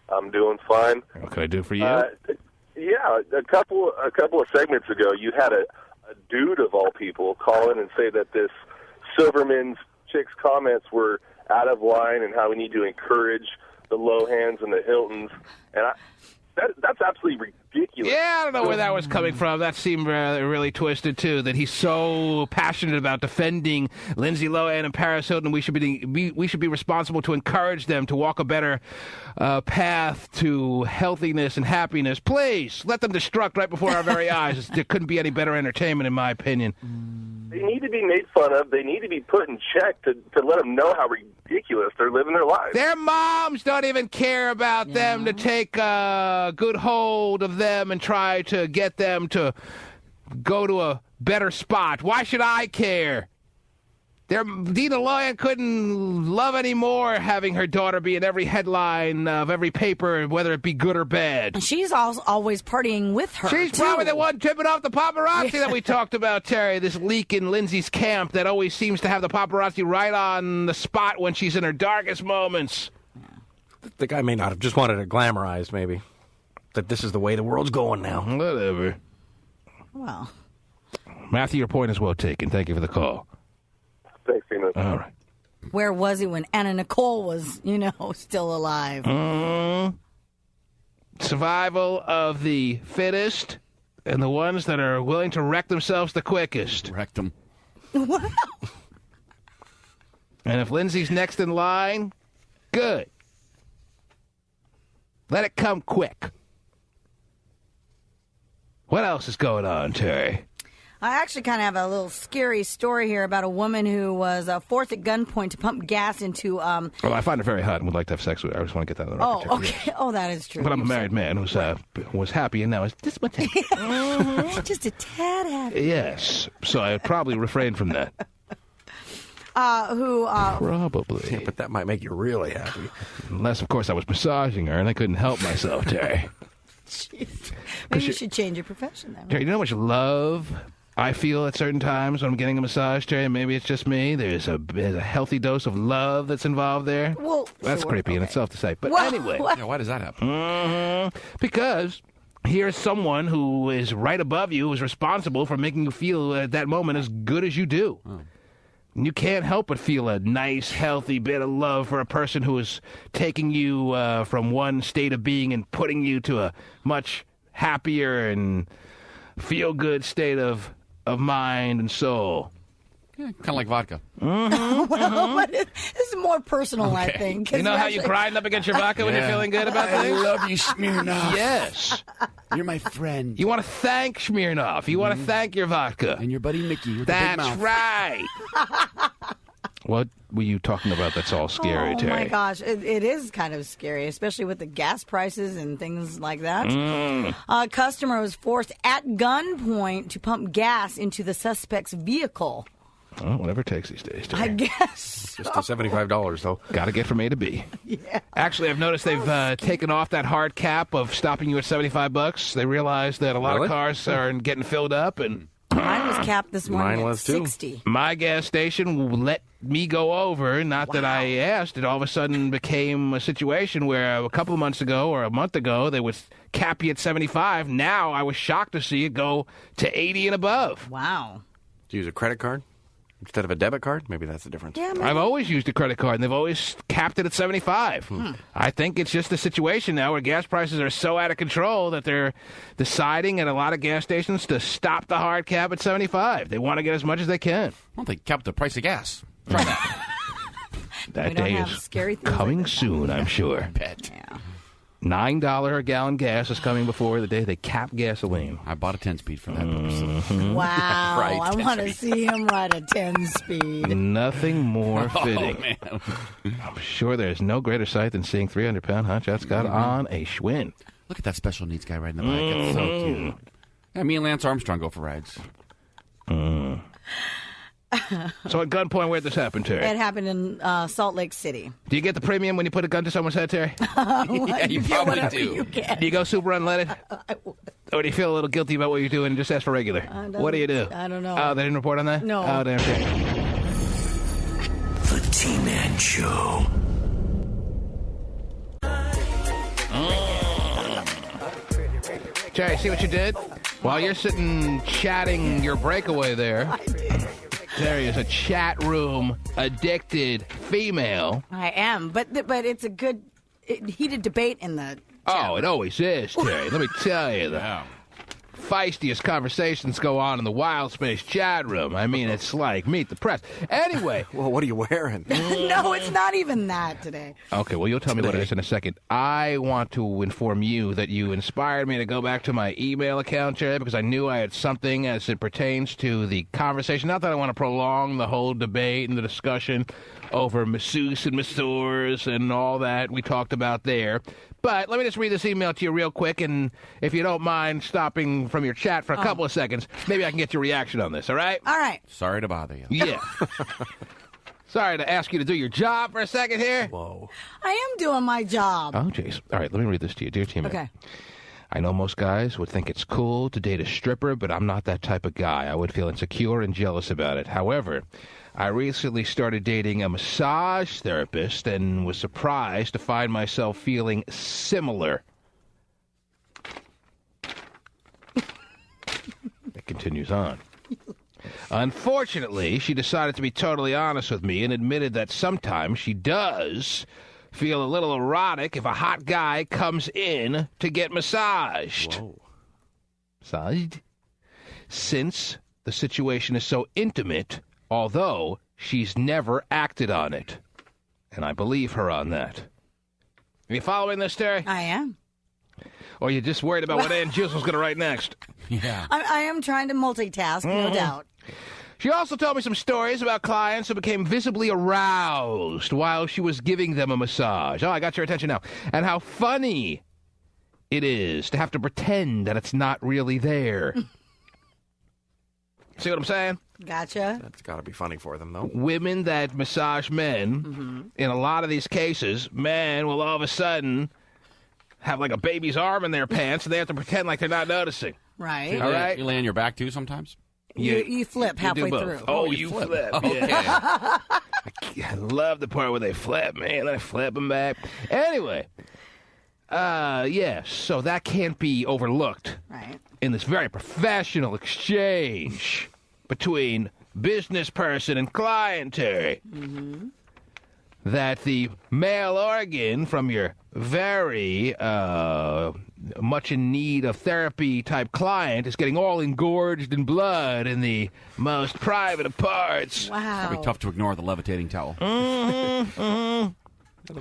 I'm doing fine. What can I do for you? Yeah, a couple of segments ago, you had a dude of all people call in and say that this Silverman's chick's comments were out of line and how we need to encourage the Lohans and the Hiltons. And that's absolutely ridiculous. Yeah, I don't know where that was coming from. That seemed really twisted, too, that he's so passionate about defending Lindsay Lohan and Paris Hilton. We should be responsible to encourage them to walk a better path to healthiness and happiness. Please, let them destruct right before our very eyes. There couldn't be any better entertainment, in my opinion. They need to be made fun of. They need to be put in check to let them know how ridiculous they're living their lives. Their moms don't even care about them to take good hold of them and try to get them to go to a better spot. Why should I care? Dina Lohan couldn't love any more having her daughter be in every headline of every paper, whether it be good or bad. She's always partying with her. She's probably the one tipping off the paparazzi that we talked about, Terry. This leak in Lindsay's camp that always seems to have the paparazzi right on the spot when she's in her darkest moments. The guy may not have just wanted it glamorized, maybe. That this is the way the world's going now. Whatever. Well, Matthew, your point is well taken. Thank you for the call. Thanks, Tina. All right. Where was he when Anna Nicole was, still alive? Survival of the fittest and the ones that are willing to wreck themselves the quickest. Wrecked them. Wow. And if Lindsay's next in line, good. Let it come quick. What else is going on, Terry? I actually kind of have a little scary story here about a woman who was forced at gunpoint to pump gas into... Well, I find her very hot and would like to have sex with her. I just want to get that on the record. Oh, okay. Oh, that is true. But I'm a married man who's was happy and now is just a tad. Just a tad happy. Yes. So I would probably refrain from that. Probably. Yeah, but that might make you really happy. Unless, of course, I was massaging her and I couldn't help myself, Terry. Jeez. Maybe you should change your profession then. Terry, you know how much love I feel at certain times when I'm getting a massage, Terry? Maybe it's just me. There's a healthy dose of love that's involved there. Well, that's creepy in itself to say. But anyway. Yeah, why does that happen? Because here's someone who is right above you, who is responsible for making you feel at that moment as good as you do. Oh. You can't help but feel a nice, healthy bit of love for a person who is taking you from one state of being and putting you to a much happier and feel-good state of mind and soul. Yeah, kind of like vodka. But this is more personal, I think. You know how you grind up against your vodka when you're feeling good about things? I love you, Smirnoff. Yes. You're my friend. You want to thank Smirnoff. You want to thank your vodka. And your buddy Mickey with the big mouth. That's right. What were you talking about that's all scary, Terry? Oh, my gosh. It is kind of scary, especially with the gas prices and things like that. A customer was forced at gunpoint to pump gas into the suspect's vehicle. Well, whatever it takes these days, Terry. I guess. Just the $75, though. Got to get from A to B. Yeah. Actually, I've noticed they've taken off that hard cap of stopping you at $75. They realized that a lot of cars are getting filled up, and mine was capped this morning. Mine was too. 60. My gas station let me go over. Not that I asked. It all of a sudden became a situation where a couple of months ago or a month ago they would cap you at 75. Now I was shocked to see it go to 80 and above. Wow. Do you use a credit card instead of a debit card? Maybe that's the difference. Yeah, I've always used a credit card, and they've always capped it at 75. I think it's just a situation now where gas prices are so out of control that they're deciding at a lot of gas stations to stop the hard cap at 75. They want to get as much as they can. Well, they capped the price of gas. Try that. That day is coming soon, I'm sure. I bet. Yeah. $9 a gallon gas is coming before the day they cap gasoline. I bought a 10-speed for that purpose. Wow. Right, I want to see him ride a 10-speed. Nothing more fitting. Oh, man. I'm sure there's no greater sight than seeing 300-pound Hotshot Scott on a Schwinn. Look at that special needs guy riding the bike. It's so cute. Yeah, me and Lance Armstrong go for rides. So at gunpoint, where'd this happen, Terry? It happened in Salt Lake City. Do you get the premium when you put a gun to someone's head, Terry? Yeah, you probably do. Do you go super unleaded? Or do you feel a little guilty about what you're doing and just ask for regular? What do you do? I don't know. Oh, they didn't report on that? No. Oh, damn shame. The T-Man Show. Terry, see what you did? While you're sitting chatting your breakaway there, Terry is a chat room addicted female. I am, but it's a good heated debate in the chat. Oh, it always is, Terry. Let me tell you, the feistiest conversations go on in the Wild Space chat room. I mean, it's like meet the press. Anyway. Well, what are you wearing? No, it's not even that today. Okay, well, you'll tell me what it is in a second. I want to inform you that you inspired me to go back to my email account, Terry, because I knew I had something as it pertains to the conversation. Not that I want to prolong the whole debate and the discussion over masseuse and masseurs and all that we talked about there. But let me just read this email to you real quick, and if you don't mind stopping from your chat for a couple of seconds, maybe I can get your reaction on this, all right? All right. Sorry to bother you. Yeah. Sorry to ask you to do your job for a second here. Whoa. I am doing my job. Oh, jeez. All right, let me read this to you. Dear teammate. Okay. I know most guys would think it's cool to date a stripper, but I'm not that type of guy. I would feel insecure and jealous about it. However, I recently started dating a massage therapist and was surprised to find myself feeling similar. It continues on. Unfortunately, she decided to be totally honest with me and admitted that sometimes she does feel a little erotic if a hot guy comes in to get massaged. Whoa. Massaged? Since the situation is so intimate, although she's never acted on it. And I believe her on that. Are you following this, Terry? I am. Or are you just worried about what Aunt Jizzle's going to write next? Yeah. I am trying to multitask, no doubt. She also told me some stories about clients who became visibly aroused while she was giving them a massage. Oh, I got your attention now. And how funny it is to have to pretend that it's not really there. See what I'm saying? Gotcha. That's got to be funny for them, though. Women that massage men, in a lot of these cases, men will all of a sudden have like a baby's arm in their pants, and they have to pretend like they're not noticing. Right. All right. You lay on your back, too, sometimes? You flip halfway through. Oh, you flip. Okay. Yeah. I love the part where they flip, man. I flip them back. Anyway, yeah, so that can't be overlooked in this very professional exchange between business person and client, Terry. That the male organ from your very much in need of therapy type client is getting all engorged in blood in the most private of parts. Wow. It'll be tough to ignore the levitating towel. The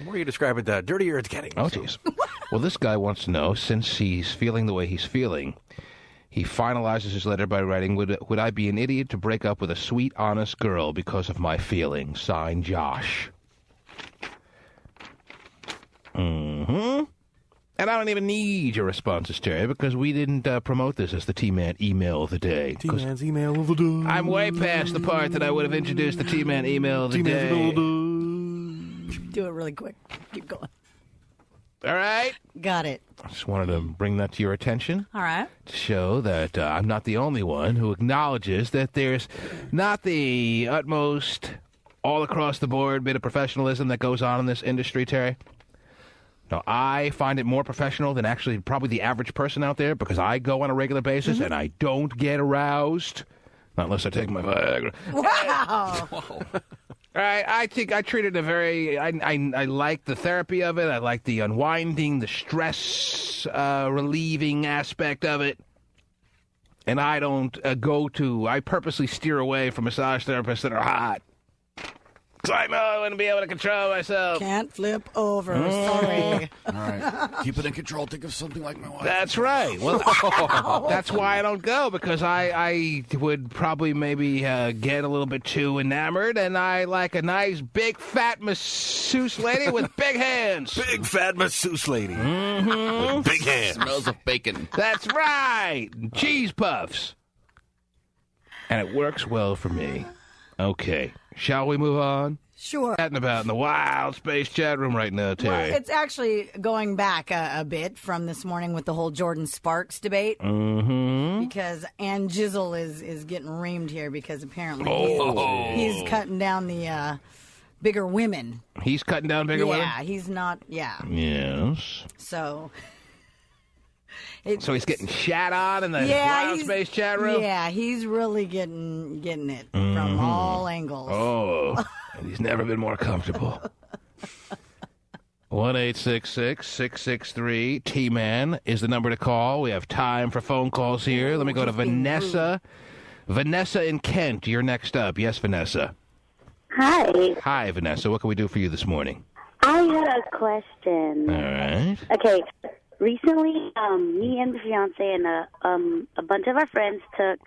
more you describe it, the dirtier it's getting. Oh, jeez. Well, this guy wants to know, since he's feeling the way he's feeling, he finalizes his letter by writing, would I be an idiot to break up with a sweet, honest girl because of my feelings? Signed, Josh. And I don't even need your responses, Terry, because we didn't promote this as the T-Man email of the day. T-Man's email of the day. I'm way past the part that I would have introduced the T-Man email of the day. Do it really quick. Keep going. All right? Got it. I just wanted to bring that to your attention. All right. To show that I'm not the only one who acknowledges that there's not the utmost all-across-the-board bit of professionalism that goes on in this industry, Terry. Now, I find it more professional than actually probably the average person out there because I go on a regular basis and I don't get aroused. Not unless I take my Viagra. Wow. All right, I think I treat it I like the therapy of it. I like the unwinding, the stress relieving aspect of it. And I don't I purposely steer away from massage therapists that are hot. Because I know I wouldn't be able to control myself. Can't flip over. Sorry. All right. Keep it in control. Think of something like my wife. That's right. Well, that's why I don't go, because I would probably maybe get a little bit too enamored, and I like a nice, big, fat masseuse lady with big hands. Big, fat masseuse lady. With big hands. Smells of bacon. That's right. Cheese puffs. And it works well for me. Okay. Shall we move on? Sure. Chatting about in the wild space chat room right now, Terry. Well, it's actually going back a bit from this morning with the whole Jordan Sparks debate. Because Aunt Jizzle is getting reamed here because apparently he's cutting down the bigger women. He's cutting down bigger women? Yeah, he's not, Yes. So... So he's getting shat on in the wild space chat room? Yeah, he's really getting it from all angles. Oh, and he's never been more comfortable. 1-866-663-T-Man is the number to call. We have time for phone calls here. Let me go to Vanessa. Vanessa in Kent, you're next up. Yes, Vanessa. Hi. Hi, Vanessa. What can we do for you this morning? I had a question. All right. Okay. Recently, me and the fiance and a bunch of our friends took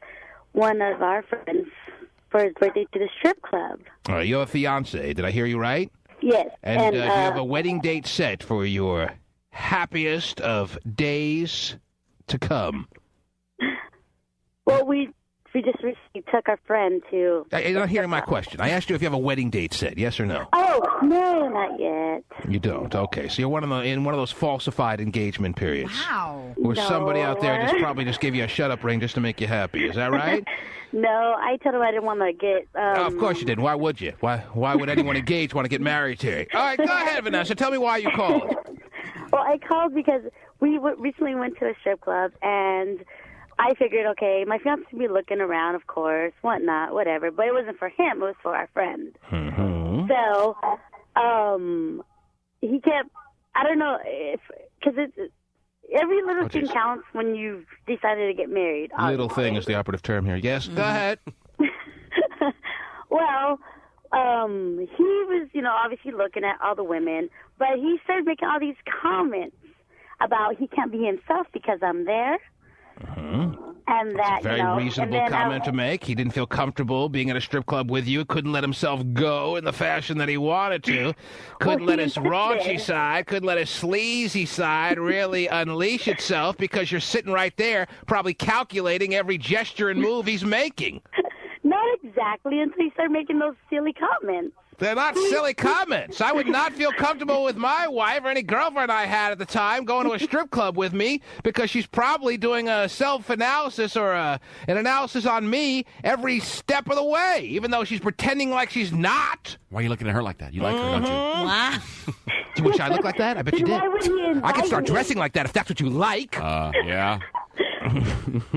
one of our friends for his birthday to the strip club. All right, you have a fiance. Did I hear you right? Yes. And you have a wedding date set for your happiest of days to come. Well, we just recently took our friend to... You're not hearing my question. I asked you if you have a wedding date set, yes or no? Oh, no, not yet. You don't? Okay, so you're in one of those falsified engagement periods. Wow. Where No. somebody out there probably just gave you a shut-up ring just to make you happy. Is that right? No, I told him I didn't want to get... Oh, of course you didn't. Why would you? Why would anyone engaged want to get married, Terry? All right, go ahead, Vanessa. Tell me why you called. Well, I called because we recently went to a strip club, and I figured, okay, my fiance would be looking around, of course, whatnot, whatever. But it wasn't for him. It was for our friend. Mm-hmm. So he kept, I don't know, because every little thing counts when you've decided to get married. Obviously. Little thing is the operative term here. Yes, go ahead. Well, he was, obviously looking at all the women, but he started making all these comments about he can't be himself because I'm there. Mm-hmm. And that, It's a very reasonable comment to make. He didn't feel comfortable being at a strip club with you. Couldn't let himself go in the fashion that he wanted to. Couldn't let his raunchy side, couldn't let his sleazy side really unleash itself because you're sitting right there probably calculating every gesture and move he's making. Not exactly until he started making those silly comments. They're not silly comments. I would not feel comfortable with my wife or any girlfriend I had at the time going to a strip club with me because she's probably doing a self-analysis or an analysis on me every step of the way, even though she's pretending like she's not. Why are you looking at her like that? You like her, don't you? Wow. Do you wish I looked like that? I bet you did. I could start dressing like that if that's what you like. Yeah. I'm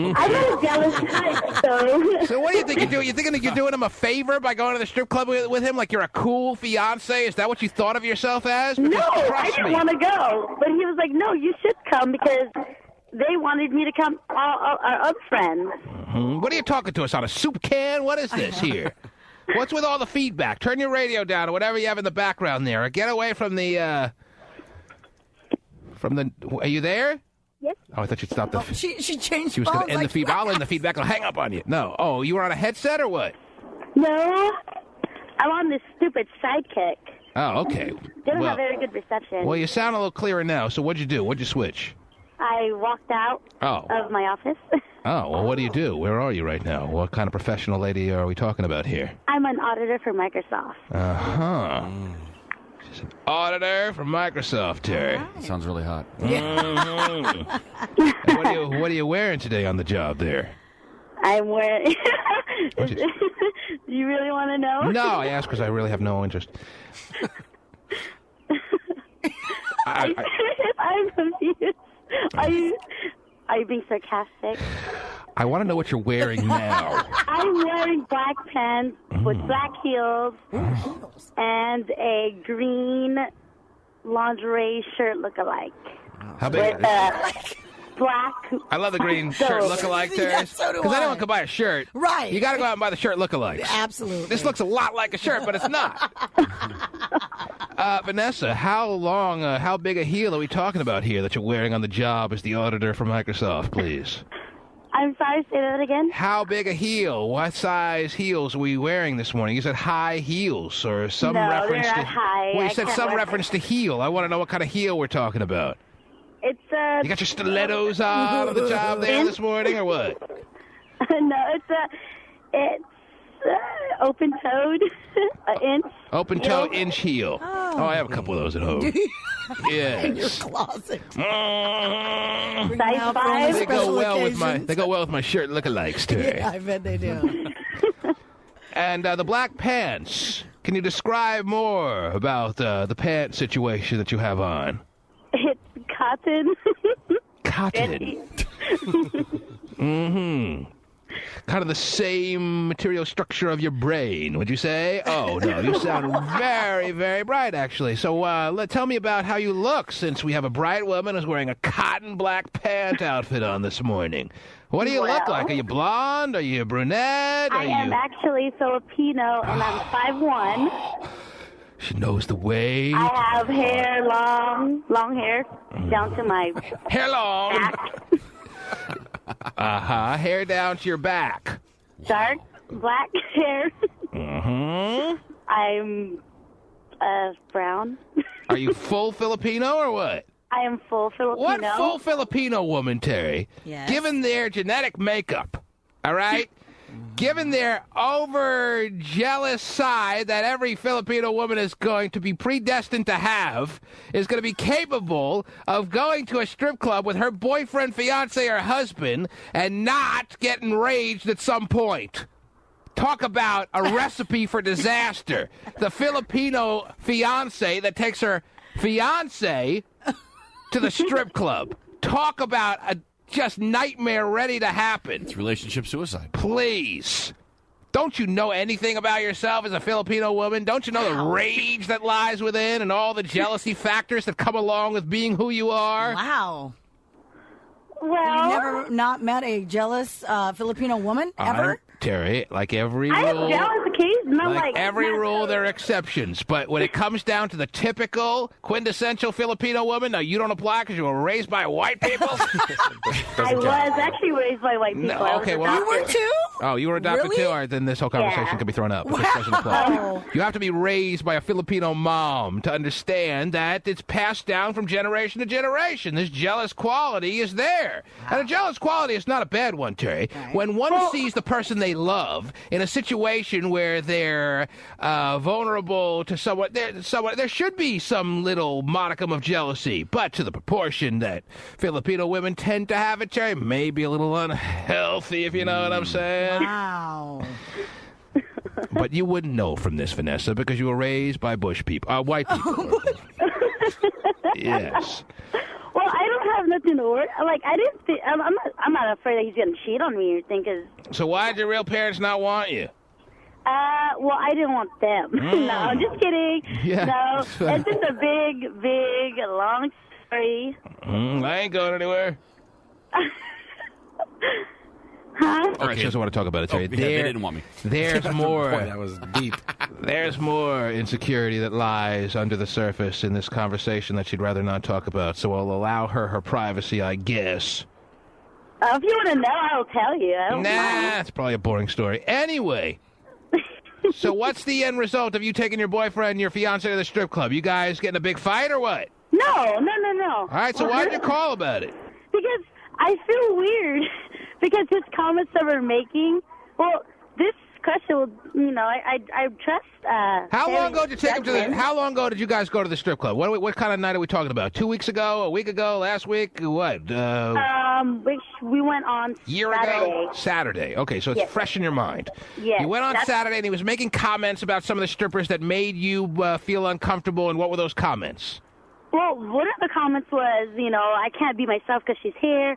not a jealous type, so. So what do you think you're doing? You thinking that you're doing him a favor by going to the strip club with him, like you're a cool fiance? Is that what you thought of yourself as? Because No, I didn't want to go. But he was like, no, you should come because they wanted me to come, all our other friends. Mm-hmm. What are you talking to us on, a soup can? What is this here? What's with all the feedback? Turn your radio down or whatever you have in the background there. Or get away from the... Are you there? Yes. Oh, I thought you'd stop the... She changed. She was going to end like the feedback. I'll end the feedback. I'll hang up on you. No. Oh, you were on a headset or what? No, I'm on this stupid sidekick. Oh, okay. Didn't have very good reception. Well, you sound a little clearer now. So what'd you do? What'd you switch? I walked out of my office. Oh, well, what do you do? Where are you right now? What kind of professional lady are we talking about here? I'm an auditor for Microsoft. Uh-huh. She's an auditor from Microsoft, Terry. Sounds really hot. Mm-hmm. And what are you wearing today on the job there? I'm wearing... Do you really want to know? No, I asked because I really have no interest. I'm confused. Are you being sarcastic? I want to know what you're wearing now. I'm wearing black pants with black heels and a green lingerie shirt look-alike. How big? With black. I love the green shirt look-alike, Terry. Yeah, so do Because I. anyone can buy a shirt. Right. You got to go out and buy the shirt look-alikes. Absolutely. This looks a lot like a shirt, but it's not. Vanessa, how big a heel are we talking about here that you're wearing on the job as the auditor for Microsoft, please? I'm sorry, say that again? How big a heel? What size heels were you wearing this morning? You said high heels or some reference they're to... not high. Well, you I said can't some wear reference to heel. I want to know what kind of heel we're talking about. It's You got your stilettos on the job there this morning, or what? No, it's open-toed, an inch. Open-toe inch heel. Oh, I have a couple of those at home. Yes. In your closet. Size 5. They go well with my shirt lookalikes, Terry. Yeah, I bet they do. And the black pants. Can you describe more about the pant situation that you have on? It's cotton. Cotton. Mm-hmm. Kind of the same material structure of your brain, would you say? Oh, no, you sound very, very bright, actually. So tell me about how you look, since we have a bright woman who's wearing a cotton black pant outfit on this morning. What do you look like? Are you blonde? Are you brunette? I am actually Filipino, and I'm 5'1". She knows the way. I have hair, long hair, down to my hair long. back. Hair down to your back. Dark black hair. Mm-hmm. I'm brown. Are you full Filipino or what? I am full Filipino. What full Filipino woman, Terry? Yes. Given their genetic makeup, all right? Given their over-jealous side that every Filipino woman is going to be predestined to have, is going to be capable of going to a strip club with her boyfriend, fiancé, or husband and not get enraged at some point. Talk about a recipe for disaster. The Filipino fiancé that takes her fiancé to the strip club. Talk about just nightmare ready to happen. It's relationship suicide. Please. Don't you know anything about yourself as a Filipino woman? Don't you know the rage that lies within and all the jealousy factors that come along with being who you are? Wow. Well, you've never not met a jealous Filipino woman ever? Terry, like every rule... I have jealous occasions. Like every rule, there are exceptions. But when it comes down to the typical, quintessential Filipino woman, now you don't apply because you were raised by white people? I was actually raised by white people. No, okay, well, you were too? Oh, you were adopted Really? too? All right, then this whole conversation can be thrown out. This doesn't apply. You have to be raised by a Filipino mom to understand that it's passed down from generation to generation. This jealous quality is there. And a jealous quality is not a bad one, Terry. Right. When one sees the person they love in a situation where they're vulnerable to someone, there should be some little modicum of jealousy. But to the proportion that Filipino women tend to have it, Terry, maybe a little unhealthy, if you know what I'm saying. Wow. But you wouldn't know from this, Vanessa, because you were raised by white people. Yes. Well, I don't have nothing to worry. Like, I didn't think, I'm not afraid that he's going to cheat on me or anything. So why did your real parents not want you? Well, I didn't want them. No, I'm just kidding. Yeah. No, it's just a big, long story. I ain't going anywhere. Huh? All right, she doesn't want to talk about it, Terry. They didn't want me. There's more. Boy, that was deep. There's more insecurity that lies under the surface in this conversation that she'd rather not talk about. So I'll allow her privacy, I guess. If you want to know, I'll tell you. I don't mind. It's probably a boring story. Anyway, so what's the end result of you taking your boyfriend and your fiancé to the strip club? You guys getting a big fight or what? No. All right, so why did you call about it? Because I feel weird. Because his comments that we're making, well, this question will, I trust. How long ago did you take him to How long ago did you guys go to the strip club? What kind of night are we talking about? 2 weeks ago? A week ago? Last week? What? We went on Saturday. Saturday. Okay, so it's fresh in your mind. Yes. You went on Saturday and he was making comments about some of the strippers that made you feel uncomfortable. And what were those comments? Well, one of the comments was, I can't be myself because she's here.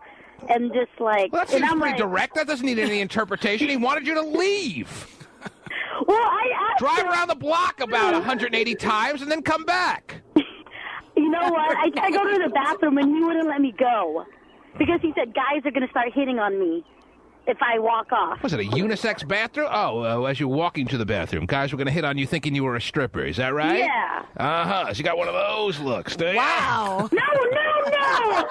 And just like... Well, that seems pretty direct. That doesn't need any interpretation. He wanted you to leave. Well, I asked Drive around the block about 180 times and then come back. You know what? I tried to go to the bathroom and he wouldn't let me go. Because he said guys are going to start hitting on me if I walk off. Was it a unisex bathroom? Oh, as you're walking to the bathroom, guys were going to hit on you thinking you were a stripper. Is that right? Yeah. Uh-huh. So you got one of those looks, do you? Wow. No. Oh,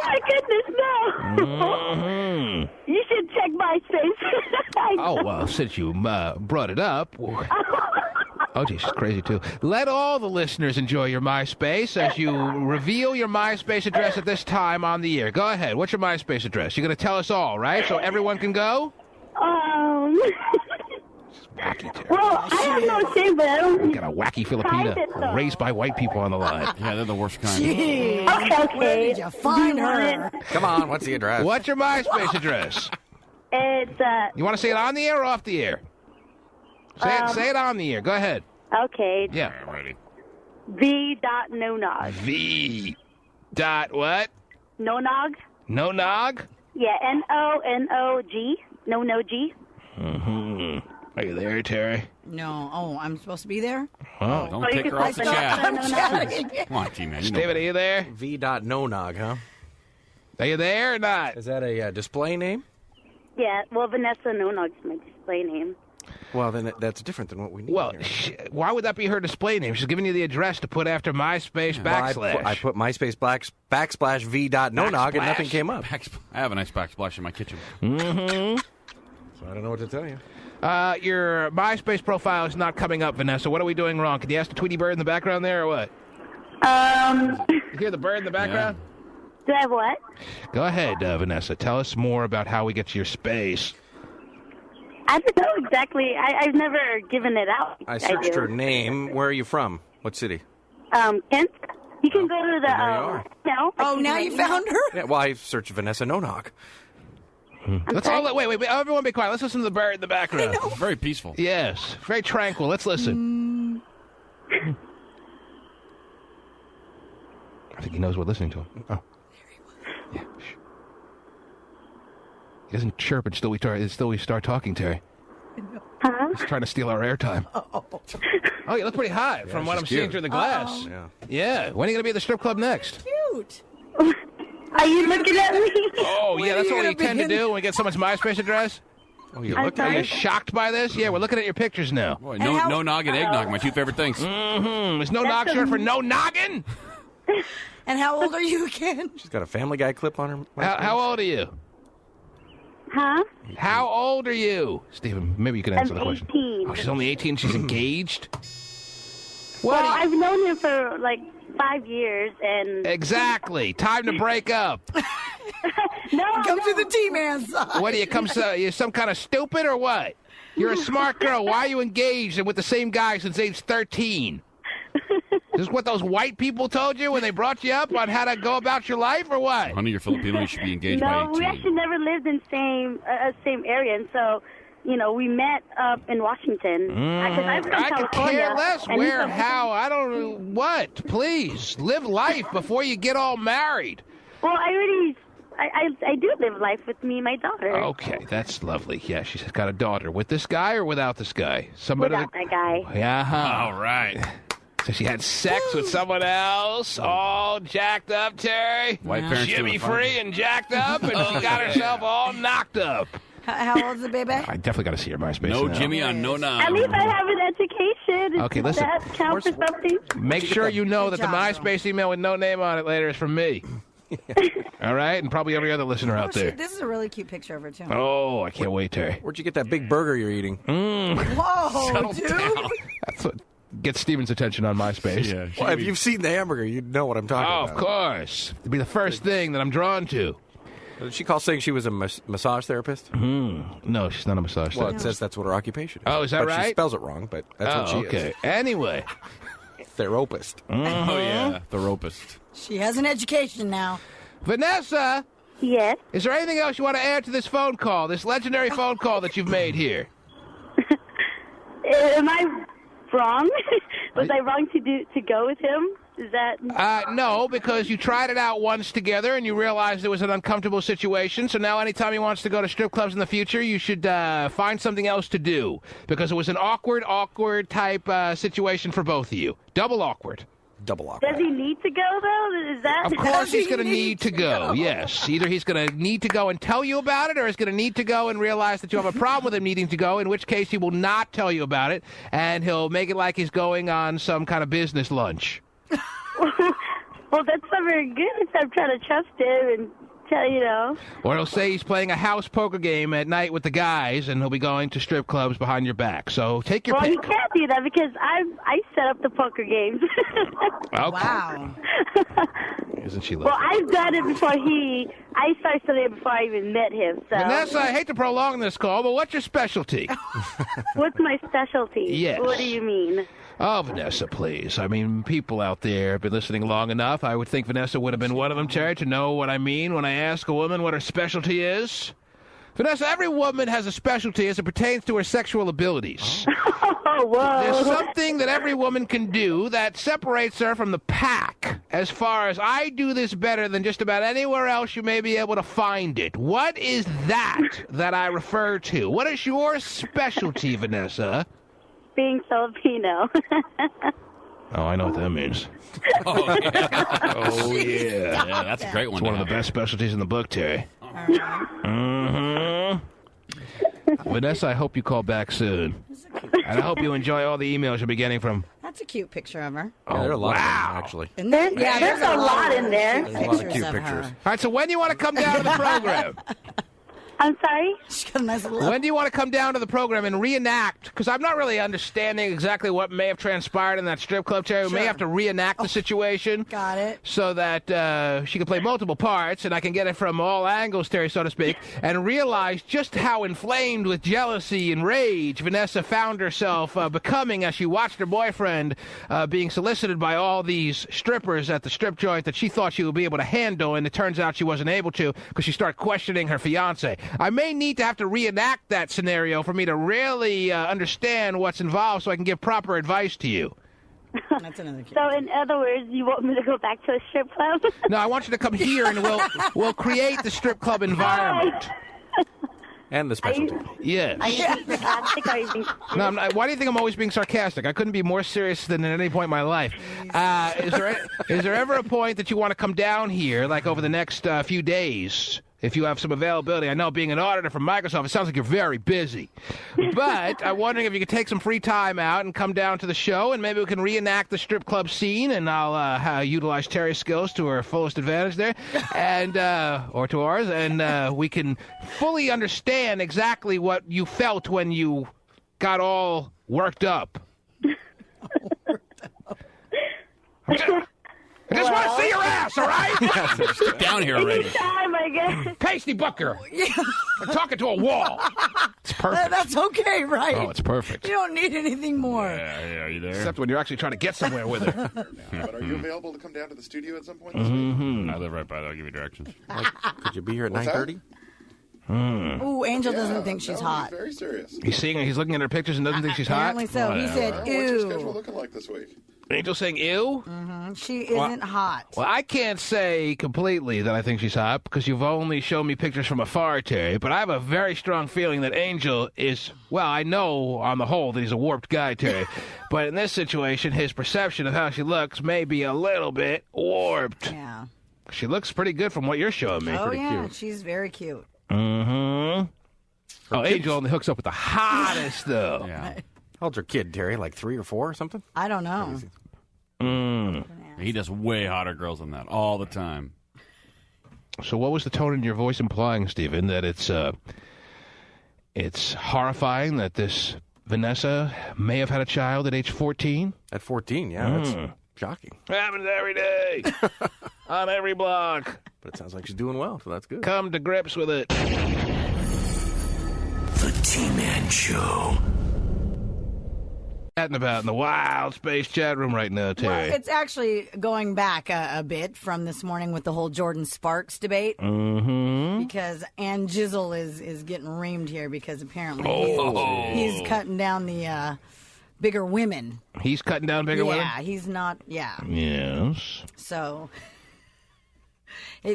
my goodness, no. Mm-hmm. You should check MySpace. Oh, well, since you brought it up... Oh, geez, she's crazy, too. Let all the listeners enjoy your MySpace as you reveal your MySpace address at this time on the air. Go ahead. What's your MySpace address? You're going to tell us all, right? So everyone can go? Wacky, Terry. Well, I have no shame, but I don't... Got a wacky Filipina raised by white people on the line. Yeah, they're the worst kind. Okay. Where did you find her? Come on, what's the address? What's your MySpace address? It's, You want to say it on the air or off the air? Say it on the air. Go ahead. Okay. Yeah. Ready. V.nonog. V. Dot what? Nonog. Nonog? Yeah, N-O-N-O-G. No-G. Mm-hmm. Are you there, Terry? No. Oh, I'm supposed to be there? Oh. Don't take her off the chat. I'm chatting. Come on, G-Man. David, are you there? V.nonog, huh? Are you there or not? Is that a display name? Yeah, well, Vanessa Nonog's my display name. Well, then that's different than what we need. Well, here. why would that be her display name? She's giving you the address to put after MySpace backslash. Well, I put MySpace backslash V.nonog and nothing came up. I have a nice backsplash in my kitchen. Mm-hmm. So I don't know what to tell you. Your MySpace profile is not coming up, Vanessa. What are we doing wrong? Can you ask the Tweety bird in the background there, or what? You hear the bird in the background? Yeah. Do I have what? Go ahead, Vanessa. Tell us more about how we get to your space. I don't know exactly. I've never given it out. I searched her name. Where are you from? What city? Kent. You can go to the... There you are. No. Oh, now you found her? Yeah, well, I searched Vanessa Nonog. Let's all wait. Everyone, be quiet. Let's listen to the bird in the background. It's very peaceful. Yes, very tranquil. Let's listen. I think he knows we're listening to him. Oh, yeah. He doesn't chirp until we start talking, Terry. Huh? He's trying to steal our airtime. Oh, you look pretty hot from what I'm seeing through the glass. Yeah. When are you going to be at the strip club next? Cute. Are you looking at me? Oh, yeah, that's what we tend to do when we get someone's MySpace address. Oh, you look at you shocked by this? Yeah, we're looking at your pictures now. Boy, no noggin eggnog, my two favorite things. Mm-hmm. Is no nog short for no noggin? And how old are you again? She's got a Family Guy clip on her. How old are you? Huh? How old are you? Stephen, maybe you can answer I'm the question. 18. Oh, she's only 18. She's engaged? Well, I've known him for like 5 years, and... Exactly. Time to break up. Come to the T-Man's side. What, you some kind of stupid or what? You're a smart girl. Why are you engaged and with the same guy since age 13? Is this what those white people told you when they brought you up on how to go about your life, or what? Honey, you're Filipino. You should be engaged by 18. No, we actually never lived in same area, and so, we met up in Washington. I'm from I California. could care less and where, how, I don't know, what. Please, live life before you get all married. Well, I do live life with me and my daughter. Okay, that's lovely. Yeah, she's got a daughter. With this guy or without this guy? Without that guy. Yeah. All right. So she had sex with someone else, all jacked up, Terry. White parents Jimmy doing fine. free and jacked up, and she got herself all knocked up. How old's the baby? I definitely got to see her MySpace. No now. Jimmy on no nog. At least I have an education. Okay, Does listen. that count for something? Make sure you know that the MySpace email with no name on it later is from me. All right? And probably every other listener out there. This is a really cute picture of her, too. Oh, I can't wait, Terry. Where'd you get that big burger you're eating? Whoa, dude. That's what gets Steven's attention on MySpace. Yeah. Well, if you've seen the hamburger, you'd know what I'm talking about. Of course. It'd be the first thing that I'm drawn to. Did she call saying she was a massage therapist? No, she's not a massage Well, therapist. it says that's what her occupation is. Oh, is that but right? She spells it wrong, but that's what she okay. is. Anyway. Therapist. Oh, yeah. Therapist. She has an education now. Vanessa? Yes? Is there anything else you want to add to this phone call, this legendary phone call that you've made here? Am I wrong? Was I wrong to go with him? Is that... No, because you tried it out once together and you realized it was an uncomfortable situation. So now anytime he wants to go to strip clubs in the future, you should find something else to do. Because it was an awkward type situation for both of you. Double awkward. Double awkward. Does he need to go, though? Is that... Of course he's going to need to go, yes. Either he's going to need to go and tell you about it, or he's going to need to go and realize that you have a problem with him needing to go, in which case he will not tell you about it, and he'll make it like he's going on some kind of business lunch. Well, that's not very good if I'm trying to trust him and tell. Or he'll say he's playing a house poker game at night with the guys, and he'll be going to strip clubs behind your back. So take your pick. Well, he can't do that because I set up the poker games. Okay. Wow. Isn't she lovely? Well, I've done it before I started studying it before I even met him. So. Vanessa, I hate to prolong this call, but what's your specialty? What's my specialty? Yes. What do you mean? Oh, Vanessa, please. I mean, people out there have been listening long enough. I would think Vanessa would have been one of them, Terry, to know what I mean when I ask a woman what her specialty is. Vanessa, every woman has a specialty as it pertains to her sexual abilities. Oh, whoa. There's something that every woman can do that separates her from the pack as far as I do this better than just about anywhere else you may be able to find it. What is that I refer to? What is your specialty, Vanessa? Being Filipino. Oh, I know what that means. Oh, yeah. Oh, yeah. Yeah, that's a great one. It's one of the best specialties in the book, Terry. Vanessa, I hope you call back soon. And I hope you enjoy all the emails you'll be getting from... That's a cute picture of her. Yeah, there are a lot of them, actually. Isn't there? Yeah, There's a lot in there. There's a lot of cute pictures. All right, so when do you want to come down to the program? I'm sorry? She's got a nice little... When do you want to come down to the program and reenact? Because I'm not really understanding exactly what may have transpired in that strip club, Terry. We may have to reenact the situation. Got it. So that she can play multiple parts, and I can get it from all angles, Terry, so to speak, and realize just how inflamed with jealousy and rage Vanessa found herself becoming as she watched her boyfriend being solicited by all these strippers at the strip joint that she thought she would be able to handle, and it turns out she wasn't able to because she started questioning her fiancé. I may need to have to reenact that scenario for me to really understand what's involved so I can give proper advice to you. That's another cute. So, in other words, you want me to go back to a strip club? No, I want you to come here and we'll create the strip club environment. And the specialty. Yes. Are you being sarcastic or are you being No, I'm not, why do you think I'm always being sarcastic? I couldn't be more serious than at any point in my life. Is there ever a point that you want to come down here, like over the next few days, if you have some availability? I know being an auditor from Microsoft, it sounds like you're very busy. But I'm wondering if you could take some free time out and come down to the show, and maybe we can reenact the strip club scene, and I'll utilize Tari's skills to her fullest advantage there, and or to ours, and we can fully understand exactly what you felt when you got all worked up. I just want to see your ass, all right? Get down here already. Anytime, I guess. Pasty Booker. I'm talking to a wall. It's perfect. That's okay, right? Oh, it's perfect. You don't need anything more. Yeah, are you there? Except when you're actually trying to get somewhere with her. But are you available to come down to the studio at some point this week? Mm-hmm. I live right by there. I'll give you directions. Could you be here at What's that? 9:30? Ooh, Angel doesn't think she's hot. Very serious. He's looking at her pictures and doesn't think she's hot? Apparently so. He said, What's your schedule ew. looking like this week? Angel saying ew? Mm-hmm. She isn't hot. Well, I can't say completely that I think she's hot because you've only shown me pictures from afar, Terry, but I have a very strong feeling that Angel is, well, I know on the whole that he's a warped guy, Terry, but in this situation, his perception of how she looks may be a little bit warped. Yeah. She looks pretty good from what you're showing me. Oh, Pretty yeah. cute. She's very cute. Mm-hmm. Oh, Angel only hooks up with the hottest, though. Yeah. How old's her kid, Terry? Like 3 or 4 or something? I don't know. He does way hotter girls than that all the time. So what was the tone in your voice implying, Stephen, that it's horrifying that this Vanessa may have had a child at age 14? At 14, yeah. That's shocking. Happens every day. On every block. But it sounds like she's doing well, so that's good. Come to grips with it. The T-Man Show. Chatting about in the wild space chat room right now, Terry. Well, it's actually going back a bit from this morning with the whole Jordan Sparks debate. Mm-hmm. Because Ann Jizzle is getting reamed here because apparently he's cutting down the bigger women. He's cutting down bigger women? Yeah, he's not, Yes. So...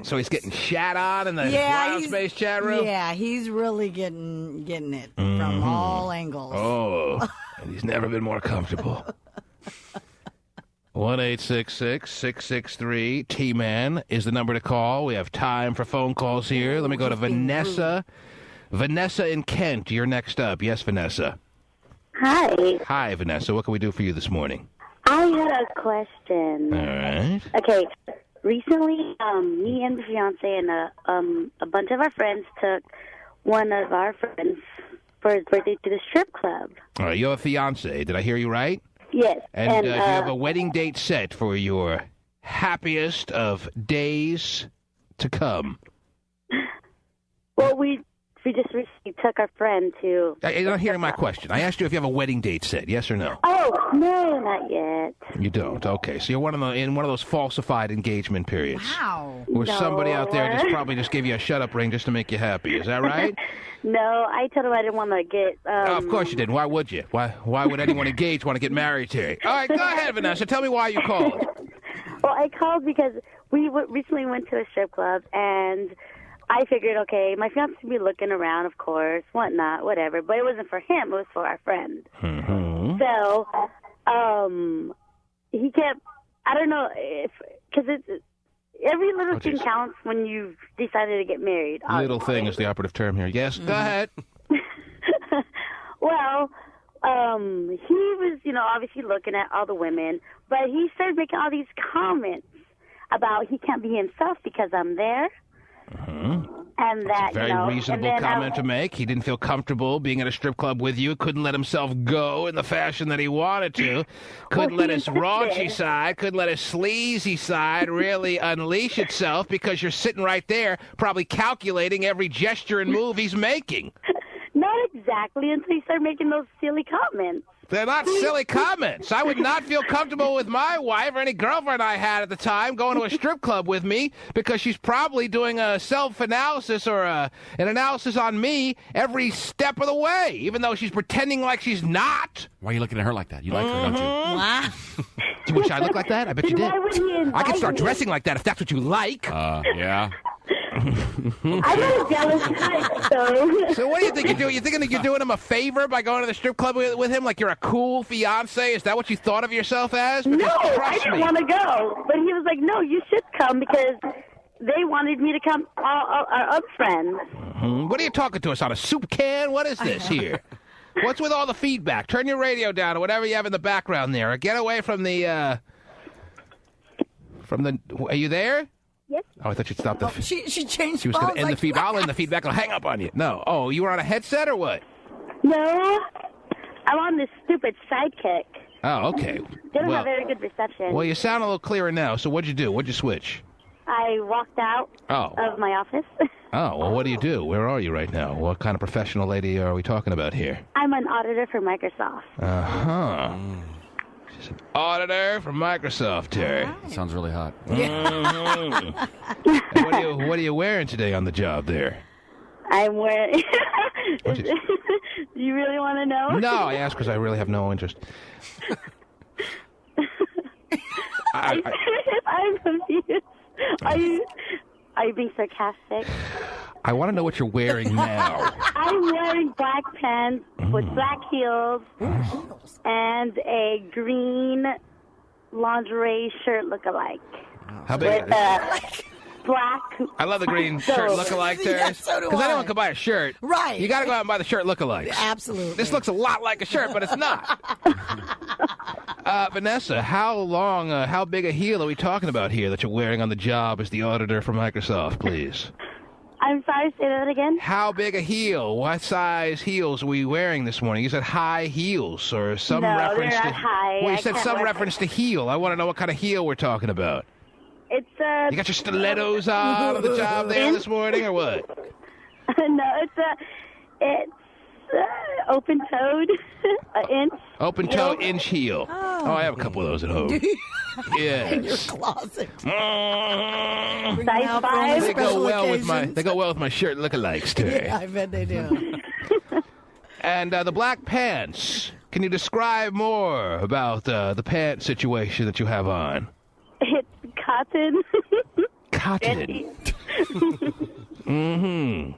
So he's getting shat on in the wild space chat room? Yeah, he's really getting it from all angles. Oh, and he's never been more comfortable. 1-866-663 T-Man is the number to call. We have time for phone calls here. Let me go to Vanessa. Vanessa in Kent, you're next up. Yes, Vanessa. Hi. Hi, Vanessa. What can we do for you this morning? I had a question. All right. Okay. Recently, me and the fiance and a bunch of our friends took one of our friends for his birthday to the strip club. All right, you have a fiance. Did I hear you right? Yes. And do you have a wedding date set for your happiest of days to come? Well, we just recently took our friend to... You're not hearing my question. I asked you if you have a wedding date set, yes or no? Oh, no, not yet. You don't? Okay, so you're in one of those falsified engagement periods. Wow. Where somebody out there No. probably just gave you a shut-up ring just to make you happy. Is that right? No, I told him I didn't want to get... Oh, of course you didn't. Why would you? Why would anyone engaged want to get married to you? All right, go ahead, Vanessa. Tell me why you called. Well, I called because we recently went to a strip club, and I figured, okay, my fiance would be looking around, of course, whatnot, whatever. But it wasn't for him. It was for our friend. Mm-hmm. So, he kept, I don't know, because every little thing counts when you've decided to get married. Little thing is the operative term here. Yes, go ahead. Well, he was, obviously looking at all the women, but he started making all these comments about he can't be himself because I'm there. And that, Very reasonable comment to make. He didn't feel comfortable being at a strip club with you. Couldn't let himself go in the fashion that he wanted to. Couldn't let his raunchy side, couldn't let his sleazy side really unleash itself because you're sitting right there probably calculating every gesture and move he's making. Not exactly until he started making those silly comments. They're not silly comments. I would not feel comfortable with my wife or any girlfriend I had at the time going to a strip club with me because she's probably doing a self-analysis or an analysis on me every step of the way, even though she's pretending like she's not. Why are you looking at her like that? You like her, don't you? Wow. Do you wish I looked like that? I bet you did. I could start dressing like that if that's what you like. Yeah. I'm not a jealous type, so. So what do you think you're doing? You thinking you're doing him a favor by going to the strip club with him? Like you're a cool fiance? Is that what you thought of yourself as? Because No, I didn't want to go. But he was like, no, you should come because they wanted me to come, our other friends. What are you talking to us on, a soup can? What is this here? What's with all the feedback? Turn your radio down or whatever you have in the background there. Or get away from the... Are you there? Yes. Oh, I thought you'd stop the... She changed She was going to end like, the feedback. I'll end the feedback. I'll hang up on you. No. Oh, you were on a headset or what? No, I'm on this stupid sidekick. Oh, okay. They don't have very good reception. Well, you sound a little clearer now. So what'd you do? What'd you switch? I walked out of my office. Oh, well, what do you do? Where are you right now? What kind of professional lady are we talking about here? I'm an auditor for Microsoft. Uh-huh. She's an auditor for Microsoft, Terry. Sounds really hot. And what are you wearing today on the job there? I'm wearing... Do you really want to know? No, I ask because I really have no interest. I'm confused. Are you being sarcastic? I want to know what you're wearing now. I'm wearing black pants with black heels and a green lingerie shirt look-alike. How big? With black. I love the green shirt look-alike, Terry. Yeah, so do Because I. anyone can buy a shirt. Right. You got to go out and buy the shirt look-alikes. Absolutely. This looks a lot like a shirt, but it's not. Vanessa, how big a heel are we talking about here that you're wearing on the job as the auditor for Microsoft, please? I'm sorry, say that again? How big a heel? What size heels were you wearing this morning? You said high heels or some reference they're to... not high. Well, you I said can't some wear reference to heel. I want to know what kind of heel we're talking about. It's You got your stilettos on the job there this morning, or what? No, it's open-toed, an inch. Open-toe inch heel. Oh, I have a couple of those at home. Yes. In your closet. Size 5. They go well with my shirt lookalikes today. Yeah, I bet they do. And the black pants. Can you describe more about the pants situation that you have on? It's cotton. Cotton. Mm-hmm.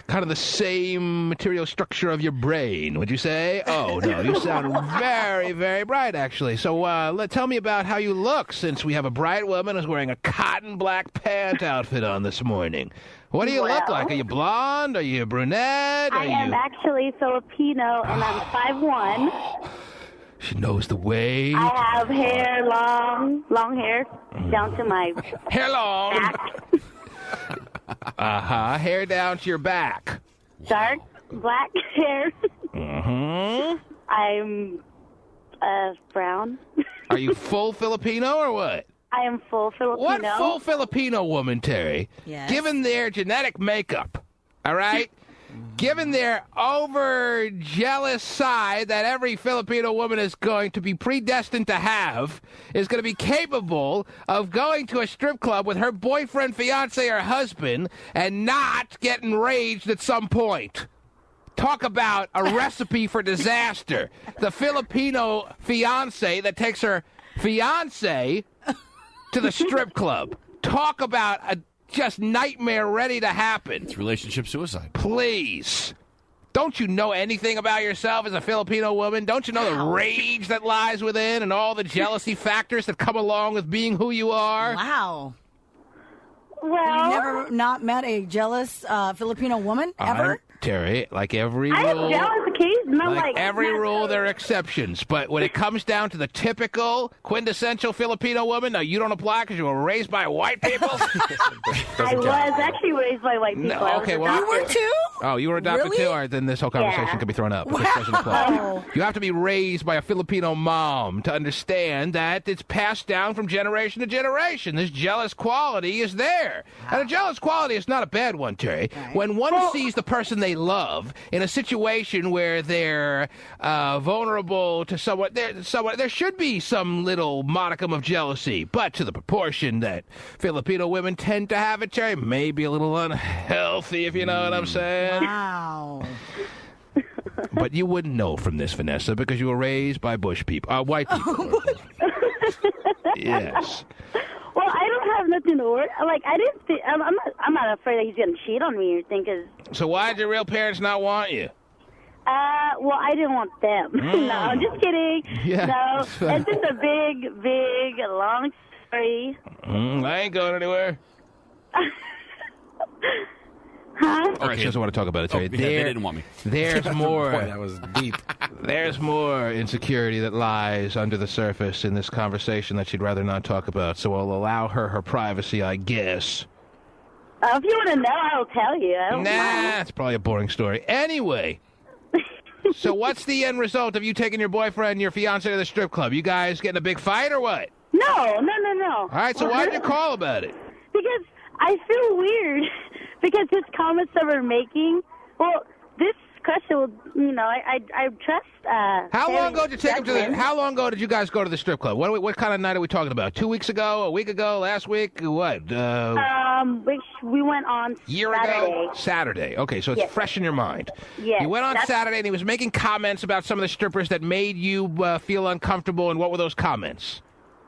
Kind of the same material structure of your brain, would you say? Oh, no, you sound very, very bright, actually. So tell me about how you look, since we have a bright woman who's wearing a cotton black pant outfit on this morning. What do you look like? Are you blonde? Are you brunette? I am actually Filipino, and I'm 5'1". She knows the way. I have hair, long hair, down to my hair long. back. Hair down to your back. Dark black hair. Mm-hmm. I'm brown. Are you full Filipino or what? I am full Filipino. What full Filipino woman, Terry? Yes. Given their genetic makeup, all right? Given their over-jealous side that every Filipino woman is going to be predestined to have, is going to be capable of going to a strip club with her boyfriend, fiancé, or husband and not get enraged at some point. Talk about a recipe for disaster. The Filipino fiancé that takes her fiancé to the strip club. Talk about a just nightmare ready to happen. It's relationship suicide. Please. Don't you know anything about yourself as a Filipino woman? Don't you know the rage that lies within and all the jealousy factors that come along with being who you are? Wow. Well, you've never not met a jealous Filipino woman ever? Terry, like every I rule, have jealous occasions. like every rule, there are exceptions. But when it comes down to the typical, quintessential Filipino woman, no, you don't apply because you were raised by white people? I was actually raised by white people. No, okay, well, you were too? Oh, you were adopted Really? too? All right, then this whole conversation Yeah. can be thrown out. Wow. This doesn't apply. You have to be raised by a Filipino mom to understand that it's passed down from generation to generation. This jealous quality is there. And a jealous quality is not a bad one, Terry. Right. When one sees the person they love in a situation where they're vulnerable to someone, there should be some little modicum of jealousy. But to the proportion that Filipino women tend to have it, Terry, maybe a little unhealthy, if you know what I'm saying. Wow. But you wouldn't know from this, Vanessa, because you were raised by white people. Yes. Well, I don't have gonna work. Like, I didn't think. I'm not afraid that he's gonna cheat on me or anything. Cause. So why did your real parents not want you? Well, I didn't want them. No, I'm just kidding. Yeah. No, it's just a big, long story. I ain't going anywhere. Huh? Okay, she doesn't want to talk about it, Terry. They didn't want me. There's more. Boy, that was deep. There's more insecurity that lies under the surface in this conversation that she'd rather not talk about, so I'll allow her privacy, I guess. If you want to know, I'll tell you. I don't mind. It's probably a boring story. Anyway, so what's the end result of you taking your boyfriend and your fiancé to the strip club? You guys getting a big fight or what? No. All right, so why did you call about it? Because I feel weird. Because his comments that we're making, well, this question will, I trust. How long ago did you take him to How long ago did you guys go to the strip club? What kind of night are we talking about? 2 weeks ago? A week ago? Last week? What? We went on Saturday. Saturday. Okay, so it's fresh in your mind. Yes. You went on Saturday and he was making comments about some of the strippers that made you feel uncomfortable. And what were those comments?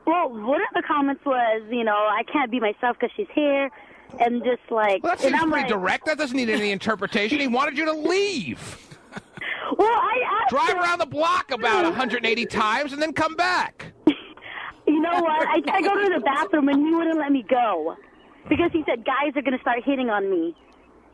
Well, one of the comments was, I can't be myself because she's here. And just like... Well, that seems pretty direct. That doesn't need any interpretation. He wanted you to leave. Well, I asked Drive around the block about 180 times and then come back. You know what? I go to the bathroom and he wouldn't let me go. Because he said guys are going to start hitting on me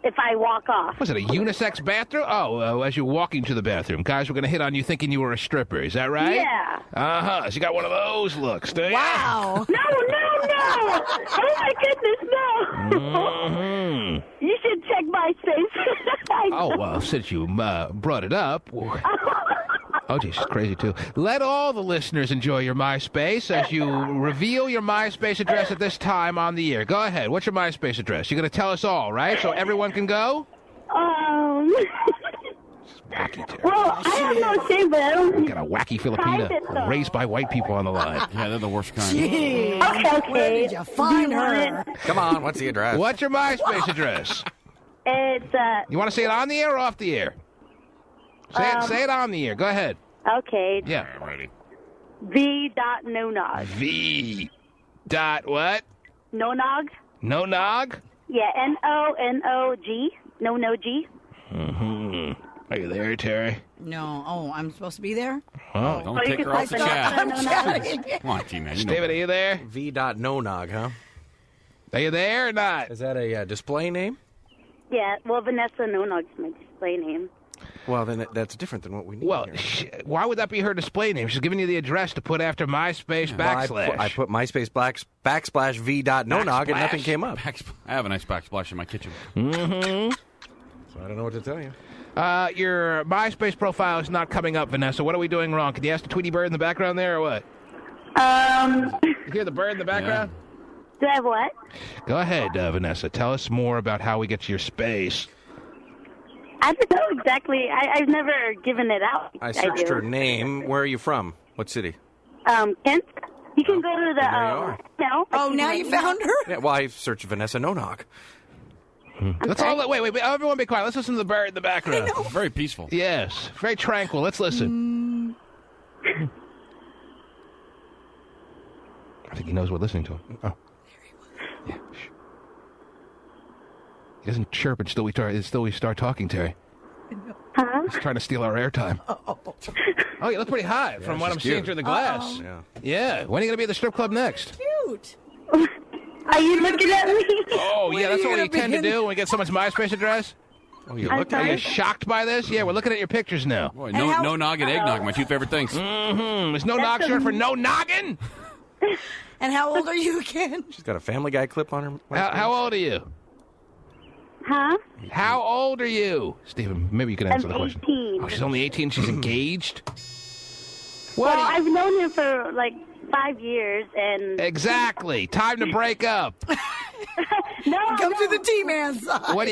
if I walk off. Was it a unisex bathroom? Oh, as you're walking to the bathroom, guys were going to hit on you thinking you were a stripper. Is that right? Yeah. Uh-huh. So you got one of those looks, do you? Wow. No. Oh, my goodness, no. Mm-hmm. You should check MySpace. Oh, well, since you brought it up... Oh, geez, it's crazy, too. Let all the listeners enjoy your MySpace as you reveal your MySpace address at this time on the air. Go ahead. What's your MySpace address? You're going to tell us all, right? So everyone can go? Well, I have no shame, but I don't... You got a wacky Filipina raised by white people on the line. Yeah, they're the worst kind. Okay. Where did you find her? Come on, what's the address? What's your MySpace address? It's, You want to say it on the air or off the air? Say it on the air. Go ahead. Okay. Yeah. Ready. V.nonog. V. Dot what? Nonog. Nonog? Yeah, N-O-N-O-G. No-G. Mm-hmm. Are you there, Terry? No. Oh, I'm supposed to be there? Oh. Don't take her off the chat. Come on, T-Man. David, are you there? V.nonog, huh? Are you there or not? Is that a display name? Yeah, well, Vanessa Nonog's my display name. Well, then that's different than what we need. Well, why would that be her display name? She's giving you the address to put after MySpace backslash. I put MySpace backslash V.nonog and nothing came up. I have a nice backsplash in my kitchen. Mm-hmm. So I don't know what to tell you. Your MySpace profile is not coming up, Vanessa. What are we doing wrong? Can you ask the Tweety bird in the background there or what? You hear the bird in the background? Yeah. Do I have what? Go ahead, Vanessa. Tell us more about how we get to your space. I don't know exactly. I've never given it out. I searched her name. Where are you from? What city? Kent. You can go to the... No. Oh, now you found her? Yeah, well, I searched Vanessa Nonog. Let's all... Wait. Everyone be quiet. Let's listen to the bird in the background. It's very peaceful. Yes. Very tranquil. Let's listen. I think he knows we're listening to him. Oh. Yeah. Shh. He doesn't chirp until we start talking, Terry. Huh? He's trying to steal our airtime. Oh, you look pretty hot from what I'm seeing through the glass. Yeah. When are you going to be at the strip club next? Cute. Are you looking at me? Oh, yeah, that's what we tend to do when we get someone's MySpace address. Oh, you looked at Are you shocked by this? Yeah, we're looking at your pictures now. Boy, no nog and eggnog, my two favorite things. Mm-hmm. Is no nog short for no noggin? And how old are you again? She's got a Family Guy clip on her. How old are you? Huh? How old are you? Stephen, maybe you can answer the question. 18. Oh, she's only 18? She's engaged? Well, I've known him for like 5 years, and... Exactly. Time to break up. Come to the T-Man side. What,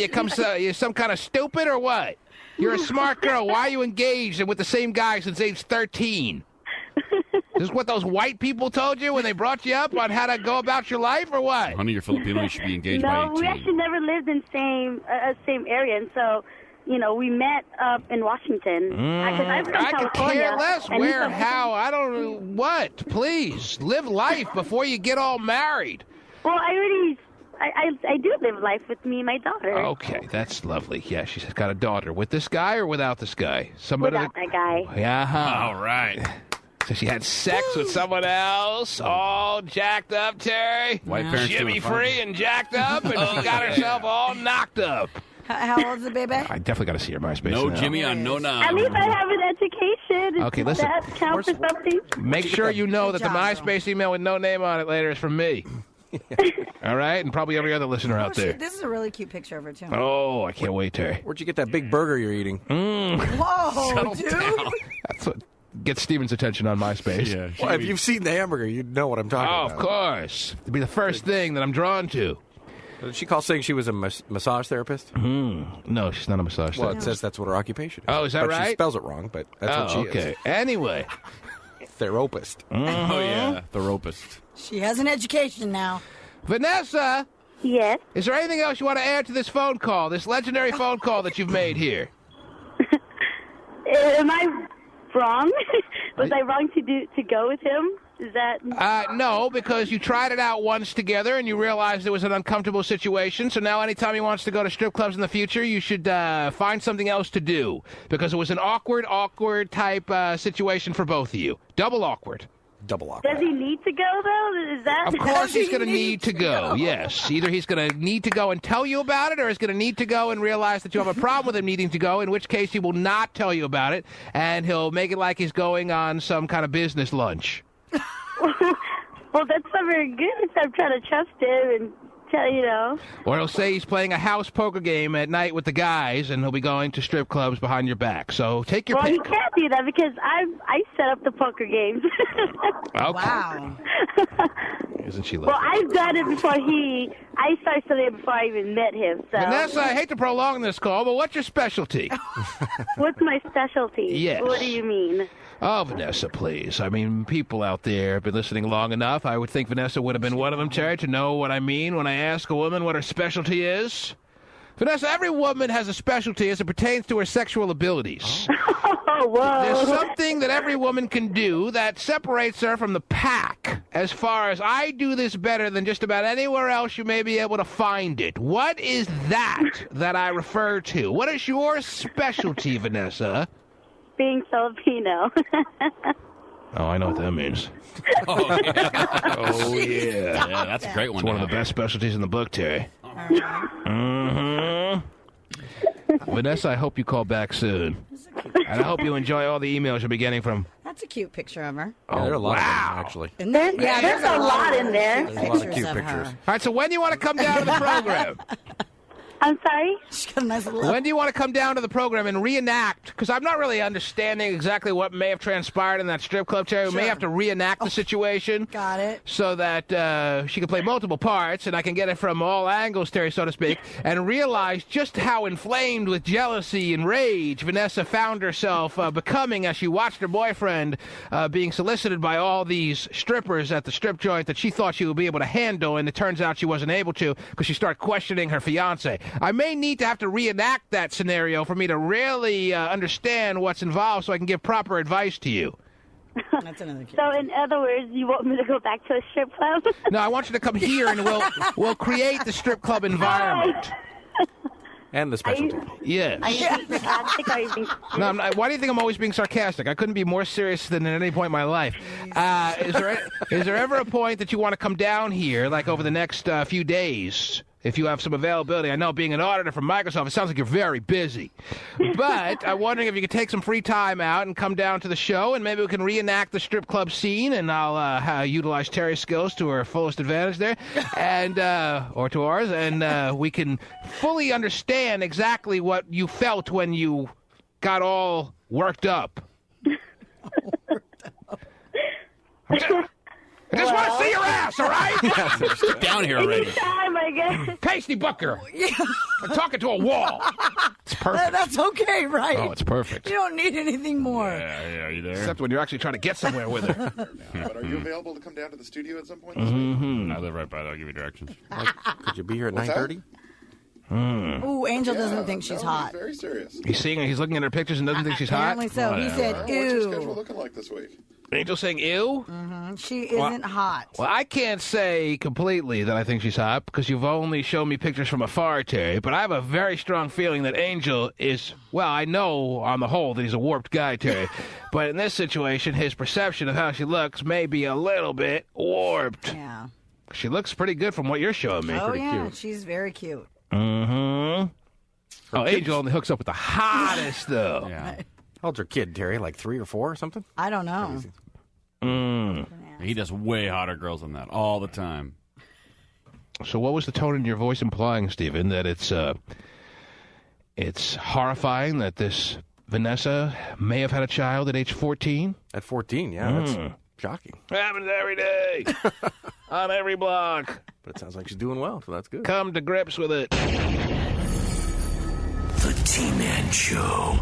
you some kind of stupid or what? You're a smart girl. Why are you engaged and with the same guy since age 13? Is this what those white people told you when they brought you up on how to go about your life, or what? Honey, you're Filipino. You should be engaged by 18. No, we actually never lived in same area, and so, we met up in Washington. I'm from I could California, care less and how. I don't know what. Please, live life before you get all married. Well, I do live life with me and my daughter. Okay, that's lovely. Yeah, she's got a daughter. With this guy or without this guy? Without that guy. Yeah. All right. So she had sex with someone else, all jacked up, Terry. White parents Jimmy doing fun. free and jacked up, and she got herself all knocked up. How old is the baby? I definitely got to see her MySpace. No now. Jimmy on no nom. At least I have an education. Okay, Does listen. that count for something? Make sure you know that the MySpace email with no name on it later is from me. All right? And probably every other listener out there. This is a really cute picture of her, too. Oh, I can't wait, Terry. Where'd you get that big burger you're eating? Whoa, dude. That's what gets Steven's attention on MySpace. Yeah, Well, if you've seen the hamburger, you'd know what I'm talking about. Of course. It'd be the first thing that I'm drawn to. Did she call saying she was a massage therapist? No, she's not a massage Well, therapist. it says that's what her occupation is. Oh, is that but right? She spells it wrong, but that's what she okay. is. Anyway. Therapist. Oh, yeah. Therapist. She has an education now. Vanessa? Yes? Is there anything else you want to add to this phone call, this legendary phone call that you've made here? Am I wrong? Was I wrong to go with him? Is that... No, because you tried it out once together and you realized it was an uncomfortable situation. So now anytime he wants to go to strip clubs in the future, you should find something else to do. Because it was an awkward type situation for both of you. Double awkward. Double awkward. Does he need to go, though? Is that... Of course he's going to need to go, yes. Either he's going to need to go and tell you about it, or he's going to need to go and realize that you have a problem with him needing to go, in which case he will not tell you about it, and he'll make it like he's going on some kind of business lunch. Well, that's not very good. I'm trying to trust him and tell you know. Or he'll say he's playing a house poker game at night with the guys, and he'll be going to strip clubs behind your back. So take your Well, pick. he can't do that because I set up the poker games. Okay. Wow. Isn't she Well, lovely? I've done it before I started studying it before I even met him. So. Vanessa, I hate to prolong this call, but what's your specialty? What's my specialty? Yes. What do you mean? Oh, Vanessa, please. I mean, people out there have been listening long enough. I would think Vanessa would have been one of them, Terry, to know what I mean when I ask a woman what her specialty is. Vanessa, every woman has a specialty as it pertains to her sexual abilities. Oh, whoa. There's something that every woman can do that separates her from the pack as far as I do this better than just about anywhere else you may be able to find it. What is that I refer to? What is your specialty, Vanessa? Being Filipino. Oh, I know what that means. Oh, yeah. Oh, yeah. Yeah, that's a great one. It's one of the best specialties in the book, Terry. Vanessa, I hope you call back soon. And I hope you enjoy all the emails you'll be getting from... That's a cute picture of her. Yeah, there are a lot of them, actually. Yeah, there's a lot in there. There's a lot of cute pictures. All right, so when do you want to come down to the program? I'm sorry? She's got a nice little... When do you want to come down to the program and reenact? Because I'm not really understanding exactly what may have transpired in that strip club, Terry. We may have to reenact the situation. Got it. So that she can play multiple parts, and I can get it from all angles, Terry, so to speak, and realize just how inflamed with jealousy and rage Vanessa found herself becoming as she watched her boyfriend being solicited by all these strippers at the strip joint that she thought she would be able to handle, and it turns out she wasn't able to because she started questioning her fiancé. I may need to have to reenact that scenario for me to really understand what's involved so I can give proper advice to you. That's another cute. So, in other words, you want me to go back to a strip club? No, I want you to come here and we'll create the strip club environment. And the specialty. Yes. Are you being sarcastic? Are you being... No, I'm not, why do you think I'm always being sarcastic? I couldn't be more serious than at any point in my life. Is there ever a point that you want to come down here, like over the next few days, if you have some availability? I know being an auditor from Microsoft, it sounds like you're very busy. But I'm wondering if you could take some free time out and come down to the show, and maybe we can reenact the strip club scene, and I'll utilize Terry's skills to her fullest advantage there, and or to ours, and we can fully understand exactly what you felt when you got all worked up. I just want to see your ass, all right? Get down here already. Anytime, I guess. Pasty Booker. I'm talking to a wall. It's perfect. That's okay, right? Oh, it's perfect. You don't need anything more. Yeah, are you there? Except when you're actually trying to get somewhere with her. But are you available to come down to the studio at some point this I live right by there. I'll give you directions. Could you be here at What's that? 9:30? Ooh, Angel doesn't think she's hot. Very serious. He's looking at her pictures and doesn't think she's hot? Apparently so. He said, What's your schedule ew. looking like this week? Angel saying ew? Mm-hmm. She isn't hot. Well, I can't say completely that I think she's hot because you've only shown me pictures from afar, Terry, but I have a very strong feeling that Angel is, well, I know on the whole that he's a warped guy, Terry, but in this situation, his perception of how she looks may be a little bit warped. Yeah. She looks pretty good from what you're showing me. Oh, pretty yeah, cute. she's very cute. Mm-hmm. Oh, Angel only hooks up with the hottest, though. Yeah. How old's her kid, Terry? Like 3 or 4 or something? I don't know. He does way hotter girls than that all the time. So what was the tone in your voice implying, Stephen, that it's horrifying that this Vanessa may have had a child at age 14? At 14, yeah. That's shocking. Happens every day. On every block. But it sounds like she's doing well, so that's good. Come to grips with it. The T-Man Show.